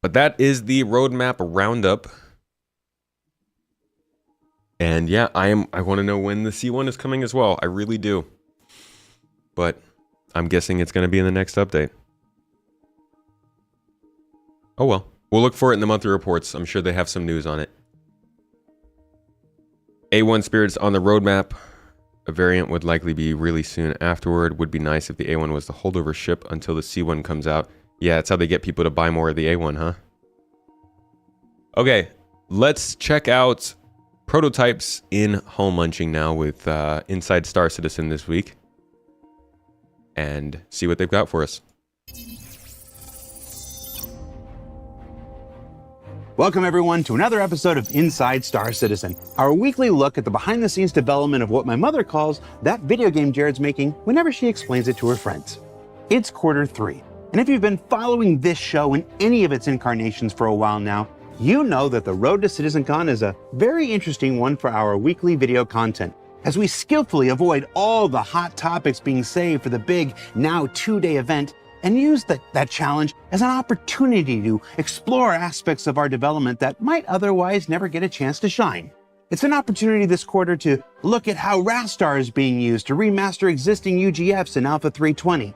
But that is the roadmap roundup. And yeah, I want to know when the C1 is coming as well. I really do. But I'm guessing it's going to be in the next update. Oh well. We'll look for it in the monthly reports. I'm sure they have some news on it. A1 Spirits on the roadmap. A variant would likely be really soon afterward. Would be nice if the A1 was the holdover ship until the C1 comes out. Yeah, that's how they get people to buy more of the A1, huh? Okay, let's check out prototypes in Home Munching now with Inside Star Citizen this week. And see what they've got for us. Welcome everyone to another episode of Inside Star Citizen, our weekly look at the behind-the-scenes development of what my mother calls that video game Jared's making whenever she explains it to her friends. It's Q3, and if you've been following this show in any of its incarnations for a while now, you know that the road to CitizenCon is a very interesting one for our weekly video content, as we skillfully avoid all the hot topics being saved for the big, now 2-day event, and use that challenge as an opportunity to explore aspects of our development that might otherwise never get a chance to shine. It's an opportunity this quarter to look at how Rastar is being used to remaster existing UGFs in Alpha 320,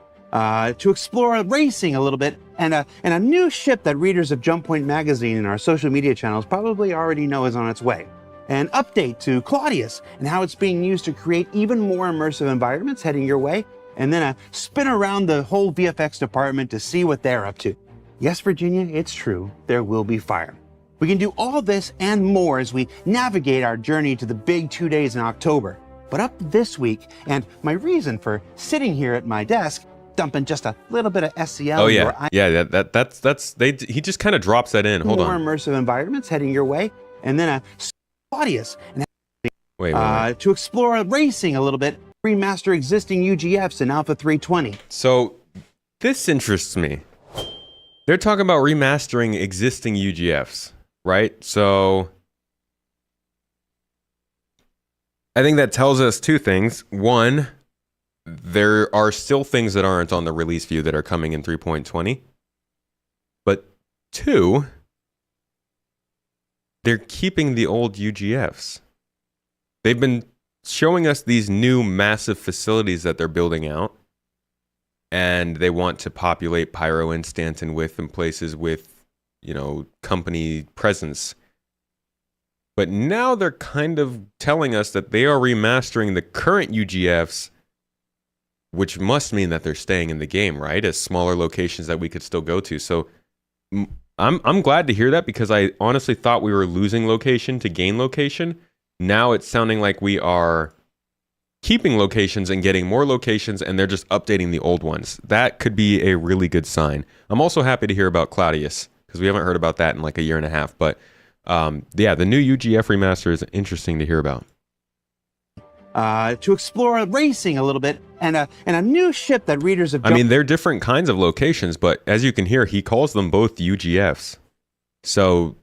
to explore racing a little bit, and a new ship that readers of Jump Point magazine and our social media channels probably already know is on its way. An update to Claudius and how it's being used to create even more immersive environments heading your way, and then a spin around the whole VFX department to see what they're up to. Yes, Virginia, it's true, there will be fire. We can do all this and more as we navigate our journey to the big 2 days in October. But up this week, and my reason for sitting here at my desk, dumping just a little bit of SCL. Oh yeah, that's he just kind of drops that in. Hold on. More immersive environments heading your way, and then a Claudius, and wait. To explore racing a little bit, remaster existing UGFs in Alpha 320. So this interests me. They're talking about remastering existing UGFs, right? So I think that tells us two things. One, there are still things that aren't on the release view that are coming in 3.20. But two, they're keeping the old UGFs. They've been showing us these new massive facilities that they're building out, and they want to populate Pyro and Stanton with in places with, company presence. But now they're kind of telling us that they are remastering the current UGFs, which must mean that they're staying in the game, right? As smaller locations that we could still go to. So I'm glad to hear that, because I honestly thought we were losing location to gain location. Now it's sounding like we are keeping locations and getting more locations, and they're just updating the old ones. That could be a really good sign. I'm also happy to hear about Claudius, because we haven't heard about that in like a year and a half. But yeah, the new UGF remaster is interesting to hear about. To explore racing a little bit, and a new ship that readers of... I mean, they're different kinds of locations, but as you can hear, he calls them both UGFs. So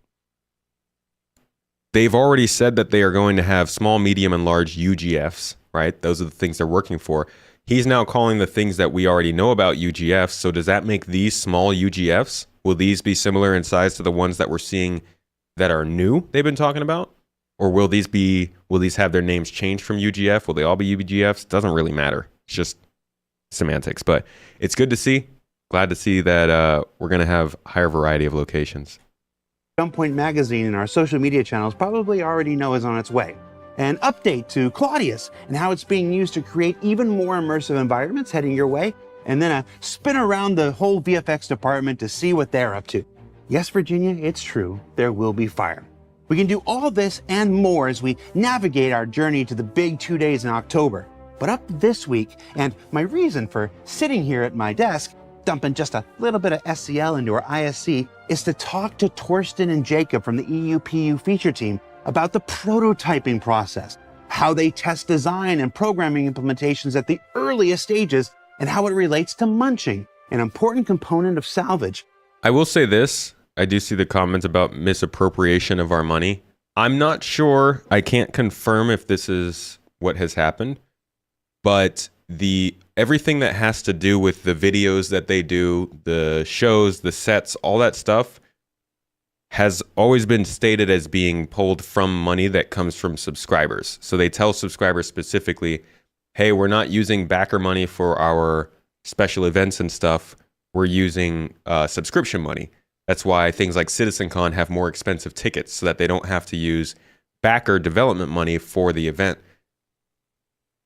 they've already said that they are going to have small, medium, and large UGFs, right? Those are the things they're working for. He's now calling the things that we already know about UGFs. So does that make these small UGFs? Will these be similar in size to the ones that we're seeing that are new they've been talking about? Or will these have their names changed from UGF? Will they all be UGFs? Doesn't really matter. It's just semantics. But it's good to see. Glad to see that we're going to have a higher variety of locations. Jump Point magazine and our social media channels probably already know is on its way. An update to Claudius and how it's being used to create even more immersive environments heading your way, and then a spin around the whole VFX department to see what they're up to. Yes, Virginia, it's true, there will be fire. We can do all this and more as we navigate our journey to the big 2 days in October. But up this week, and my reason for sitting here at my desk, dumping just a little bit of SCL into our ISC, is to talk to Torsten and Jacob from the EUPU feature team about the prototyping process, how they test design and programming implementations at the earliest stages, and how it relates to munching, an important component of salvage. I will say this. I do see the comments about misappropriation of our money. I'm not sure. I can't confirm if this is what has happened. But everything that has to do with the videos that they do, the shows, the sets, all that stuff has always been stated as being pulled from money that comes from subscribers. So they tell subscribers specifically, hey, we're not using backer money for our special events and stuff. We're using subscription money. That's why things like CitizenCon have more expensive tickets, so that they don't have to use backer development money for the event.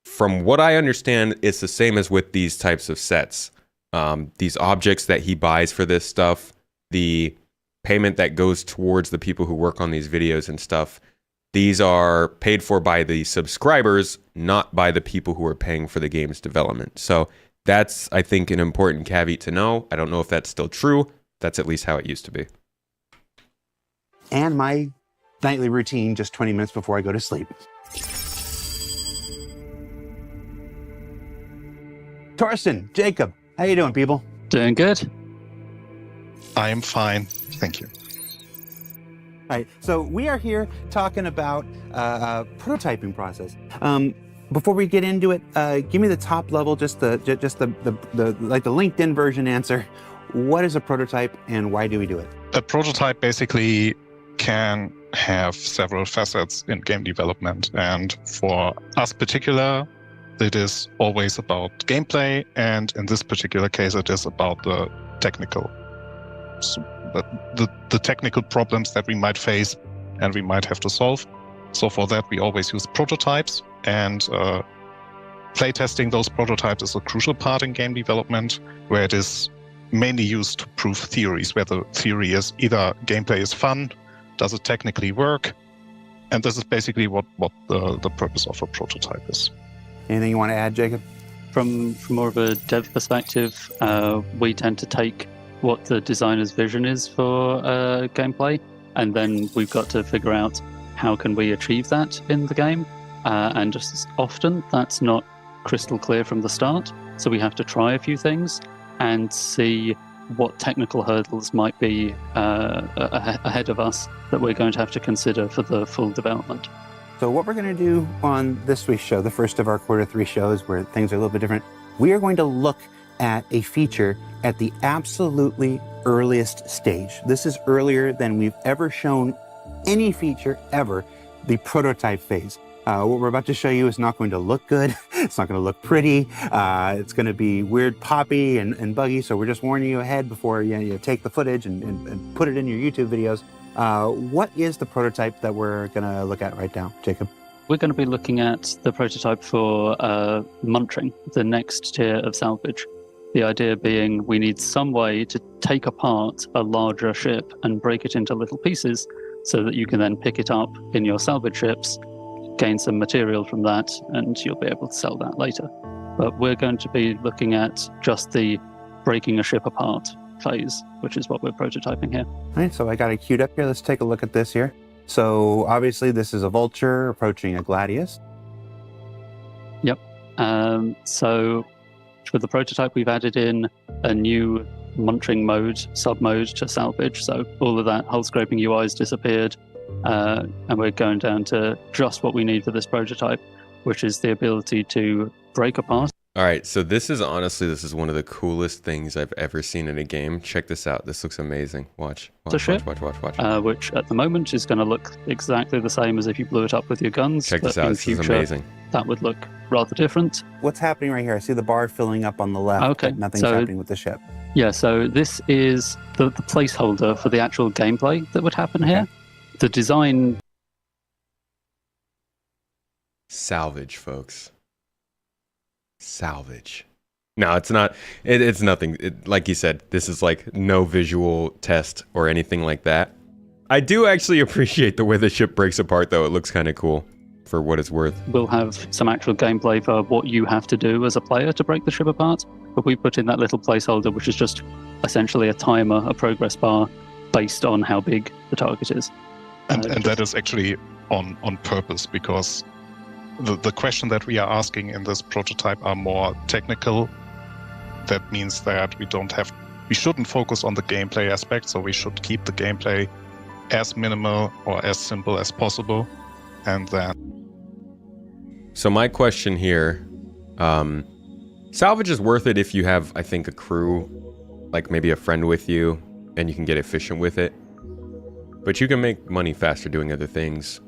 From what I understand, it's the same as with these types of sets. These objects that he buys for this stuff, the payment that goes towards the people who work on these videos and stuff, these are paid for by the subscribers, not by the people who are paying for the game's development. So that's, I think, an important caveat to know. I don't know if that's still true. That's at least how it used to be. And my nightly routine just 20 minutes before I go to sleep. Torsten, Jacob, how you doing, people? Doing good. I'm fine, thank you. All right, so we are here talking about prototyping process. Before we get into it, give me the top level, just the like the LinkedIn version answer. What is a prototype and why do we do it? A prototype basically can have several facets in game development, and for us particular, it is always about gameplay, and in this particular case, it is about the technical, the technical problems that we might face and we might have to solve. So for that, we always use prototypes, and playtesting those prototypes is a crucial part in game development, where it is mainly used to prove theories, where the theory is either gameplay is fun, does it technically work, and this is basically what the purpose of a prototype is. Anything you want to add, Jacob? From more of a dev perspective, we tend to take what the designer's vision is for gameplay, and then we've got to figure out how can we achieve that in the game. And just as often, that's not crystal clear from the start, so we have to try a few things and see what technical hurdles might be ahead of us that we're going to have to consider for the full development. So what we're going to do on this week's show, the first of our Q3 shows where things are a little bit different, we are going to look at a feature at the absolutely earliest stage. This is earlier than we've ever shown any feature ever, the prototype phase. What we're about to show you is not going to look good. It's not going to look pretty. It's going to be weird, poppy, and buggy. So we're just warning you ahead before you take the footage and put it in your YouTube videos. What is the prototype that we're going to look at right now, Jacob? We're going to be looking at the prototype for munching, the next tier of salvage. The idea being we need some way to take apart a larger ship and break it into little pieces so that you can then pick it up in your salvage ships, gain some material from that, and you'll be able to sell that later. But we're going to be looking at just the breaking a ship apart phase, which is what we're prototyping here. All right, so I got it queued up here. Let's take a look at this here. So obviously this is a vulture approaching a gladius. Yep. So for the prototype, we've added in a new munching mode, sub-mode to salvage. So all of that hull scraping UI has disappeared. And we're going down to just what we need for this prototype, which is the ability to break apart. All right, so this is one of the coolest things I've ever seen in a game. Check this out. This looks amazing. Watch. Watch. Which at the moment is going to look exactly the same as if you blew it up with your guns. Check this out. This is amazing. That would look rather different. What's happening right here? I see the bar filling up on the left. Okay. Nothing's happening with the ship. Yeah, so this is the placeholder for the actual gameplay that would happen here. The design... Salvage, folks. Salvage. No, it's not. It's nothing. Like you said, this is like no visual test or anything like that. I do actually appreciate the way the ship breaks apart, though. It looks kind of cool for what it's worth. We'll have some actual gameplay for what you have to do as a player to break the ship apart, but we put in that little placeholder, which is just essentially a timer, a progress bar, based on how big the target is. And that is actually on purpose, because the question that we are asking in this prototype are more technical. That means that we shouldn't focus on the gameplay aspect, so we should keep the gameplay as minimal or as simple as possible. And then... So my question here, Salvage is worth it if you have, I think, a crew, like maybe a friend with you, and you can get efficient with it. But you can make money faster doing other things.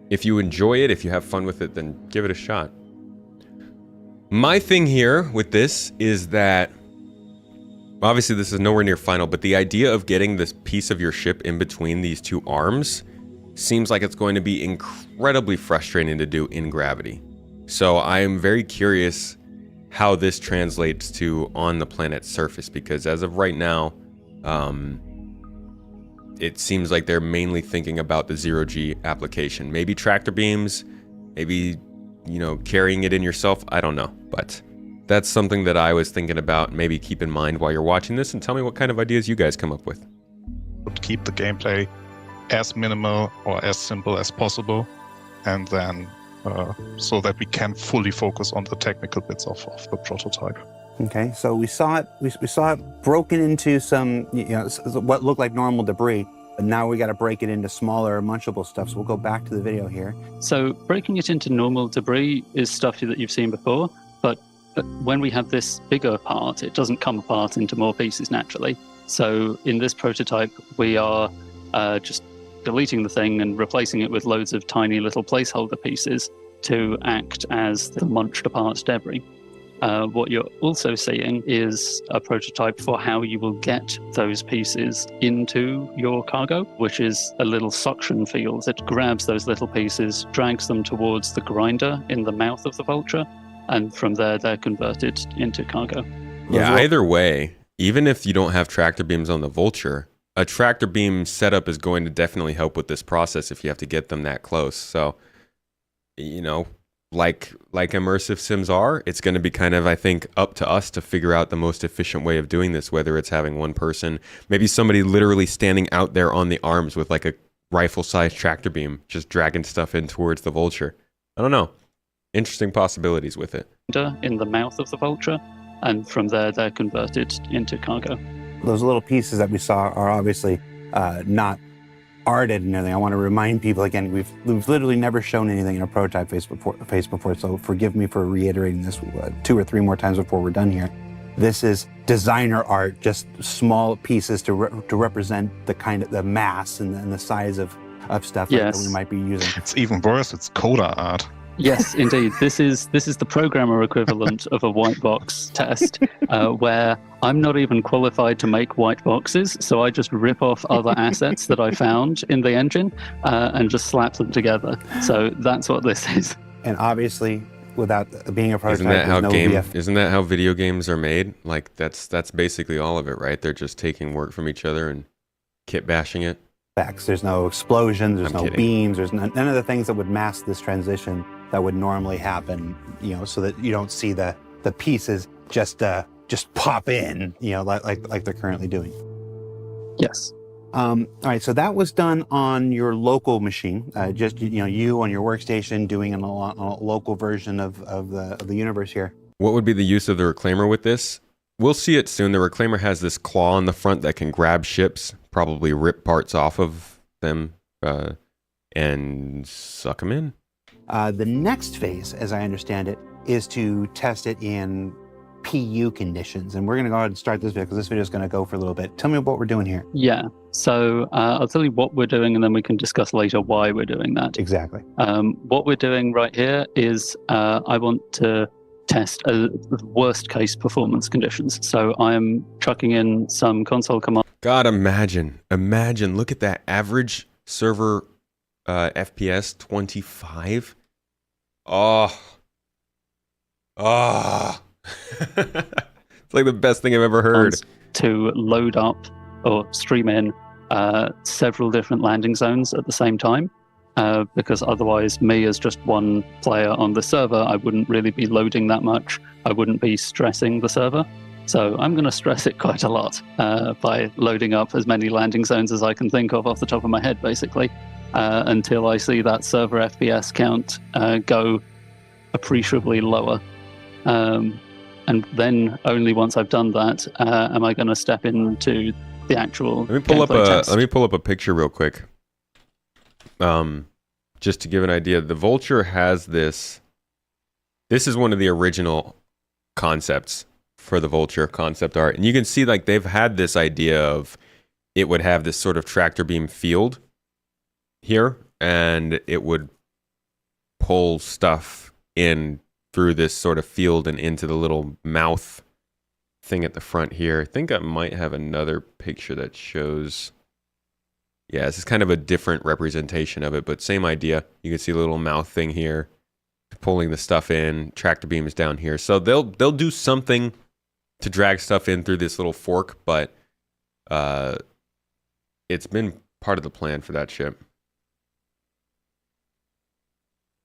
If you enjoy it, if you have fun with it, then give it a shot. My thing here with this is that, obviously this is nowhere near final, but the idea of getting this piece of your ship in between these two arms seems like it's going to be incredibly frustrating to do in gravity. So I'm very curious how this translates to on the planet's surface, because as of right now, it seems like they're mainly thinking about the zero-G application. Maybe tractor beams, maybe, you know, carrying it in yourself. I don't know, but that's something that I was thinking about. Maybe keep in mind while you're watching this, and tell me what kind of ideas you guys come up with. Keep the gameplay as minimal or as simple as possible, and then so that we can fully focus on the technical bits of the prototype. Okay, so we saw it broken into some, you know, what looked like normal debris, but now we got to break it into smaller munchable stuff. So we'll go back to the video here. So breaking it into normal debris is stuff that you've seen before, but when we have this bigger part, it doesn't come apart into more pieces naturally. So in this prototype, we are just deleting the thing and replacing it with loads of tiny little placeholder pieces to act as the munched apart debris. What you're also seeing is a prototype for how you will get those pieces into your cargo, which is a little suction field that grabs those little pieces, drags them towards the grinder in the mouth of the Vulture, and from there they're converted into cargo. Yeah, either way, even if you don't have tractor beams on the Vulture, a tractor beam setup is going to definitely help with this process if you have to get them that close. So, you know, like immersive sims are, it's going to be kind of, I think, up to us to figure out the most efficient way of doing this, whether it's having one person, maybe somebody literally standing out there on the arms with like a rifle-sized tractor beam, just dragging stuff in towards the Vulture. I don't know. Interesting possibilities with it. In the mouth of the Vulture, and from there they're converted into cargo. Those little pieces that we saw are obviously not arted and everything. I want to remind people again, we've literally never shown anything in a prototype phase before, so forgive me for reiterating this 2 or 3 more times before we're done here. This is designer art, just small pieces to represent the kind of the mass and the size of stuff that we might be using. It's even worse, it's coda art. Yes, indeed. This is the programmer equivalent of a white box test, where I'm not even qualified to make white boxes, so I just rip off other assets that I found in the engine and just slap them together. So that's what this is. And obviously, without being a prototype, isn't that how video games are made? Like that's basically all of it, right? They're just taking work from each other and kit bashing it. There's no explosions, there's no beams, there's none of the things that would mask this transition that would normally happen, you know, so that you don't see the pieces just pop in, you know, like they're currently doing. Yes. All right, so that was done on your local machine, just, you know, you on your workstation doing a local version of the universe here. What would be the use of the Reclaimer with this? We'll see it soon. The Reclaimer has this claw on the front that can grab ships, probably rip parts off of them, and suck them in. The next phase, as I understand it, is to test it in PU conditions. And we're going to go ahead and start this video because this video is going to go for a little bit. Tell me what we're doing here. Yeah. So I'll tell you what we're doing and then we can discuss later why we're doing that. Exactly. What we're doing right here is I want to test worst case performance conditions. So I'm chucking in some console commands. God, imagine, look at that average server FPS 25. Oh. It's like the best thing I've ever heard. To load up or stream in several different landing zones at the same time, because otherwise me as just one player on the server, I wouldn't really be loading that much. I wouldn't be stressing the server. So I'm going to stress it quite a lot by loading up as many landing zones as I can think of off the top of my head, basically, until I see that server FPS count go appreciably lower. And then only once I've done that, am I going to step into the actual Let me pull up a picture real quick. Just to give an idea, the Vulture has this. This is one of the original concepts for the Vulture concept art. And you can see like they've had this idea of it would have this sort of tractor beam field here, and it would pull stuff in through this sort of field and into the little mouth thing at the front here. I think I might have another picture that shows... Yeah, this is kind of a different representation of it, but same idea. You can see a little mouth thing here, pulling the stuff in, tractor beam is down here. So they'll do something to drag stuff in through this little fork, but it's been part of the plan for that ship.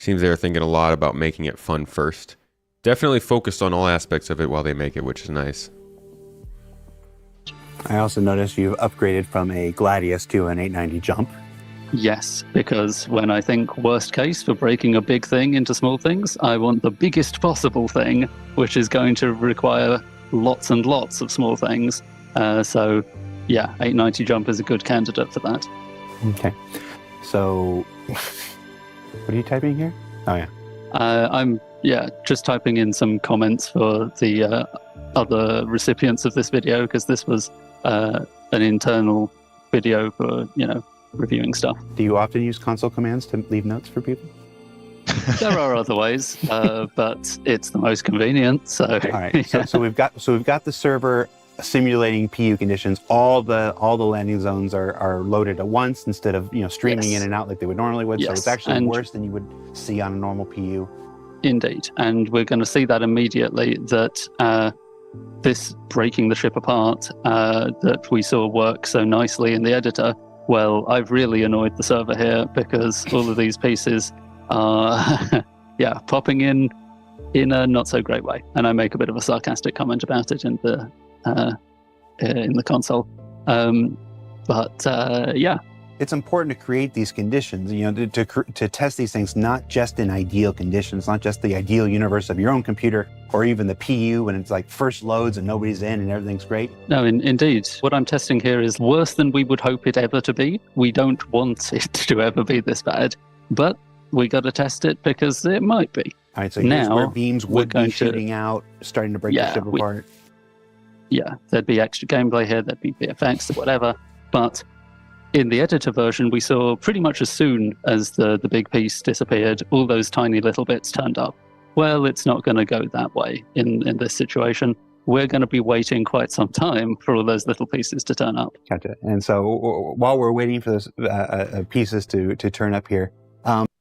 Seems they're thinking a lot about making it fun first. Definitely focused on all aspects of it while they make it, which is nice. I also noticed you've upgraded from a Gladius to an 890 jump. Yes, because when I think worst case for breaking a big thing into small things, I want the biggest possible thing, which is going to require lots and lots of small things. So, yeah, 890 jump is a good candidate for that. Okay. So, what are you typing here? Oh, yeah. I'm just typing in some comments for the other recipients of this video, because this was an internal video for, reviewing stuff. Do you often use console commands to leave notes for people? There are other ways, but it's the most convenient. So, all right. So we've got the server simulating PU conditions. All the landing zones are loaded at once instead of streaming in and out like they would normally would. Yes. So it's actually worse than you would see on a normal PU. Indeed, and we're going to see that immediately. That this breaking the ship apart that we saw work so nicely in the editor. Well, I've really annoyed the server here because all of these pieces are, popping in a not so great way, and I make a bit of a sarcastic comment about it in the console. It's important to create these conditions, to test these things, not just in ideal conditions, not just the ideal universe of your own computer or even the PU when it's like first loads and nobody's in and everything's great. No, indeed. What I'm testing here is worse than we would hope it ever to be. We don't want it to ever be this bad, but we got to test it because it might be. All right, so here's where beams would be shooting out, starting to break the ship apart. Yeah, there'd be extra gameplay here, there'd be VFX or whatever, but in the editor version, we saw pretty much as soon as the big piece disappeared, all those tiny little bits turned up. Well, it's not going to go that way in this situation. We're going to be waiting quite some time for all those little pieces to turn up. Gotcha. And so while we're waiting for those pieces to turn up here...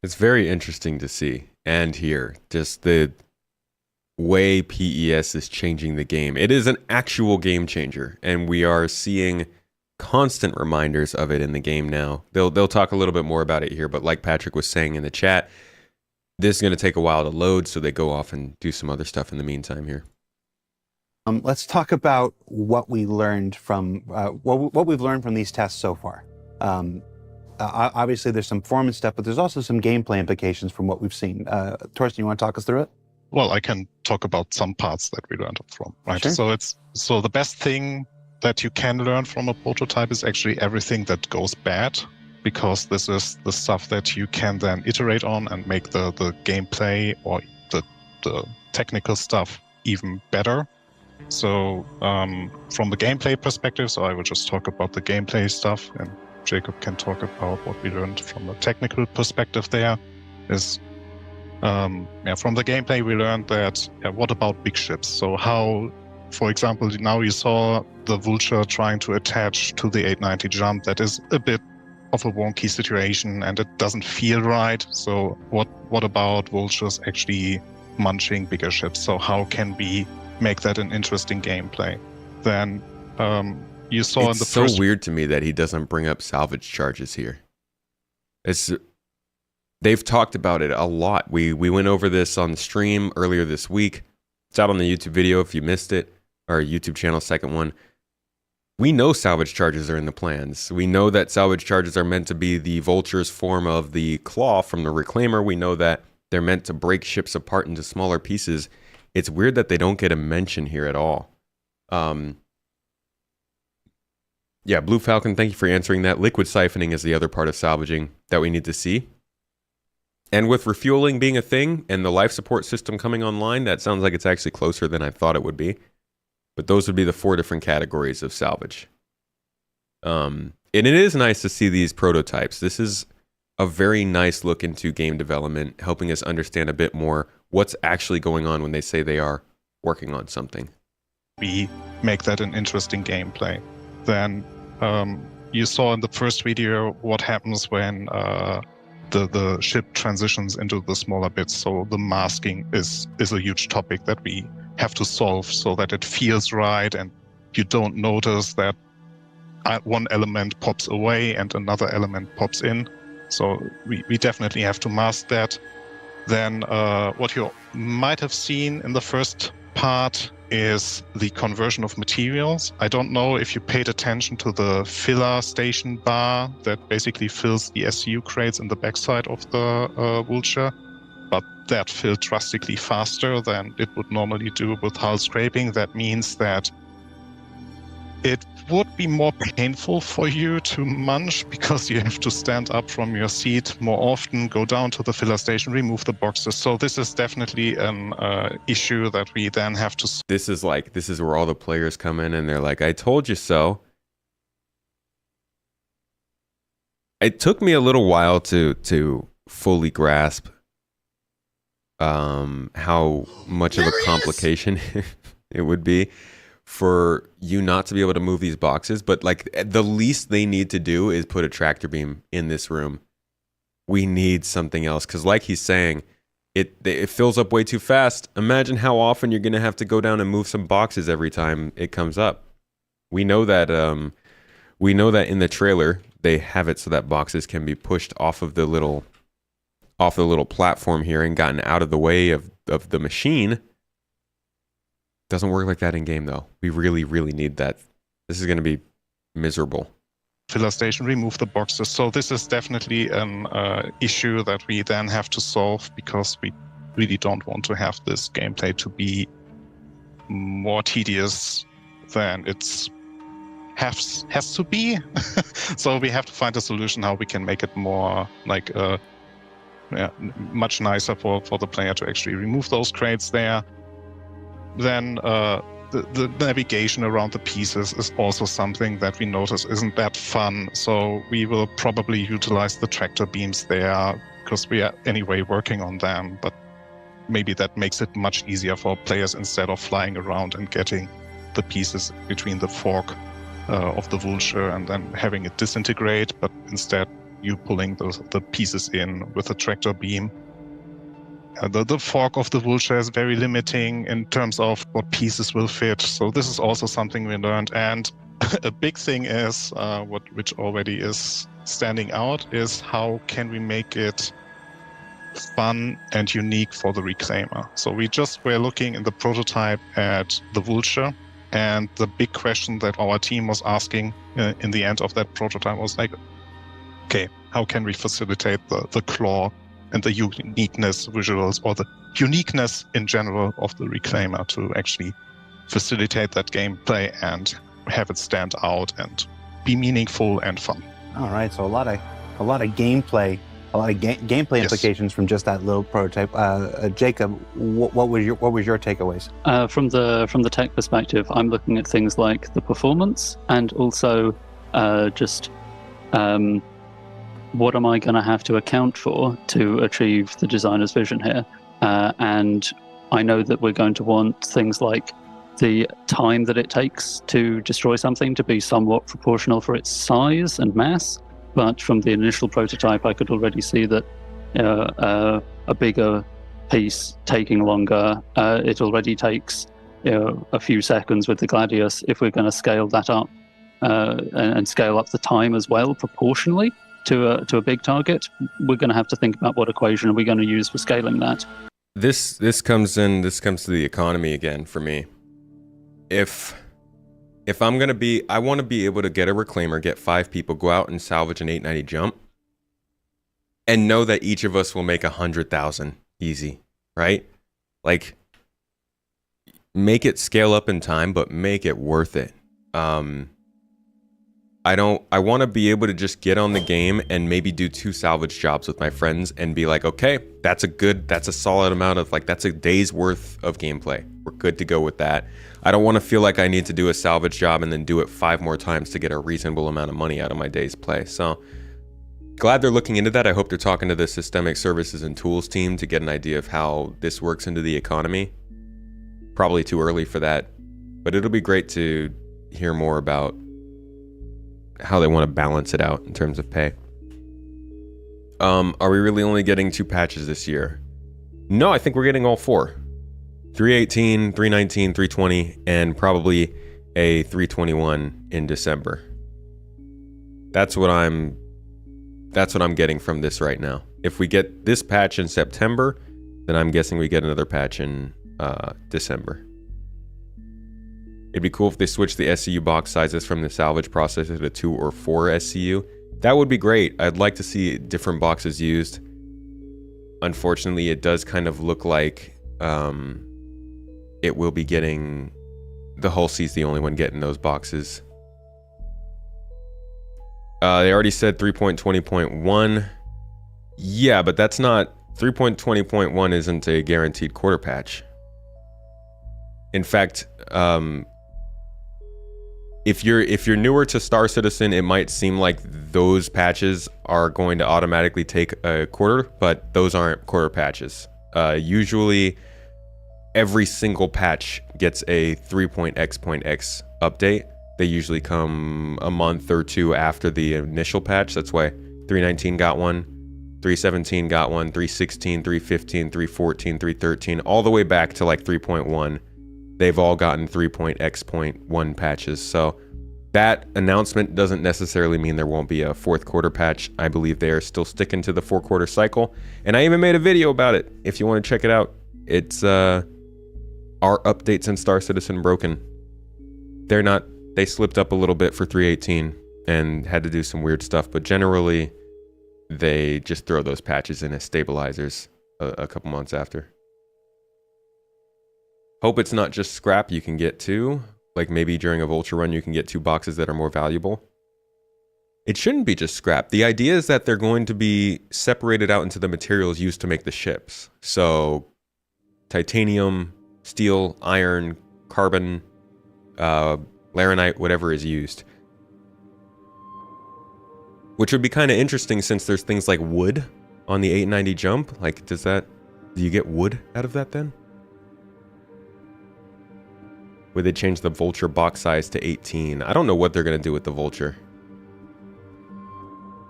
it's very interesting to see and hear just the way PES is changing the game. It is an actual game changer, and we are seeing constant reminders of it in the game now. They'll talk a little bit more about it here, but like Patrick was saying in the chat, this is going to take a while to load, so they go off and do some other stuff in the meantime here. Let's talk about what we learned from what we've learned from these tests so far. Obviously, there's some performance stuff, but there's also some gameplay implications from what we've seen. Torsten, you want to talk us through it? Well, I can talk about some parts that we learned from. Right. Sure. So the best thing that you can learn from a prototype is actually everything that goes bad, because this is the stuff that you can then iterate on and make the gameplay or the technical stuff even better. So from the gameplay perspective, so I will just talk about the gameplay stuff, and Jacob can talk about what we learned from a technical perspective there. Is from the gameplay we learned that what about big ships? So how, for example, now you saw the Vulture trying to attach to the 890 jump. That is a bit of a wonky situation and it doesn't feel right. So what about Vultures actually munching bigger ships? So how can we make that an interesting gameplay? Then you saw it's so weird to me that he doesn't bring up salvage charges here. They've talked about it a lot. We went over this on the stream earlier this week. It's out on the YouTube video if you missed it, our YouTube channel, second one. We know salvage charges are in the plans. We know that salvage charges are meant to be the Vulture's form of the claw from the Reclaimer. We know that they're meant to break ships apart into smaller pieces. It's weird that they don't get a mention here at all. Yeah, Blue Falcon, thank you for answering that. Liquid siphoning is the other part of salvaging that we need to see. And with refueling being a thing and the life support system coming online, that sounds like it's actually closer than I thought it would be. But those would be the 4 different categories of salvage. And it is nice to see these prototypes. This is a very nice look into game development, helping us understand a bit more what's actually going on when they say they are working on something. We make that an interesting gameplay. Then you saw in the first video what happens when the ship transitions into the smaller bits. So the masking is a huge topic that we have to solve so that it feels right and you don't notice that one element pops away and another element pops in. So we definitely have to mask that. Then what you might have seen in the first part is the conversion of materials. I don't know if you paid attention to the filler station bar that basically fills the SCU crates in the backside of the Vulture, but that filled drastically faster than it would normally do with hull scraping. That means that it would be more painful for you to munch because you have to stand up from your seat more often, go down to the filler station, remove the boxes. So this is definitely an issue that we then have to... This is where all the players come in and they're like, I told you so. It took me a little while to fully grasp how much of a complication it would be for you not to be able to move these boxes, but like the least they need to do is put a tractor beam in this room. We need something else because, like he's saying, it fills up way too fast. Imagine how often you're gonna have to go down and move some boxes every time it comes up. We know that in the trailer they have it so that boxes can be pushed off the little platform here and gotten out of the way of the machine. Doesn't work like that in game though. We really, really need that. This is going to be miserable. Filler station, remove the boxes. So this is definitely an issue that we then have to solve because we really don't want to have this gameplay to be more tedious than it's has to be. So we have to find a solution how we can make it more like much nicer for the player to actually remove those crates there. Then the navigation around the pieces is also something that we notice isn't that fun. So we will probably utilize the tractor beams there because we are anyway working on them. But maybe that makes it much easier for players instead of flying around and getting the pieces between the fork of the Vulture and then having it disintegrate. But instead, you pulling the pieces in with a tractor beam. The fork of the Vulture is very limiting in terms of what pieces will fit. So this is also something we learned. And a big thing is, which already is standing out, is how can we make it fun and unique for the Reclaimer. So we just were looking in the prototype at the Vulture, and the big question that our team was asking in the end of that prototype was like, okay, how can we facilitate the claw and the uniqueness visuals or the uniqueness in general of the Reclaimer to actually facilitate that gameplay and have it stand out and be meaningful and fun. All right, so a lot of gameplay, gameplay implications from just that little prototype. Jacob, what was your takeaways? From the tech perspective, I'm looking at things like the performance and also just what am I going to have to account for to achieve the designer's vision here? And I know that we're going to want things like the time that it takes to destroy something to be somewhat proportional for its size and mass. But from the initial prototype, I could already see that a bigger piece taking longer. It already takes a few seconds with the Gladius. If we're going to scale that up and scale up the time as well proportionally to a big target, we're going to have to think about what equation are we going to use for scaling that. This comes to the economy again for me. If I'm going to I want to be able to get a Reclaimer, get 5 people, go out and salvage an 890 jump, and know that each of us will make 100,000 easy, right? Like, make it scale up in time, but make it worth it. I I want to be able to just get on the game and maybe do 2 salvage jobs with my friends and be like, okay, that's a solid amount of, like, that's a day's worth of gameplay. We're good to go with that. I don't want to feel like I need to do a salvage job and then do it 5 more times to get a reasonable amount of money out of my day's play. So glad they're looking into that. I hope they're talking to the systemic services and tools team to get an idea of how this works into the economy. Probably too early for that, but it'll be great to hear more about how they want to balance it out in terms of pay. Are we really only getting 2 patches this year? No, I think we're getting all 4. 318, 319, 320, and probably a 321 in December. That's what I'm getting from this right now. If we get this patch in September, then I'm guessing we get another patch in December. It'd be cool if they switched the SCU box sizes from the salvage processor to 2 or 4 SCU. That would be great. I'd like to see different boxes used. Unfortunately, it does kind of look like it will be getting... The Hull C's the only one getting those boxes. They already said 3.20.1. Yeah, but that's not... 3.20.1 isn't a guaranteed quarter patch. In fact, if you're newer to Star Citizen, it might seem like those patches are going to automatically take a quarter, but those aren't quarter patches. Usually, every single patch gets a 3.x.x update. They usually come a month or 2 after the initial patch. That's why 319 got one, 317 got one, 316, 315, 314, 313, all the way back to like 3.1. They've all gotten 3.x.1 patches. So that announcement doesn't necessarily mean there won't be a 4th quarter patch. I believe they are still sticking to the 4-quarter cycle. And I even made a video about it if you want to check it out. It's Are Updates in Star Citizen Broken? They slipped up a little bit for 318 and had to do some weird stuff, but generally they just throw those patches in as stabilizers a couple months after. Hope it's not just scrap you can get 2. Like maybe during a Vulture run you can get 2 boxes that are more valuable. It shouldn't be just scrap. The idea is that they're going to be separated out into the materials used to make the ships. So titanium, steel, iron, carbon, laranite, whatever is used. Which would be kind of interesting since there's things like wood on the 890 jump. Like, do you get wood out of that then? Would they change the Vulture box size to 18? I don't know what they're going to do with the Vulture.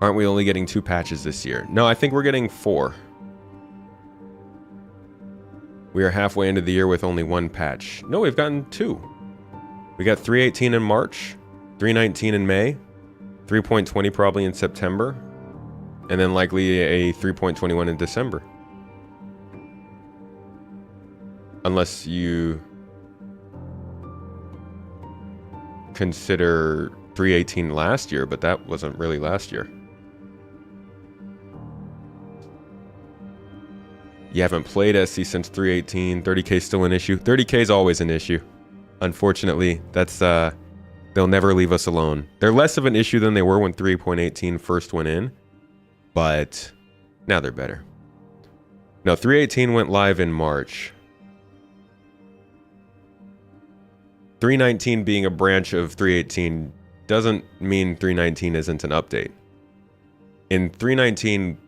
Aren't we only getting 2 patches this year? No, I think we're getting 4. We are halfway into the year with only 1 patch. No, we've gotten 2. We got 318 in March, 319 in May, 3.20 probably in September, and then likely a 3.21 in December. Unless you consider 318 last year, but that wasn't really last year. You haven't played SC since 318. 30k is still an issue. 30k is always an issue. Unfortunately, that's they'll never leave us alone. They're less of an issue than they were when 3.18 first went in, but now they're better. No, 318 went live in March. 319 being a branch of 318 doesn't mean 319 isn't an update. In 319,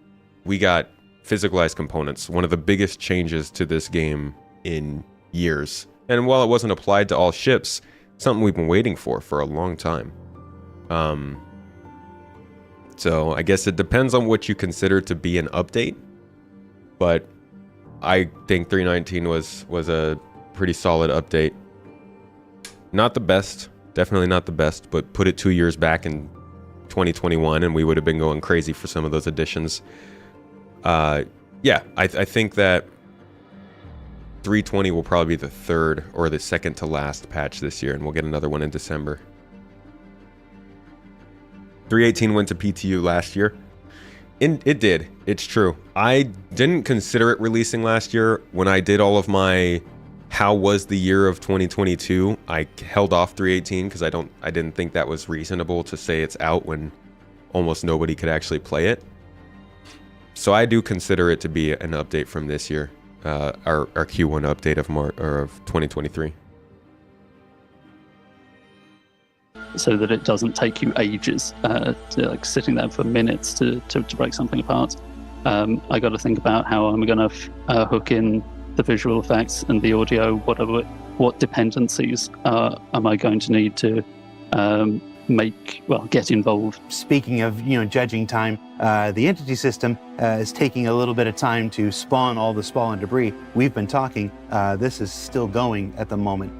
we got physicalized components, one of the biggest changes to this game in years. And while it wasn't applied to all ships, something we've been waiting for a long time. So I guess it depends on what you consider to be an update, but I think 319 was a pretty solid update. Not the best, definitely not the best, but put it 2 years back in 2021 and we would have been going crazy for some of those additions. Yeah, I think that 320 will probably be the 3rd or the 2nd to last patch this year, and we'll get another one in December. 318 went to PTU last year. It did. It's true. I didn't consider it releasing last year when I did all of my how was the year of 2022? I held off 318 because I didn't think that was reasonable to say it's out when almost nobody could actually play it. So I do consider it to be an update from this year, our Q1 update of 2023. So that it doesn't take you ages, to, like sitting there for minutes to break something apart. I got to think about how I'm going to hook in the visual effects and the audio. What dependencies am I going to need to get involved? Speaking of, judging time, the entity system is taking a little bit of time to spawn all the spawn debris. We've been talking. This is still going at the moment.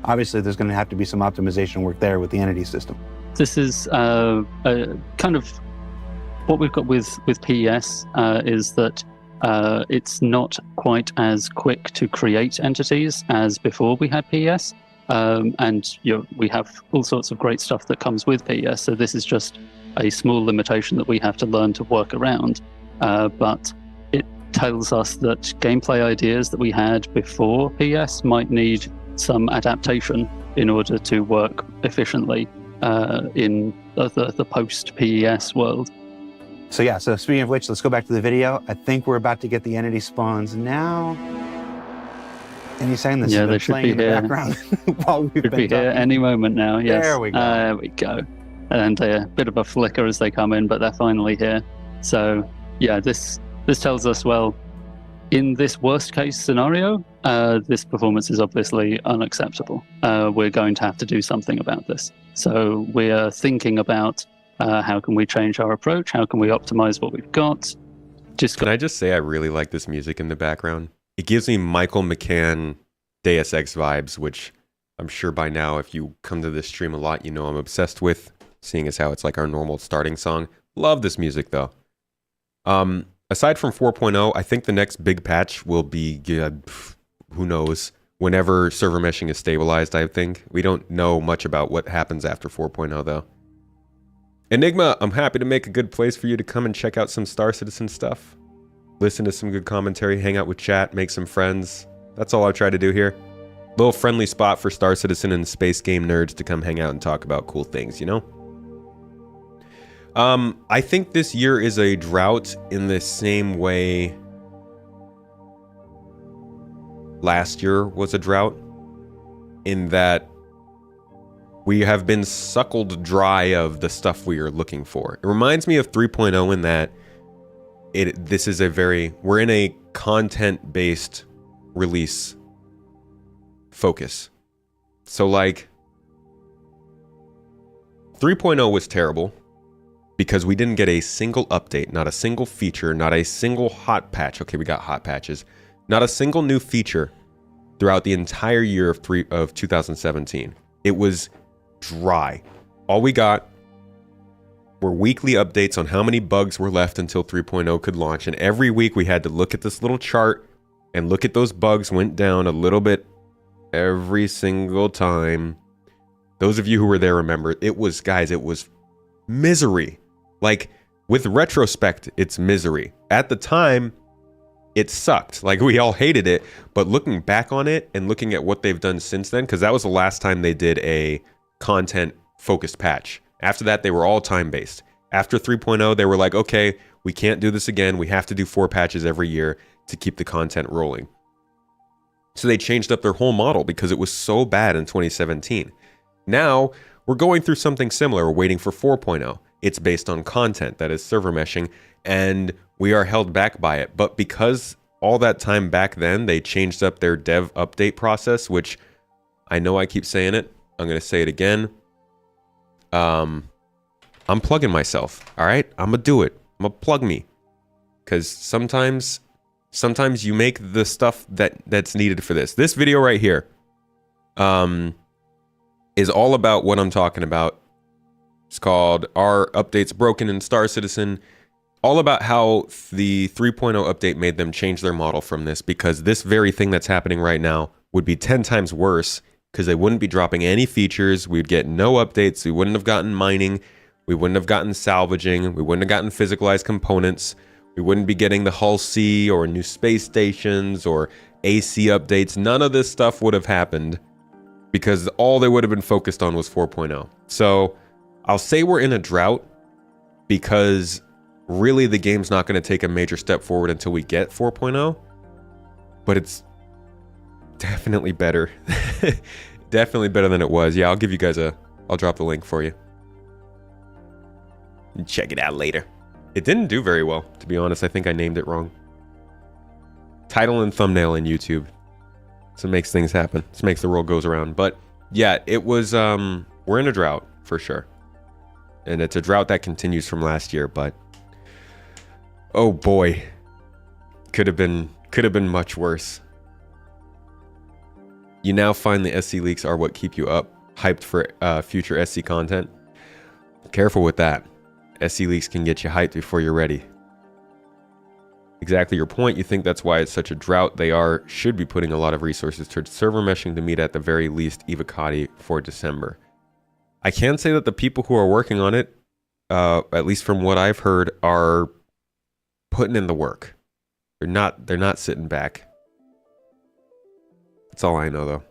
Obviously, there's going to have to be some optimization work there with the entity system. This is kind of what we've got with PES is that it's not quite as quick to create entities as before we had PES. And we have all sorts of great stuff that comes with PES, so this is just a small limitation that we have to learn to work around. But it tells us that gameplay ideas that we had before PES might need some adaptation in order to work efficiently in the post-PES world. So speaking of which, let's go back to the video. I think we're about to get the entity spawns now. Any second, this yeah, has been playing in the background while we've been talking. Here any moment now. Yes. There we go. There we go. And a bit of a flicker as they come in, but they're finally here. So yeah, this tells us, well, in this worst case scenario, this performance is obviously unacceptable. We're going to have to do something about this. So we're thinking about how can we change our approach? How can we optimize what we've got? Can I just say I really like this music in the background? It gives me Michael McCann Deus Ex vibes, which I'm sure by now, if you come to this stream a lot, I'm obsessed with, seeing as how it's like our normal starting song. Love this music, though. Aside from 4.0, I think the next big patch will be, who knows, whenever server meshing is stabilized, I think. We don't know much about what happens after 4.0, though. Enigma, I'm happy to make a good place for you to come and check out some Star Citizen stuff. Listen to some good commentary, hang out with chat, make some friends. That's all I try to do here. Little friendly spot for Star Citizen and space game nerds to come hang out and talk about cool things, I think this year is a drought in the same way last year was a drought, in that we have been suckled dry of the stuff we are looking for. It reminds me of 3.0 in that we're in a content-based release focus. So like 3.0 was terrible because we didn't get a single update, not a single feature, not a single hot patch. Okay, we got hot patches. Not a single new feature throughout the entire year of 2017. It was dry. All we got were weekly updates on how many bugs were left until 3.0 could launch, and every week we had to look at this little chart and look at those bugs went down a little bit every single time. Those of you who were there remember, it was misery. Like, with retrospect, it's misery. At the time, it sucked. Like, we all hated it, but looking back on it and looking at what they've done since then, because that was the last time they did a content-focused patch. After that, they were all time-based. After 3.0, they were like, okay, we can't do this again. We have to do 4 patches every year to keep the content rolling. So they changed up their whole model because it was so bad in 2017. Now, we're going through something similar. We're waiting for 4.0. It's based on content, that is server meshing, and we are held back by it. But because all that time back then, they changed up their dev update process, which I know I keep saying it. I'm going to say it again. I'm plugging myself, all right? I'm going to do it. I'm going to plug me. Because sometimes you make the stuff that's needed for this. This video right here is all about what I'm talking about. It's called Are Updates Broken in Star Citizen? All about how the 3.0 update made them change their model from this, because this very thing that's happening right now would be 10 times worse, because they wouldn't be dropping any features. We'd get no updates. We wouldn't have gotten mining. We wouldn't have gotten salvaging. We wouldn't have gotten physicalized components. We wouldn't be getting the Hull C or new space stations or AC updates, none of this stuff would have happened because all they would have been focused on was 4.0. So I'll say we're in a drought because really the game's not going to take a major step forward until we get 4.0, but it's definitely better. Definitely better than it was. Yeah, I'll give you guys I'll drop the link for you. Check it out later. It didn't do very well, to be honest. I think I named it wrong. Title and thumbnail in YouTube. So it makes things happen. This makes the world goes around. But yeah, it was, we're in a drought for sure. And it's a drought that continues from last year, but oh boy, could have been much worse. You now find the SC leaks are what keep you hyped for future SC content. Careful with that. SC leaks can get you hyped before you're ready. Exactly your point. You think that's why it's such a drought. They should be putting a lot of resources towards server meshing to meet at the very least Evocati for December. I can say that the people who are working on it, at least from what I've heard, are putting in the work. They're not sitting back. That's all I know, though.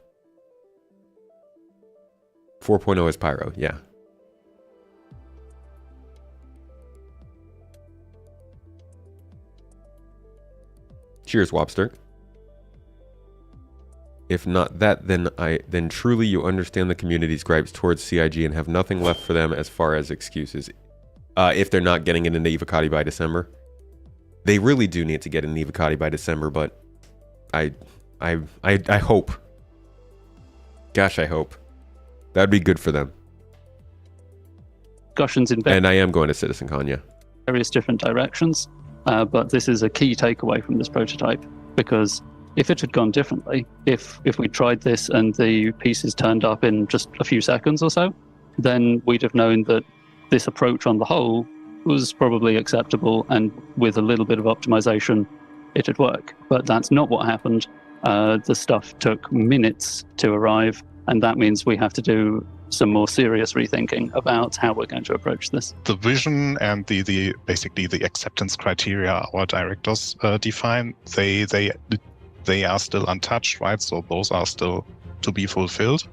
4.0 is Pyro, yeah. Cheers, Wobster. If not that, then truly you understand the community's gripes towards CIG and have nothing left for them as far as excuses. If they're not getting it into Evocati by December. They really do need to get in Evocati by December, but I hope. Gosh, I hope. That'd be good for them. Discussions in and I am going to CitizenCon, yeah. Various different directions, but this is a key takeaway from this prototype, because if it had gone differently, if we tried this and the pieces turned up in just a few seconds or so, then we'd have known that this approach on the whole was probably acceptable, and with a little bit of optimization, it'd work. But that's not what happened. The stuff took minutes to arrive, and that means we have to do some more serious rethinking about how we're going to approach this. The vision and the basically the acceptance criteria our directors define, they are still untouched, right? So those are still to be fulfilled,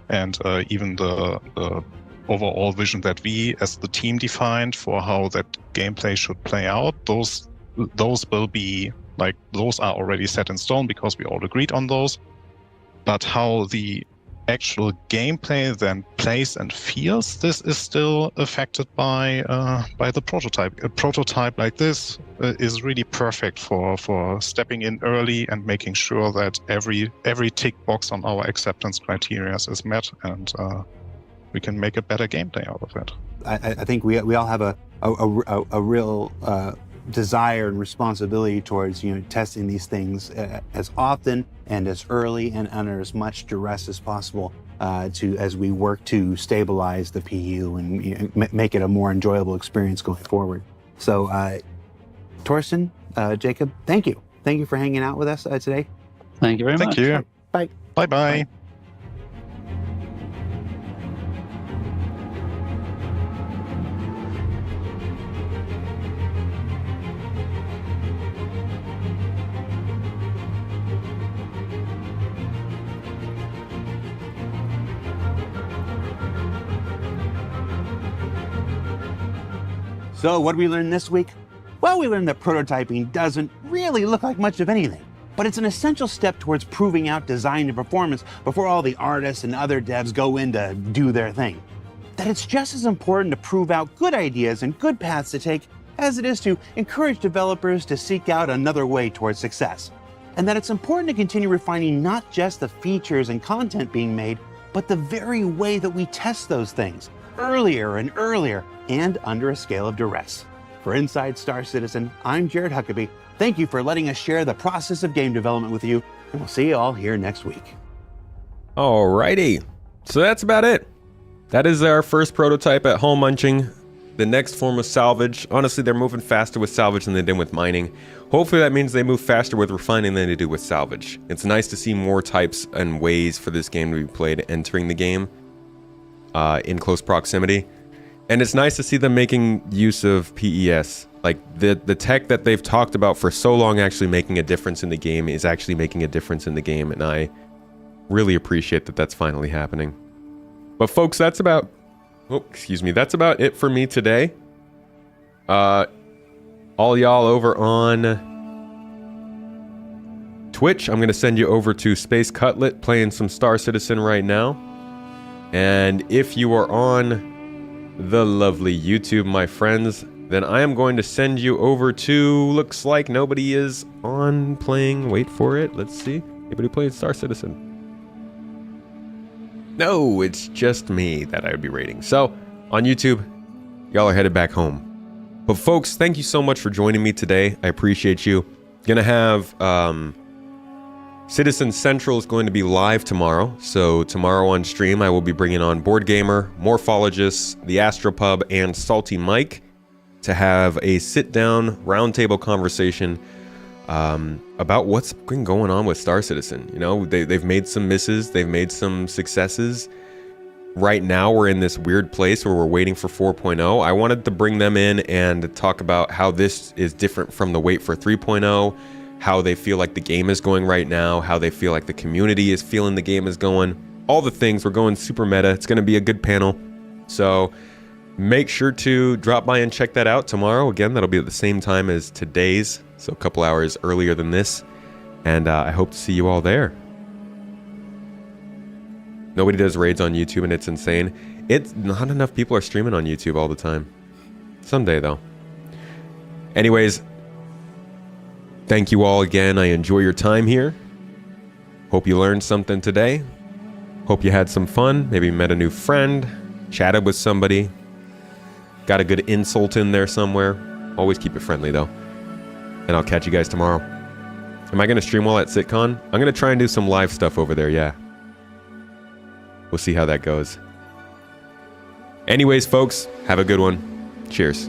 and even the overall vision that we as the team defined for how that gameplay should play out, those will be like, those are already set in stone because we all agreed on those. But how the actual gameplay then plays and feels, this is still affected by the prototype. A prototype like this is really perfect for stepping in early and making sure that every tick box on our acceptance criteria is met, and we can make a better gameplay out of it. I think we all have a real desire and responsibility towards testing these things as often and as early and under as much duress as possible as we work to stabilize the PU and make it a more enjoyable experience going forward. So Torsten, Jacob, thank you for hanging out with us today. Thank you very much. Thank you. Bye. Bye. So what did we learn this week? Well, we learned that prototyping doesn't really look like much of anything, but it's an essential step towards proving out design and performance before all the artists and other devs go in to do their thing. That it's just as important to prove out good ideas and good paths to take as it is to encourage developers to seek out another way towards success. And that it's important to continue refining not just the features and content being made, but the very way that we test those things, earlier and earlier, and under a scale of duress. For Inside Star Citizen, I'm Jared Huckabee. Thank you for letting us share the process of game development with you, and we'll see you all here next week. Alrighty, so that's about it. That is our first prototype at Hole Munching. The next form of salvage. Honestly, they're moving faster with salvage than they did with mining. Hopefully that means they move faster with refining than they do with salvage. It's nice to see more types and ways for this game to be played entering the game in close proximity. And it's nice to see them making use of PES. Like the tech that they've talked about for so long actually making a difference in the game is actually making a difference in the game. And I really appreciate that that's finally happening. But folks, that's about it for me today. All y'all over on Twitch, I'm going to send you over to Space Cutlet playing some Star Citizen right now. And if you are on the lovely YouTube, my friends, then I am going to send you over to, looks like nobody is on playing, wait for it, let's see, anybody playing Star Citizen? No, it's just me that I would be rating. So, on YouTube, y'all are headed back home. But folks, thank you so much for joining me today. I appreciate you. Gonna have, Citizen Central is going to be live tomorrow. So tomorrow on stream, I will be bringing on Board Gamer, Morphologist, the Astropub, and Salty Mike to have a sit-down roundtable conversation about what's been going on with Star Citizen. You know, they've made some misses, they've made some successes. Right now, we're in this weird place where we're waiting for 4.0. I wanted to bring them in and talk about how this is different from the wait for 3.0, how they feel like the game is going right now, how they feel like the community is feeling the game is going. All the things. We're going super meta. It's going to be a good panel. So make sure to drop by and check that out tomorrow. Again, that'll be at the same time as today's, so a couple hours earlier than this. And I hope to see you all there. Nobody does raids on YouTube, and it's insane. It's not enough people are streaming on YouTube all the time. Someday, though. Anyways, thank you all again. I enjoy your time here. Hope you learned something today. Hope you had some fun. Maybe met a new friend. Chatted with somebody. Got a good insult in there somewhere. Always keep it friendly, though. And I'll catch you guys tomorrow. Am I going to stream while at SitCon? I'm going to try and do some live stuff over there, yeah. We'll see how that goes. Anyways, folks, have a good one. Cheers.